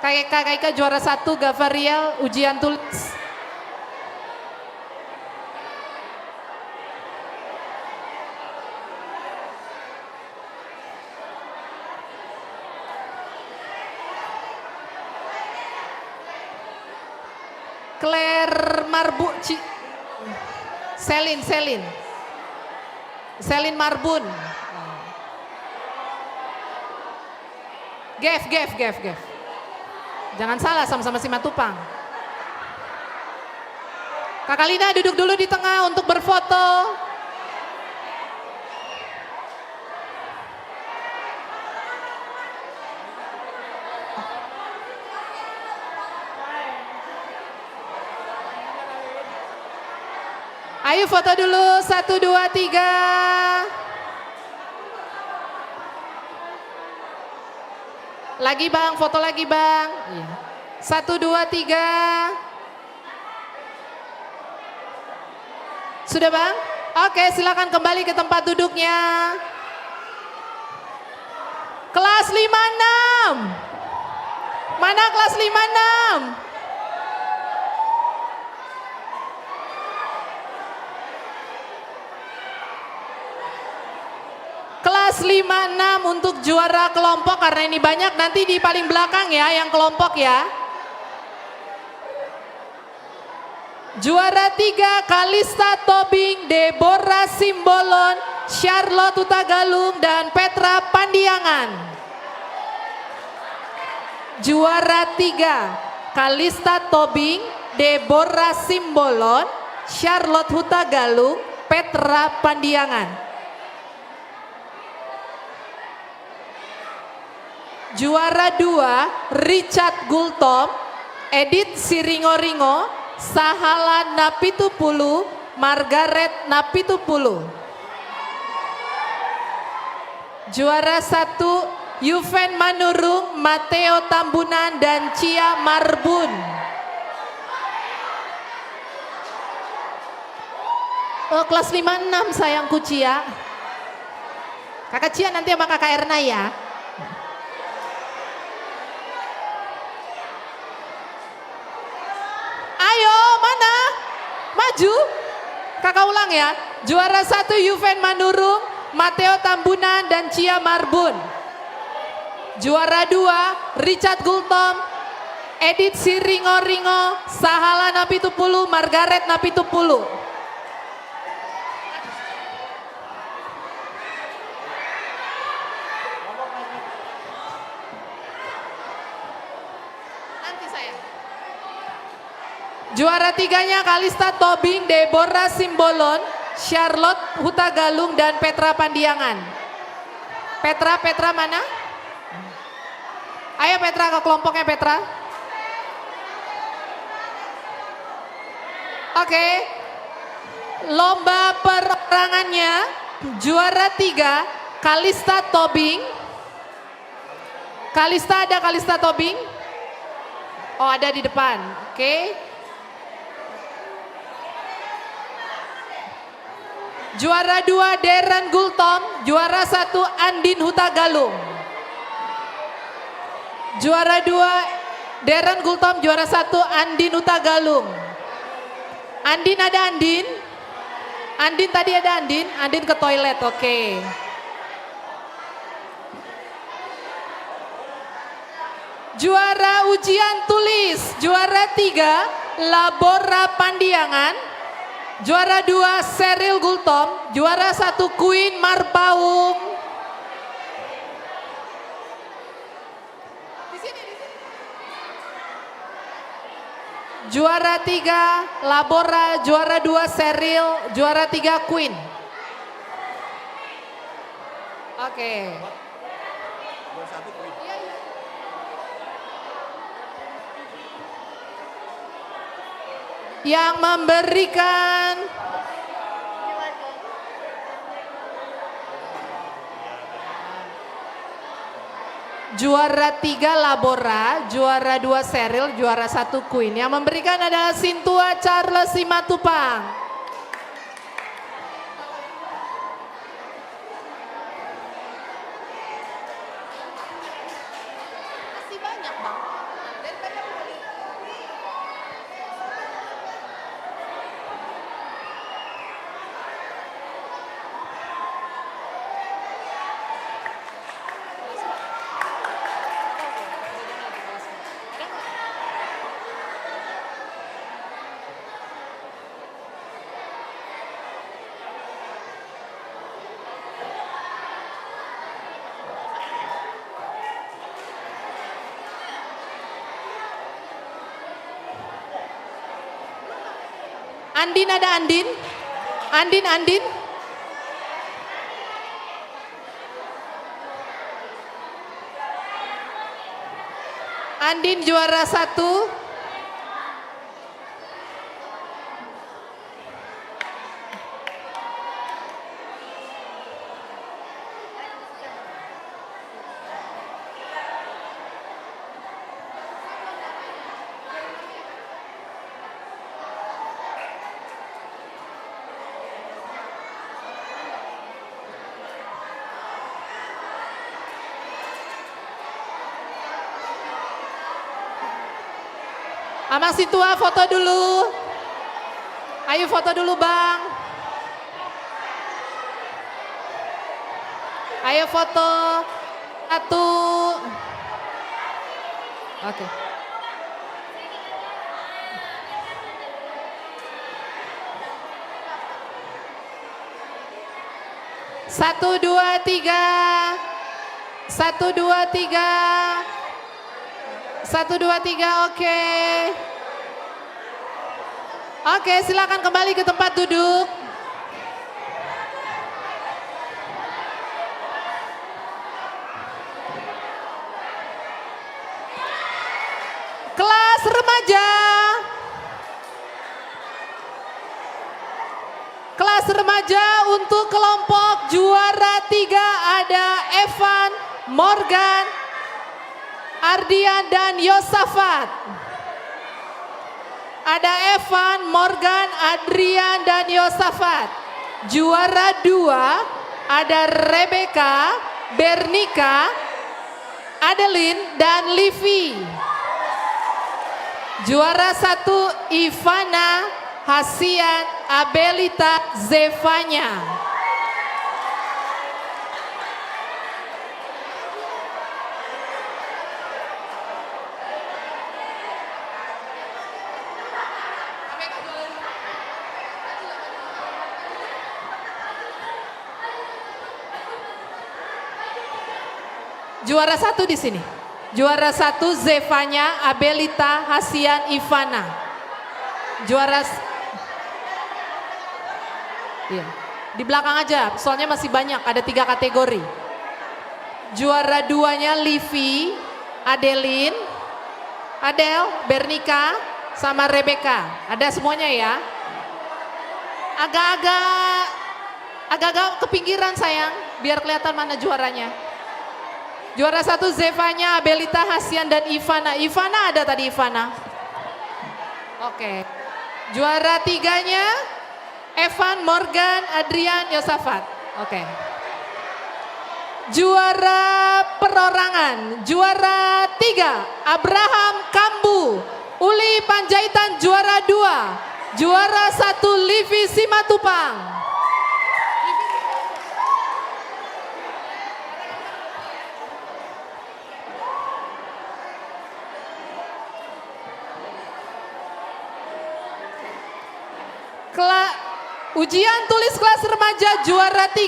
Kakak Ika juara 1, Gavariel ujian tulis. Claire Marbu, Selin Marbun. Gev. Jangan salah, sama-sama Simatupang. Kakak Lina duduk dulu di tengah untuk berfoto. Ayo foto dulu, 1, 2, 3. Lagi bang, foto lagi bang. 1, 2, 3. Sudah bang? Oke, silakan kembali ke tempat duduknya. Kelas 56. Mana kelas 56? Kelas 56 untuk juara kelompok, karena ini banyak, nanti di paling belakang ya yang kelompok ya. Juara 3 Kalista Tobing, Deborah Simbolon, Charlotte Utagalung, dan Petra Pandiangan. Juara 3 Kalista Tobing, Deborah Simbolon, Charlotte Hutagalung, Petra Pandiangan. Juara 2 Richard Gultom, Edith Siringo-Ringo, Sahala Napitupulu, Margaret Napitupulu. Juara 1 Yuven Manurung, Mateo Tambunan, dan Cia Marbun. Oh, kelas 5-6 sayangku Cia. Kakak Cia nanti sama kakak Erna ya. Ayo, mana? Maju. Kakak ulang ya. Juara 1 Yuven Manurung, Mateo Tambunan, dan Cia Marbun. Juara 2 Richard Gultom, Edith Siringo-Ringo, Sahala Napitupulu, Margaret Napitupulu. Nanti saya. Juara 3-nya Kalista Tobing, Deborah Simbolon, Charlotte Hutagalung, dan Petra Pandiangan. Petra mana? Ayo Petra ke kelompoknya Petra. Oke. Lomba perorangannya juara 3 Kalista Tobing. Kalista ada Kalista Tobing? Oh ada di depan. Oke. Juara 2 Darren Gultom, juara 1 Andin Hutagalung. Juara 2 Darren Gultom, juara 1 Andin Hutagalung. Andin ada Andin? Andin tadi ada Andin? Andin ke toilet, oke. Juara ujian tulis, juara 3 Labora Pandiangan. Juara 2 Seril Gultom, juara 1 Queen Marpaung. Juara 3 Labora, juara 2 Seril, juara 3 Queen. Oke. Yang memberikan juara 3 Labora, juara 2 Seril, juara 1 Queen. Yang memberikan adalah Sintua Charles Simatupang. Masih banyak Bang. Andin ada Andin? Andin? Andin juara 1. Sama si tua foto dulu. Ayo foto dulu Bang. Ayo foto. 1. Oke. Satu, dua, tiga. 1, 2, 3. 1, 2, 3, oke. Oke, silakan kembali ke tempat duduk. Kelas remaja. Kelas remaja untuk kelompok juara 3 ada Evan Morgan, Ardian, dan Yosafat. Ada Evan, Morgan, Adrian, dan Yosafat. Juara 2 ada Rebecca, Bernika, Adeline, dan Livi. Juara 1 Ivana, Hasian, Abelita, Zevanya. Juara 1 di sini. Juara 1 Zevanya, Abelita, Hasian, Ivana. Juara Iya. Di belakang aja, soalnya masih banyak, ada 3 kategori. Juara 2-nya Livi, Adeline, Adel, Bernika, sama Rebecca. Ada semuanya ya. Agak-agak ke pinggiran sayang, biar kelihatan mana juaranya. Juara 1 Zevanya, Abelita, Hasian, dan Ivana. Ivana ada tadi Ivana. Oke. Juara 3-nya Evan, Morgan, Adrian, Yosafat. Oke. Juara perorangan. Juara 3 Abraham Kambu. Uli Panjaitan juara 2. Juara 1 Livi Simatupang. Ujian tulis kelas remaja juara 3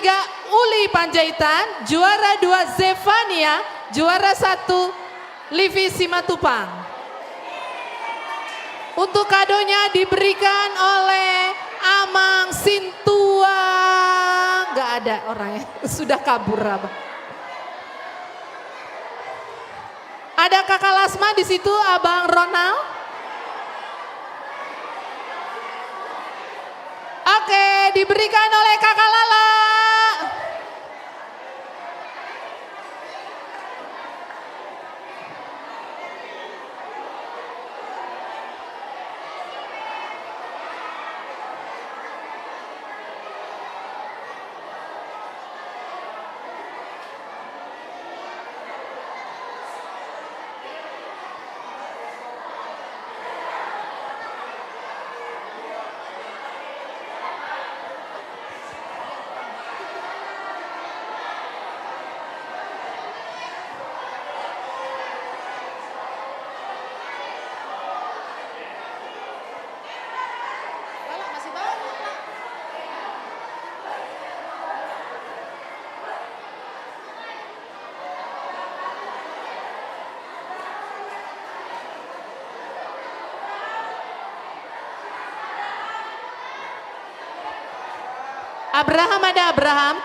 Uli Panjaitan, juara 2 Zevania, juara 1 Livi Simatupang. Untuk kadonya diberikan oleh Amang Sintua. Gak ada orangnya, sudah kabur Abang. Ada Kakak Lasma di situ, Abang Ronald. Oke, diberikan oleh Kakak Lala. Abraham ada Abraham.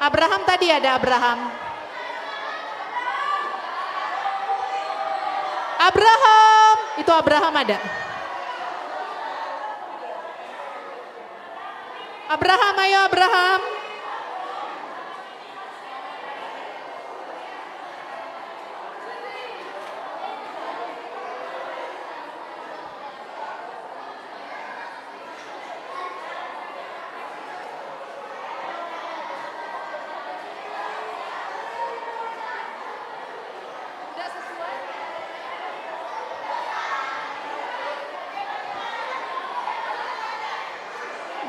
Abraham tadi ada Abraham. Abraham, itu Abraham ada. Abraham, ayo Abraham.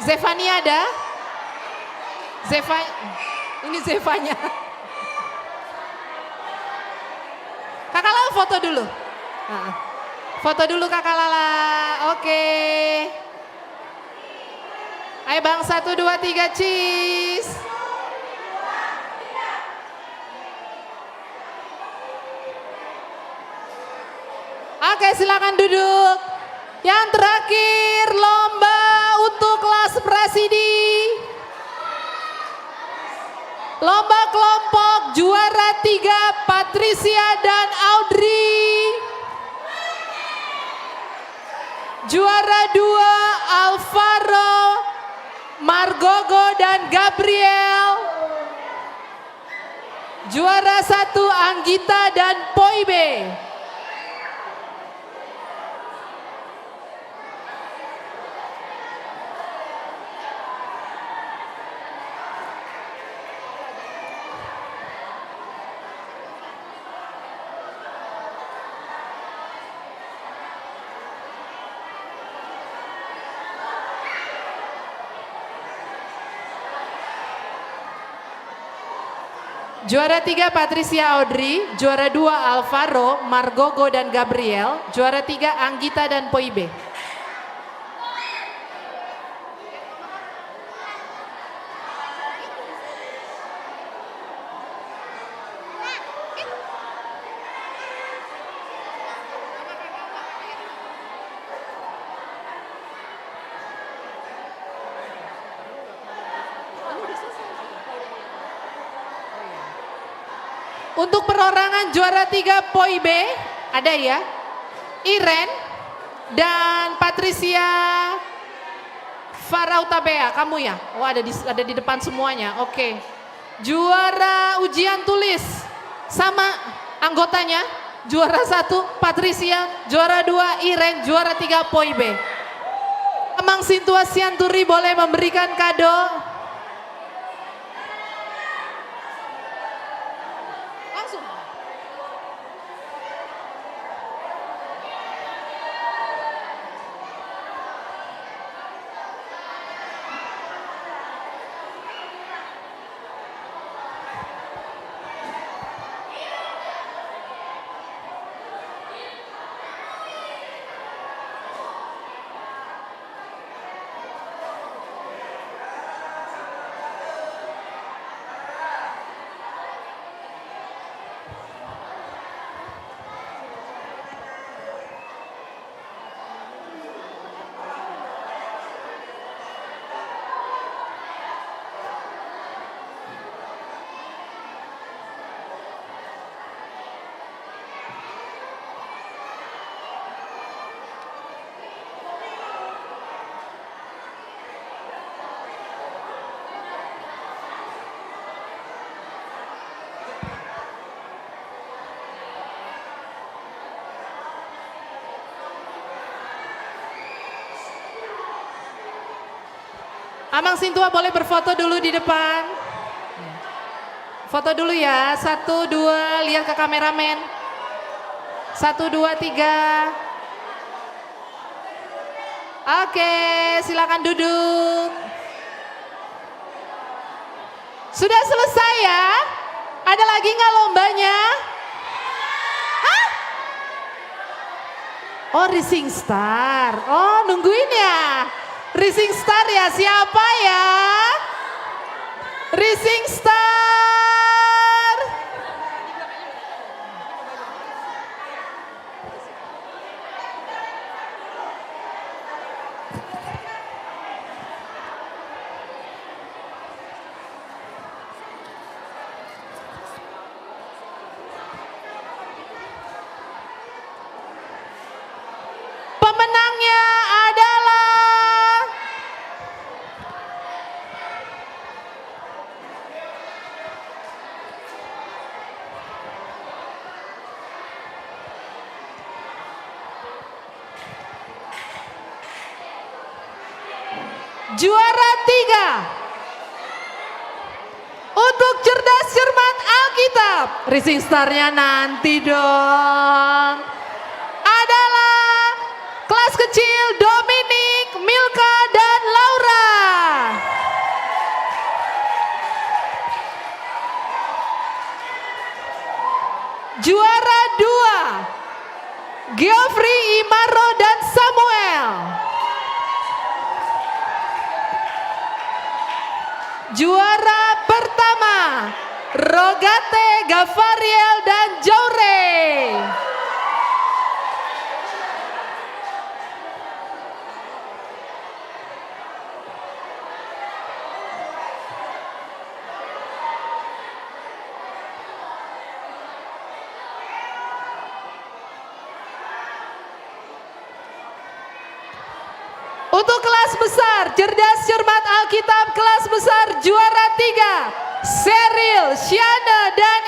Zevania ada? Ini Zevanya. Kakak Lala foto dulu. Foto dulu Kakak Lala. Oke. Ayo Bang, 1, 2, 3, cheese. Oke, silakan duduk. Yang terakhir lomba untuk kelas Prasidi. Lomba kelompok juara 3 Patricia dan Audrey. Juara 2 Alvaro, Margogo dan Gabriel. Juara 1 Anggita dan Poibe. Juara 3 Patricia Audrey, juara 2 Alvaro, Margogo dan Gabriel, juara 3 Anggita dan Poibe. Untuk perorangan juara 3 Poibe, ada ya, Iren dan Patricia Farautabea, kamu ya? Oh ada di depan semuanya, oke. Juara ujian tulis sama anggotanya, juara 1 Patricia, juara 2 Iren, juara 3 Poibe. Amang Sintua Sianturi boleh memberikan kado. Amang Sintua boleh berfoto dulu di depan. Foto dulu ya, 1, 2, lihat ke kameramen. 1, 2, 3. Oke, silakan duduk. Sudah selesai ya? Ada lagi nggak lombanya? Hah? Oh, Rising Star. Oh, nungguin ya. Rising Star ya, siapa ya? Rising Star. Pemenangnya adalah juara 3 untuk cerdas cermat Alkitab. Rising Star-nya nanti dong. Adalah kelas kecil Dominic, Milka, dan Laura. Juara 2 Geoffrey, Imaro, dan Samuel. Juara pertama Rogate, Gavariel, dan Jaure. Untuk kelas besar cerdas cermat Alkitab kelas besar juara 3 Seril, Syana, dan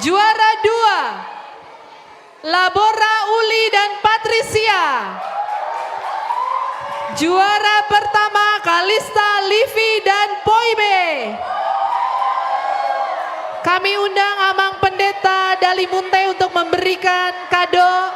juara 2 Labora Uli dan Patricia. Juara pertama Kalista, Livi dan Poibe. Kami undang Amang Pendeta Dali Munte untuk memberikan kado.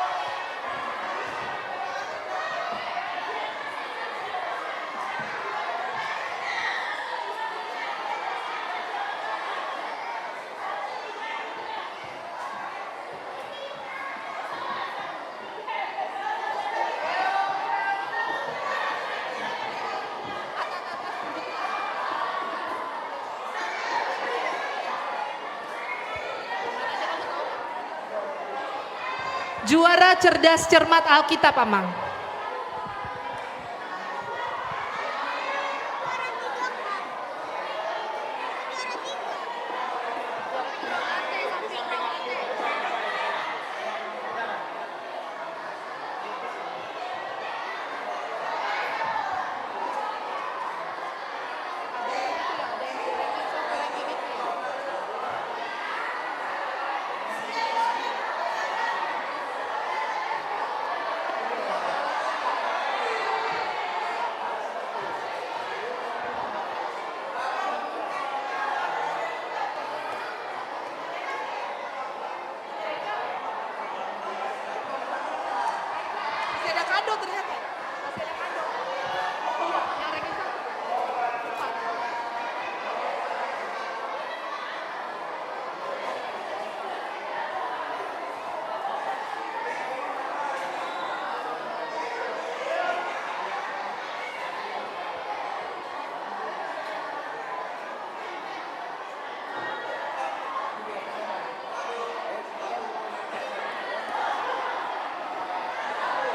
Juara cerdas cermat Alkitab, Amang.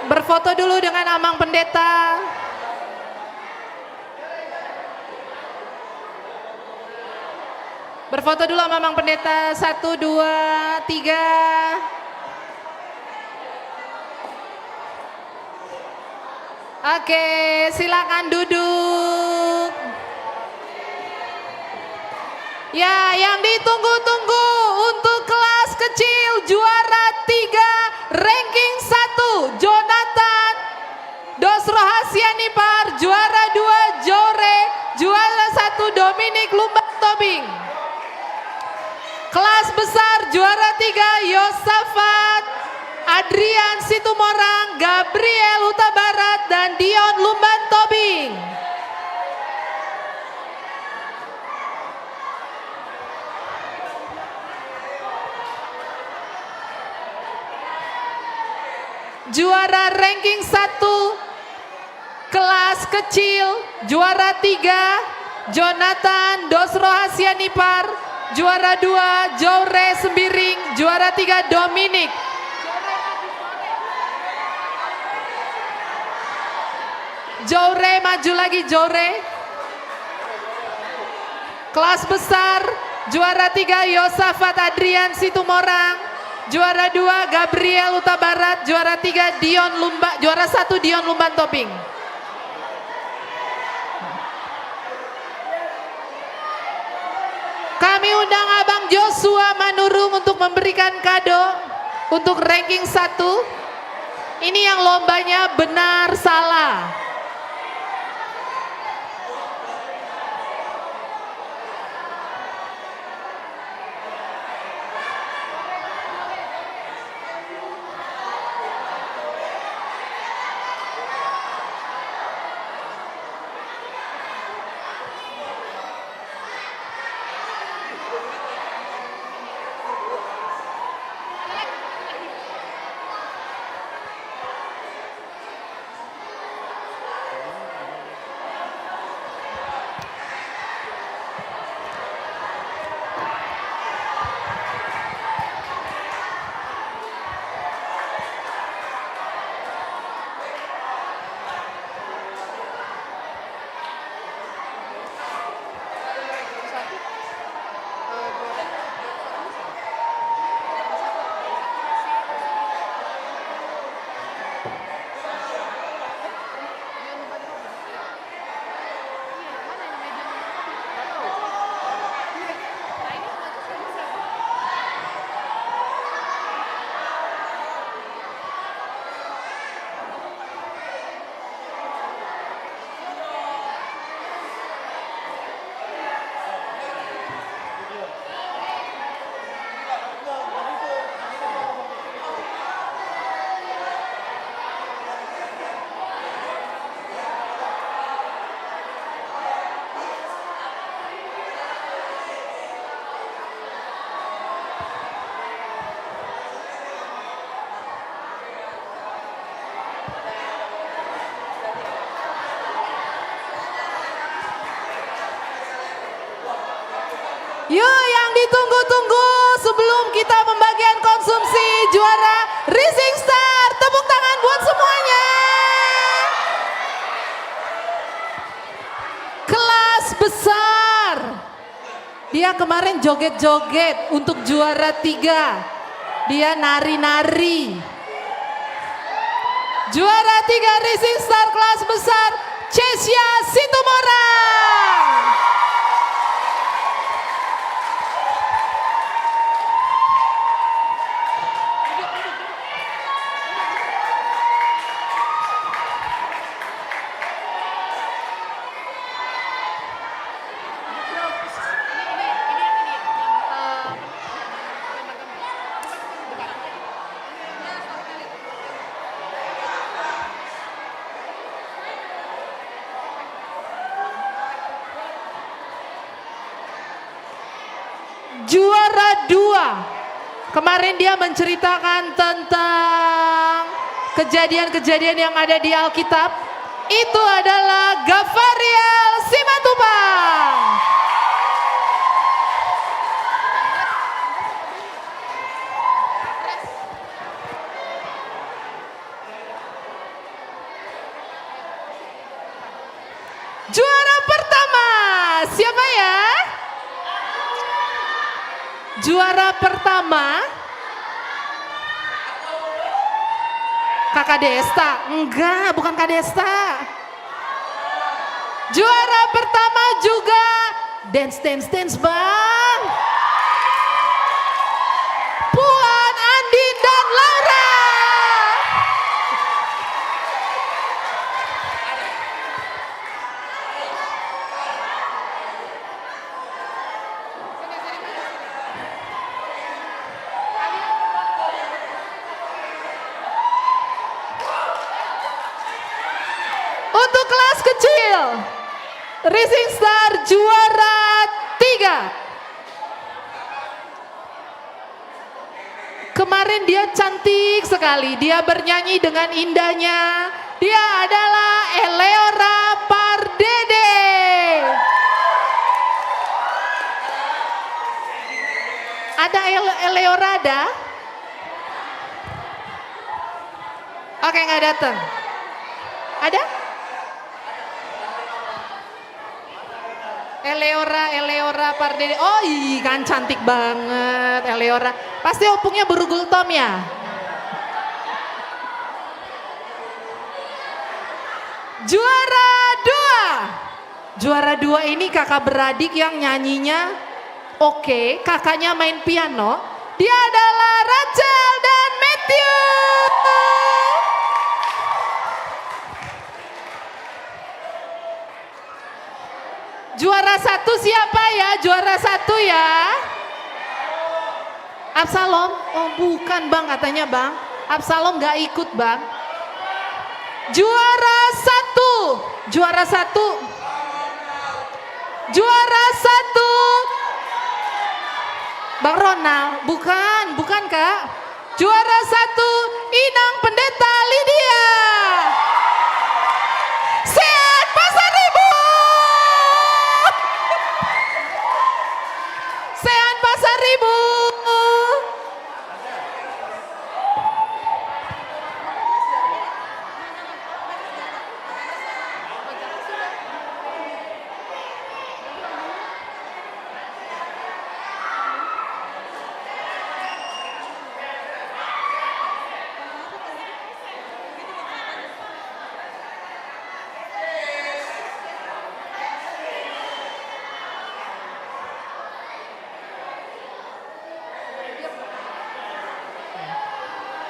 Berfoto dulu dengan Amang Pendeta. Berfoto dulu sama Amang Pendeta. 1, 2, 3. Oke, silakan duduk. Ya, yang ditunggu-tunggu untuk kelas kecil juara 3 ranking 1 Jonathan Dosrohasianipar, juara 2 Jore, juara 1 Dominic Lumban Tobing. Kelas besar juara 3 Yosafat Adrian Situmorang, Gabriel Huta Barat dan Dion Lumban Tobing. Juara ranking 1 kelas kecil juara 3 Jonathan Dosrohasianipar, juara 2 Jore Sembiring, juara 3 Dominic. Jore maju lagi, Jore. Kelas besar juara 3 Yosafat Adrian Situmorang, juara 2 Gabriel Huta Barat, juara 3 Dion Lumba, juara 1 Dion Lumban Tobing. Kami undang Abang Joshua Manurung untuk memberikan kado untuk ranking 1. Ini yang lombanya benar salah. Yuk yang ditunggu-tunggu sebelum kita pembagian konsumsi juara Rising Star. Tepuk tangan buat semuanya. Kelas besar. Dia kemarin joget-joget untuk juara 3. Dia nari-nari. Juara 3 Rising Star kelas besar Chesya Situmorang. Juara 2. Kemarin dia menceritakan tentang kejadian-kejadian yang ada di Alkitab. Itu adalah Gavariel Simatupang. Juara pertama, siapa ya? Juara pertama Kakak Desta. Enggak, bukan Kak Desta. Juara pertama juga dance bang. Puan, Andi dan Laura. Untuk kelas kecil, Rising Star juara 3. Kemarin dia cantik sekali, dia bernyanyi dengan indahnya. Dia adalah Eleora Pardede. Ada Eleora ada? Oke, nggak datang. Ada? Eleora Pardede. Oh iya kan cantik banget Eleora. Pasti opungnya berugul tom ya? Juara 2. Juara 2 ini kakak beradik yang nyanyinya oke. Kakaknya main piano. Dia adalah Rachel dan Matthew. Juara 1 siapa ya? Juara 1 ya? Absalom? Oh bukan bang katanya bang. Absalom gak ikut bang. Juara 1. Juara 1. Juara 1. Bang Ronald? Bukan kak. Juara 1 Inang Pendeta Lydia. Sehat Pasar Ibu. Sehat Pasar Ibu.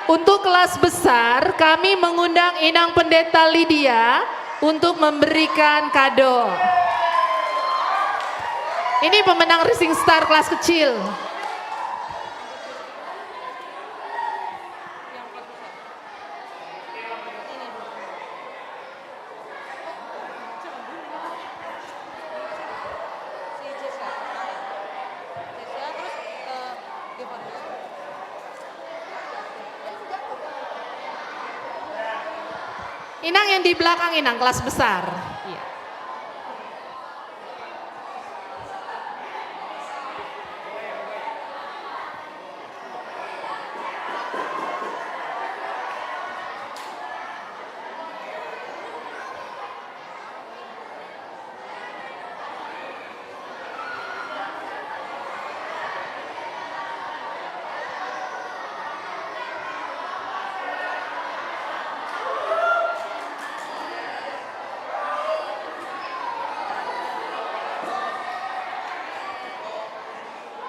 Untuk kelas besar, kami mengundang Inang Pendeta Lydia untuk memberikan kado. Ini pemenang Rising Star kelas kecil. Inang yang di belakang Inang kelas besar. Iya.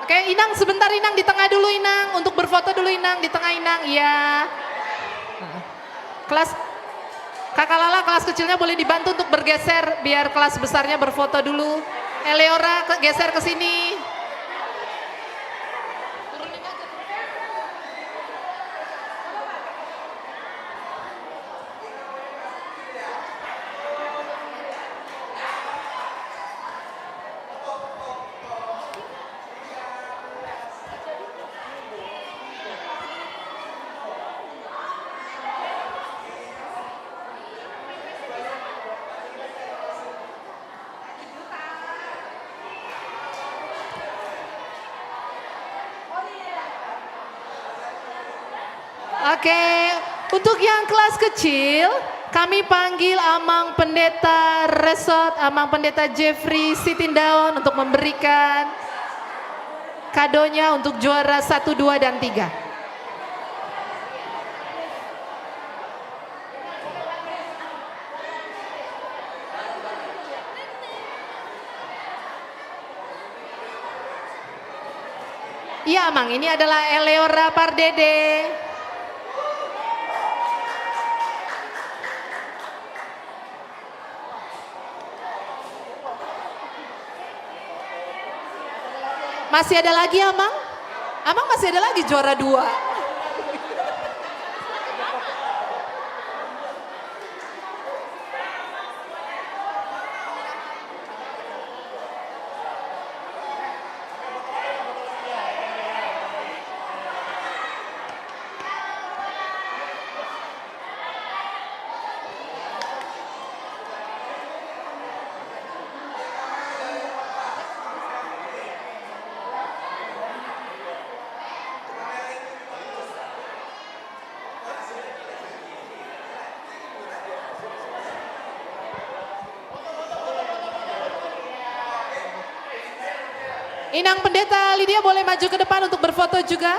Oke, Inang sebentar Inang di tengah dulu Inang. Untuk berfoto dulu Inang, di tengah Inang. Iya. Kelas, Kakak Lala kelas kecilnya boleh dibantu untuk bergeser biar kelas besarnya berfoto dulu. Eleora geser ke sini. Oke, untuk yang kelas kecil, kami panggil Amang Pendeta Resort, Amang Pendeta Jeffrey Sitindaun untuk memberikan kadonya untuk juara 1, 2, dan 3. Iya Amang, ini adalah Eleora Pardede. Masih ada lagi Amang? Amang masih ada lagi juara 2. Inang Pendeta Lydia boleh maju ke depan untuk berfoto juga.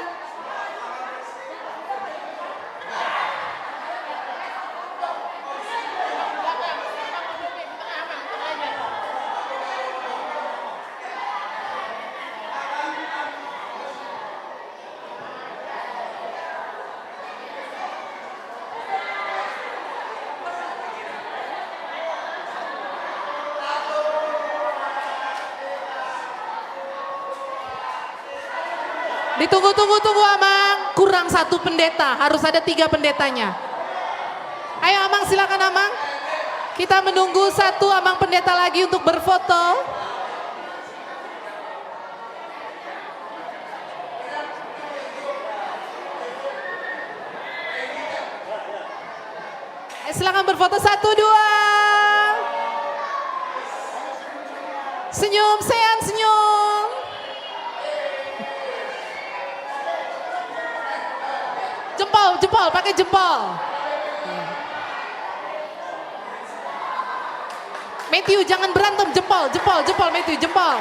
Ditunggu Amang, kurang 1 pendeta, harus ada 3 pendetanya. Ayo Amang, silakan Amang. Kita menunggu 1 Amang pendeta lagi untuk berfoto. Silakan berfoto 1, 2. Senyum, sayang, senyum. Jempol, pakai jempol. Matthew jangan berantem, jempol Matthew, jempol.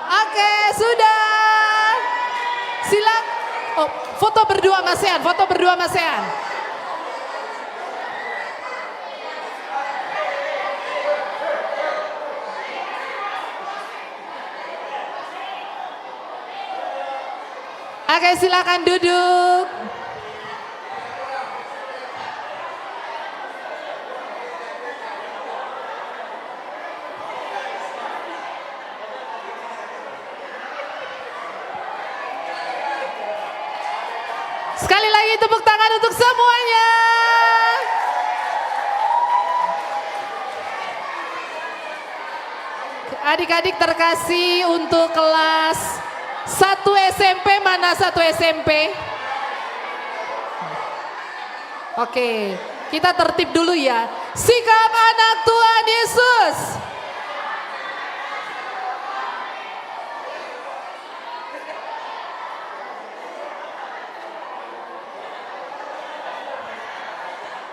Oke, sudah. Silakan. Oh, foto berdua Mas Sean, Oke, silakan duduk. Sekali lagi tepuk tangan untuk semuanya. Adik-adik terkasih untuk kelas 1 SMP, mana 1 SMP? Oke, kita tertib dulu ya. Sikap anak Tuhan Yesus.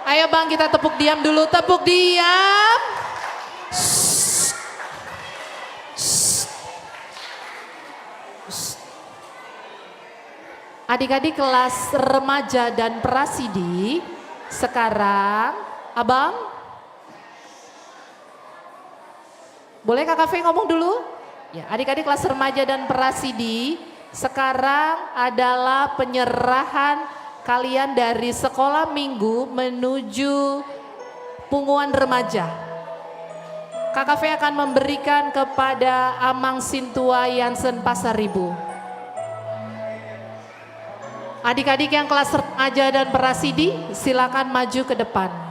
Ayo Bang, kita tepuk diam dulu, tepuk diam. Adik-adik kelas remaja dan prasidi, sekarang Abang Boleh Kak Kafe ngomong dulu? Ya, adik-adik kelas remaja dan prasidi, sekarang adalah penyerahan kalian dari sekolah minggu menuju punguan remaja. Kak Kafe akan memberikan kepada Amang Sintua Yansen Pasaribu. Adik-adik yang kelas remaja dan prasidi, silakan maju ke depan.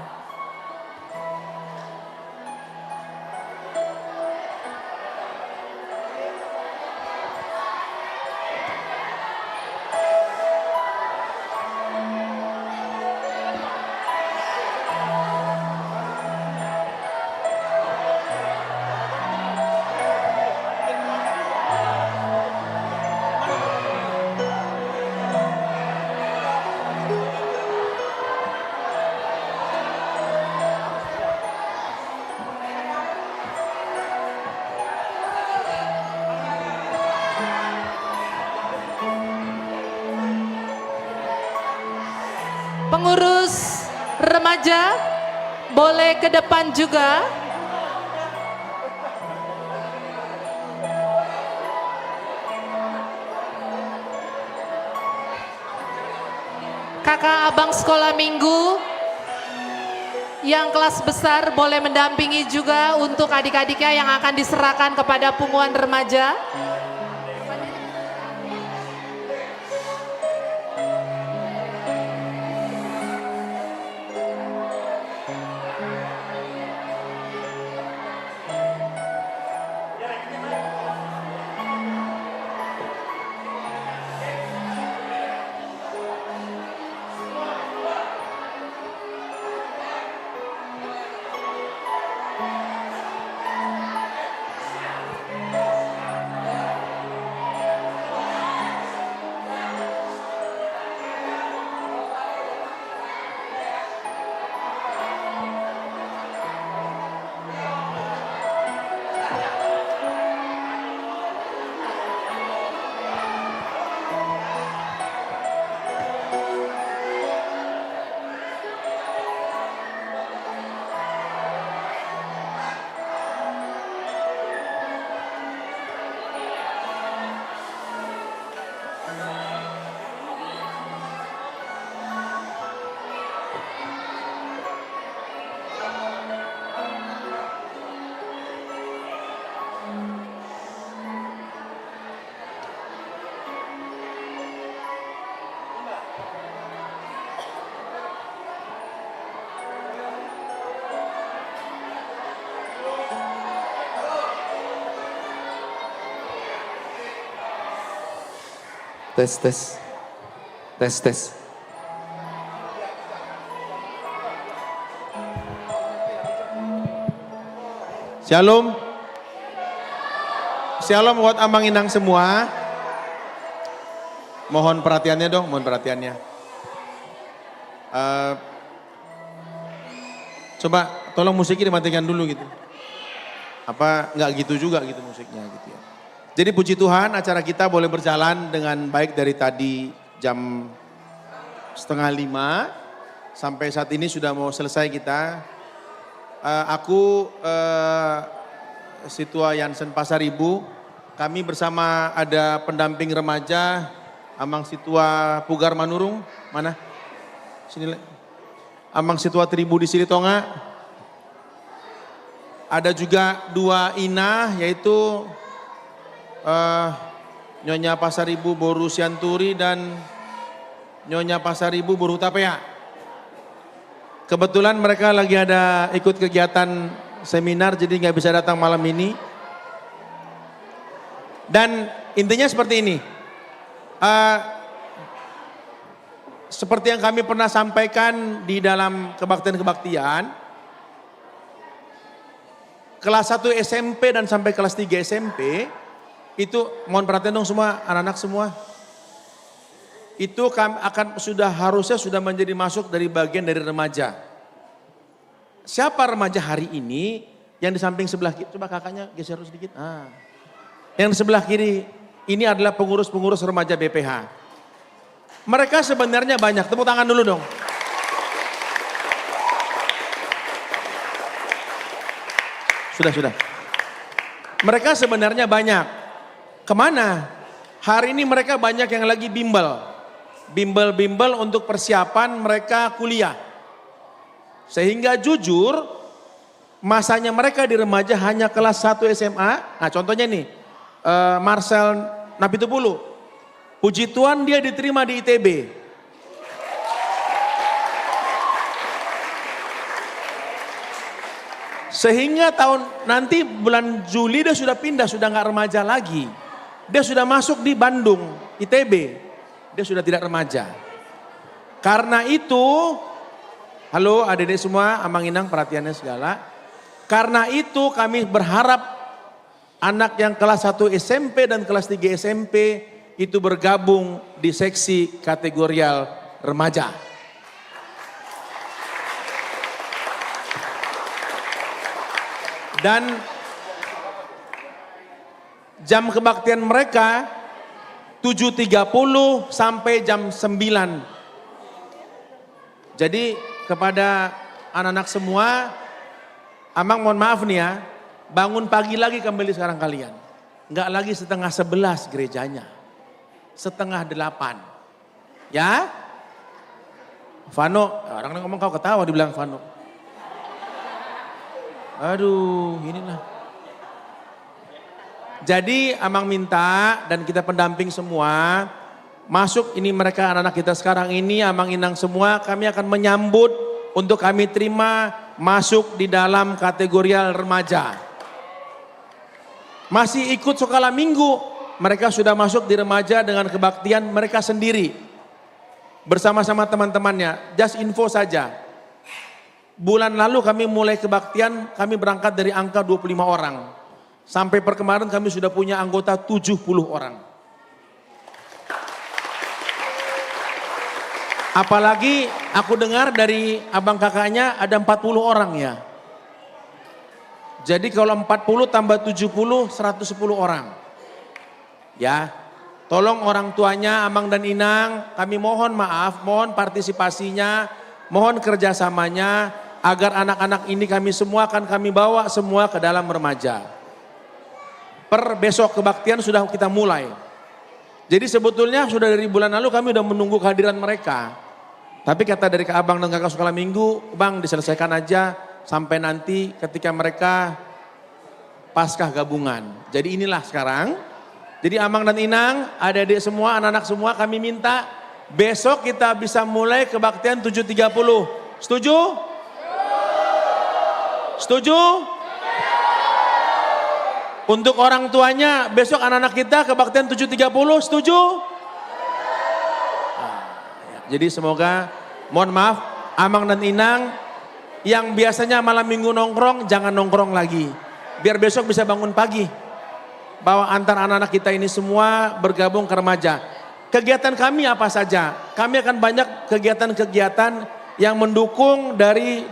Pengurus remaja boleh ke depan juga. Kakak abang sekolah minggu yang kelas besar boleh mendampingi juga untuk adik-adiknya yang akan diserahkan kepada punguan remaja. Tes. Shalom. Shalom buat Amang Inang semua. Mohon perhatiannya dong, mohon perhatiannya. Coba tolong musiknya dimatikan dulu gitu. Apa nggak gitu juga gitu musiknya gitu ya. Jadi puji Tuhan acara kita boleh berjalan dengan baik dari tadi jam 4:30 sampai saat ini sudah mau selesai kita. Aku Situa Yansen Pasaribu, kami bersama ada pendamping remaja Amang Situa Pugar Manurung, mana? Sini. Amang Situa Tribu di Silitonga. Ada juga 2 Ina yaitu Nyonya Pasaribu Boru Sianturi dan Nyonya Pasaribu Boru Tapea. Kebetulan mereka lagi ada ikut kegiatan seminar jadi nggak bisa datang malam ini. Dan intinya seperti ini. Seperti yang kami pernah sampaikan di dalam kebaktian-kebaktian, kelas 1 SMP dan sampai kelas 3 SMP, itu mohon perhatian dong semua, anak-anak semua. Itu harusnya sudah menjadi masuk dari bagian dari remaja. Siapa remaja hari ini yang di samping sebelah kiri, coba kakaknya geser sedikit. Yang di sebelah kiri, ini adalah pengurus-pengurus remaja BPH. Mereka sebenarnya banyak, tepuk tangan dulu dong. Sudah. Mereka sebenarnya banyak. Kemana? Hari ini mereka banyak yang lagi bimbel. Bimbel-bimbel untuk persiapan mereka kuliah. Sehingga jujur, masanya mereka di remaja hanya kelas 1 SMA. Nah contohnya nih, Marcel Napitupulu. Puji Tuhan dia diterima di ITB. Sehingga nanti bulan Juli dia sudah pindah, sudah nggak remaja lagi. Dia sudah masuk di Bandung, ITB. Dia sudah tidak remaja. Karena itu, halo adik-adik semua, Amang Inang perhatiannya segala. Karena itu kami berharap anak yang kelas 1 SMP dan kelas 3 SMP itu bergabung di seksi kategorial remaja. Dan jam kebaktian mereka 7.30 sampai jam 9. Jadi kepada anak-anak semua, Amang mohon maaf nih ya, bangun pagi lagi kembali sekarang kalian. Enggak lagi 10:30 gerejanya, 7:30. Ya? Vano, orang ngomong kau ketawa dibilang Vano. Aduh, inilah. Jadi Amang minta dan kita pendamping semua, masuk ini mereka anak-anak kita sekarang ini, Amang Inang semua, kami akan menyambut untuk kami terima masuk di dalam kategorial remaja. Masih ikut sekolah minggu, mereka sudah masuk di remaja dengan kebaktian mereka sendiri. Bersama-sama teman-temannya, just info saja. Bulan lalu kami mulai kebaktian, kami berangkat dari angka 25 orang. Sampai per kemarin kami sudah punya anggota 70 orang. Apalagi aku dengar dari abang kakaknya ada 40 orang ya. Jadi kalau 40 tambah 70, 110 orang. Ya, tolong orang tuanya Amang dan Inang, kami mohon maaf, mohon partisipasinya, mohon kerjasamanya, agar anak-anak ini kami semua akan kami bawa semua ke dalam remaja. Per besok kebaktian sudah kita mulai. Jadi sebetulnya sudah dari bulan lalu kami sudah menunggu kehadiran mereka. Tapi kata dari abang dan kakak sekolah minggu, bang diselesaikan aja sampai nanti ketika mereka paskah gabungan. Jadi inilah sekarang. Jadi Amang dan Inang, adik-adik semua, anak-anak semua kami minta besok kita bisa mulai kebaktian 7.30. Setuju? Setuju? Untuk orang tuanya besok anak-anak kita kebaktian 7.30, setuju? Jadi semoga, mohon maaf, Amang dan Inang yang biasanya malam minggu nongkrong, jangan nongkrong lagi. Biar besok bisa bangun pagi. Bahwa antar anak-anak kita ini semua bergabung ke remaja. Kegiatan kami apa saja? Kami akan banyak kegiatan-kegiatan yang mendukung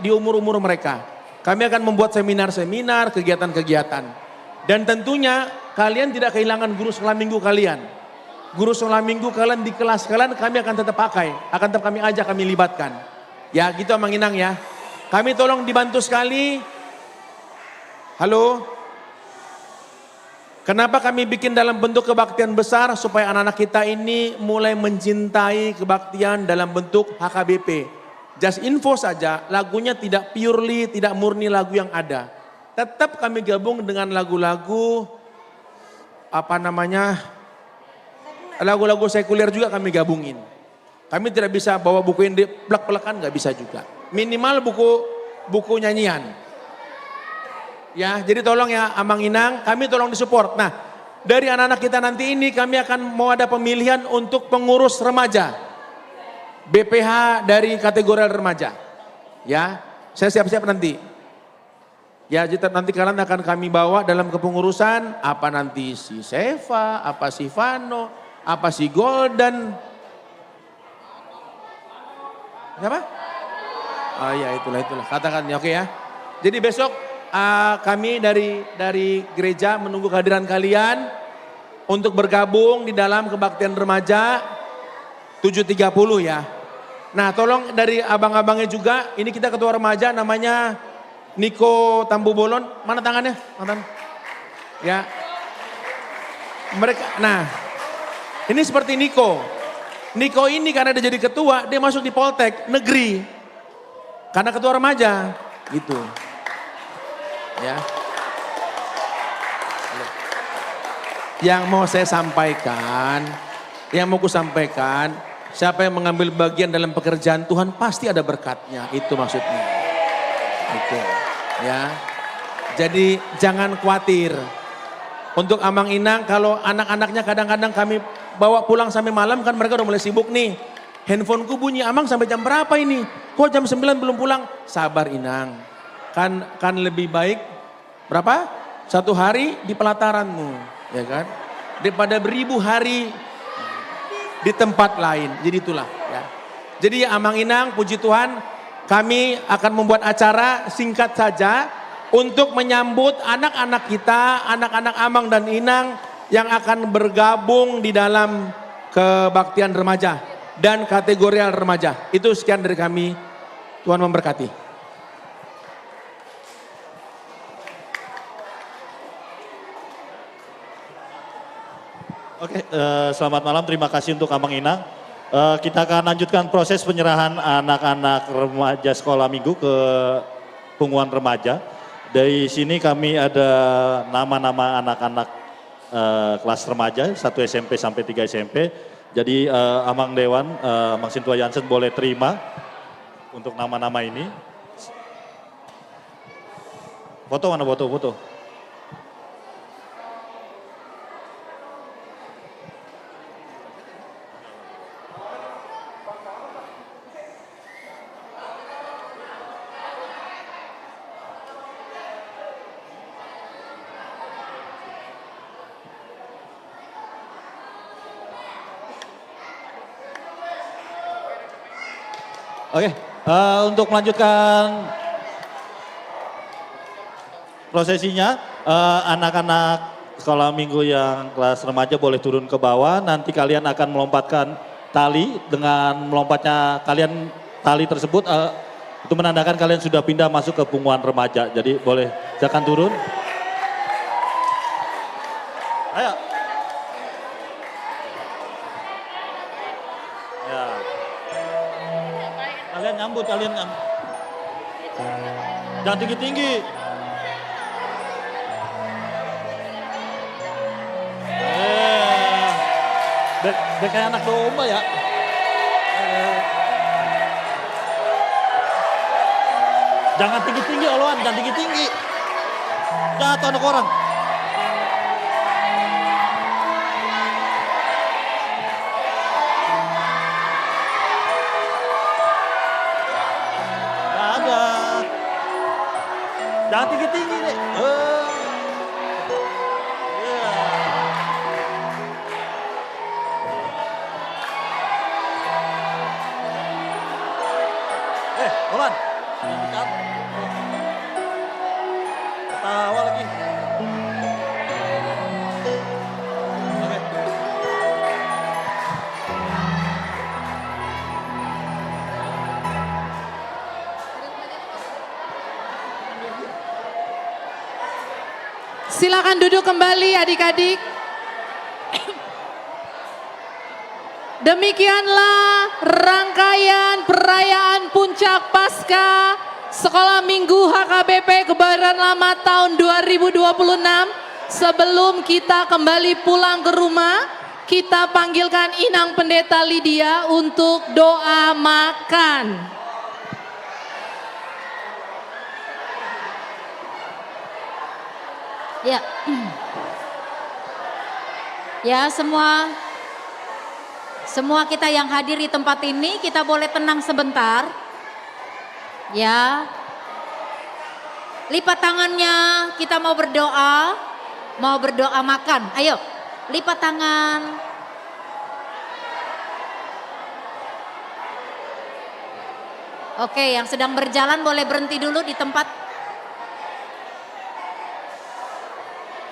di umur-umur mereka. Kami akan membuat seminar-seminar, kegiatan-kegiatan. Dan tentunya kalian tidak kehilangan guru sekolah minggu kalian. Guru sekolah minggu kalian di kelas kalian kami akan tetap pakai. Akan tetap kami ajak, kami libatkan. Ya gitu Amang Inang ya. Kami tolong dibantu sekali. Halo. Kenapa kami bikin dalam bentuk kebaktian besar? Supaya anak-anak kita ini mulai mencintai kebaktian dalam bentuk HKBP. Just info saja, lagunya tidak purely, tidak murni lagu yang ada. Tetap kami gabung dengan lagu-lagu, lagu-lagu sekuler juga kami gabungin. Kami tidak bisa bawa buku yang plek-plekan, nggak bisa juga. Minimal buku nyanyian. Ya, jadi tolong ya Amang Inang, kami tolong disupport. Nah, dari anak-anak kita nanti ini kami akan mau ada pemilihan untuk pengurus remaja. BPH dari kategori remaja. Ya, saya siap-siap nanti. Ya, nanti kalian akan kami bawa dalam kepengurusan, apa nanti si Seva, apa si Vano, apa si Golden. Siapa? Oh iya itulah. Katakan ya, oke ya. Jadi besok kami dari gereja menunggu kehadiran kalian untuk bergabung di dalam kebaktian remaja 7.30 ya. Nah tolong dari abang-abangnya juga, ini kita ketua remaja namanya Niko Tambu Bolon, mana tangannya? Ya. Mereka, nah ini seperti Niko. Niko ini karena dia jadi ketua, dia masuk di Poltek negeri. Karena ketua remaja, gitu. Ya. Yang mau saya sampaikan, siapa yang mengambil bagian dalam pekerjaan Tuhan pasti ada berkatnya, itu maksudnya. Itu, ya. Jadi jangan khawatir. Untuk Amang Inang, kalau anak-anaknya kadang-kadang kami bawa pulang sampai malam kan mereka udah mulai sibuk nih. Handphoneku bunyi, Amang sampai jam berapa ini? Kok jam 9 belum pulang? Sabar Inang, kan lebih baik berapa? 1 hari di pelataranmu, ya kan? Daripada beribu hari di tempat lain. Jadi itulah ya. Jadi Amang Inang, puji Tuhan, kami akan membuat acara singkat saja untuk menyambut anak-anak kita, anak-anak Amang dan Inang yang akan bergabung di dalam kebaktian remaja dan kategorial remaja. Itu sekian dari kami. Tuhan memberkati. Oke, selamat malam. Terima kasih untuk Amang Inang. Kita akan lanjutkan proses penyerahan anak-anak remaja sekolah minggu ke pengumuman remaja. Dari sini kami ada nama-nama anak-anak kelas remaja 1 SMP sampai 3 SMP. Jadi Amang Dewan, Amang Sintua Jansen boleh terima untuk nama-nama ini. Foto mana foto? Oke, untuk melanjutkan prosesinya, anak-anak sekolah minggu yang kelas remaja boleh turun ke bawah. Nanti kalian akan melompatkan tali. Dengan melompatnya kalian tali tersebut, itu menandakan kalian sudah pindah masuk ke pengumuman remaja. Jadi boleh silakan turun. Ayo. Ya. Kalian nyambut. Jangan tinggi-tinggi. Biar kayak anak domba ya. Jangan tinggi-tinggi oloan, jangan tinggi-tinggi. Jatuh anak orang. Jangan tinggi-tinggi deh. Roman. Ketawa lagi. Oke. Silakan duduk kembali adik-adik. Demikianlah rangkaian perayaan puncak Paskah Sekolah Minggu HKBP Kebayoran Lama tahun 2026. Sebelum kita kembali pulang ke rumah, kita panggilkan Inang Pendeta Lydia untuk doa makan. Ya. Ya, semua kita yang hadir di tempat ini, kita boleh tenang sebentar. Ya. Lipat tangannya, kita mau berdoa makan. Ayo, lipat tangan. Oke, yang sedang berjalan boleh berhenti dulu di tempat.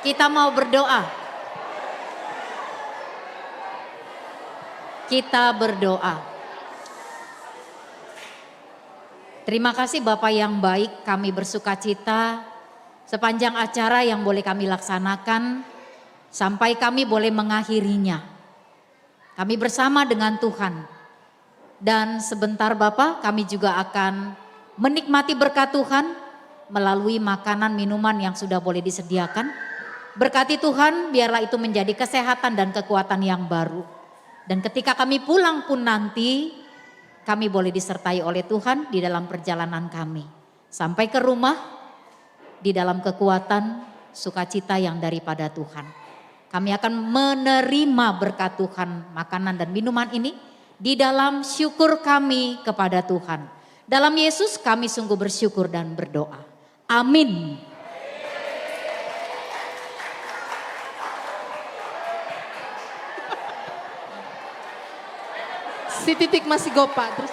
Kita mau berdoa. Kita berdoa. Terima kasih Bapak yang baik, kami bersuka cita sepanjang acara yang boleh kami laksanakan sampai kami boleh mengakhirinya. Kami bersama dengan Tuhan. Dan sebentar Bapak, kami juga akan menikmati berkat Tuhan melalui makanan minuman yang sudah boleh disediakan. Berkati Tuhan, biarlah itu menjadi kesehatan dan kekuatan yang baru. Dan ketika kami pulang pun nanti, kami boleh disertai oleh Tuhan di dalam perjalanan kami. Sampai ke rumah, di dalam kekuatan, sukacita yang daripada Tuhan. Kami akan menerima berkat Tuhan, makanan dan minuman ini, di dalam syukur kami kepada Tuhan. Dalam Yesus kami sungguh bersyukur dan berdoa. Amin. Si Titik masih gopa. Terus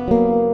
Thank you.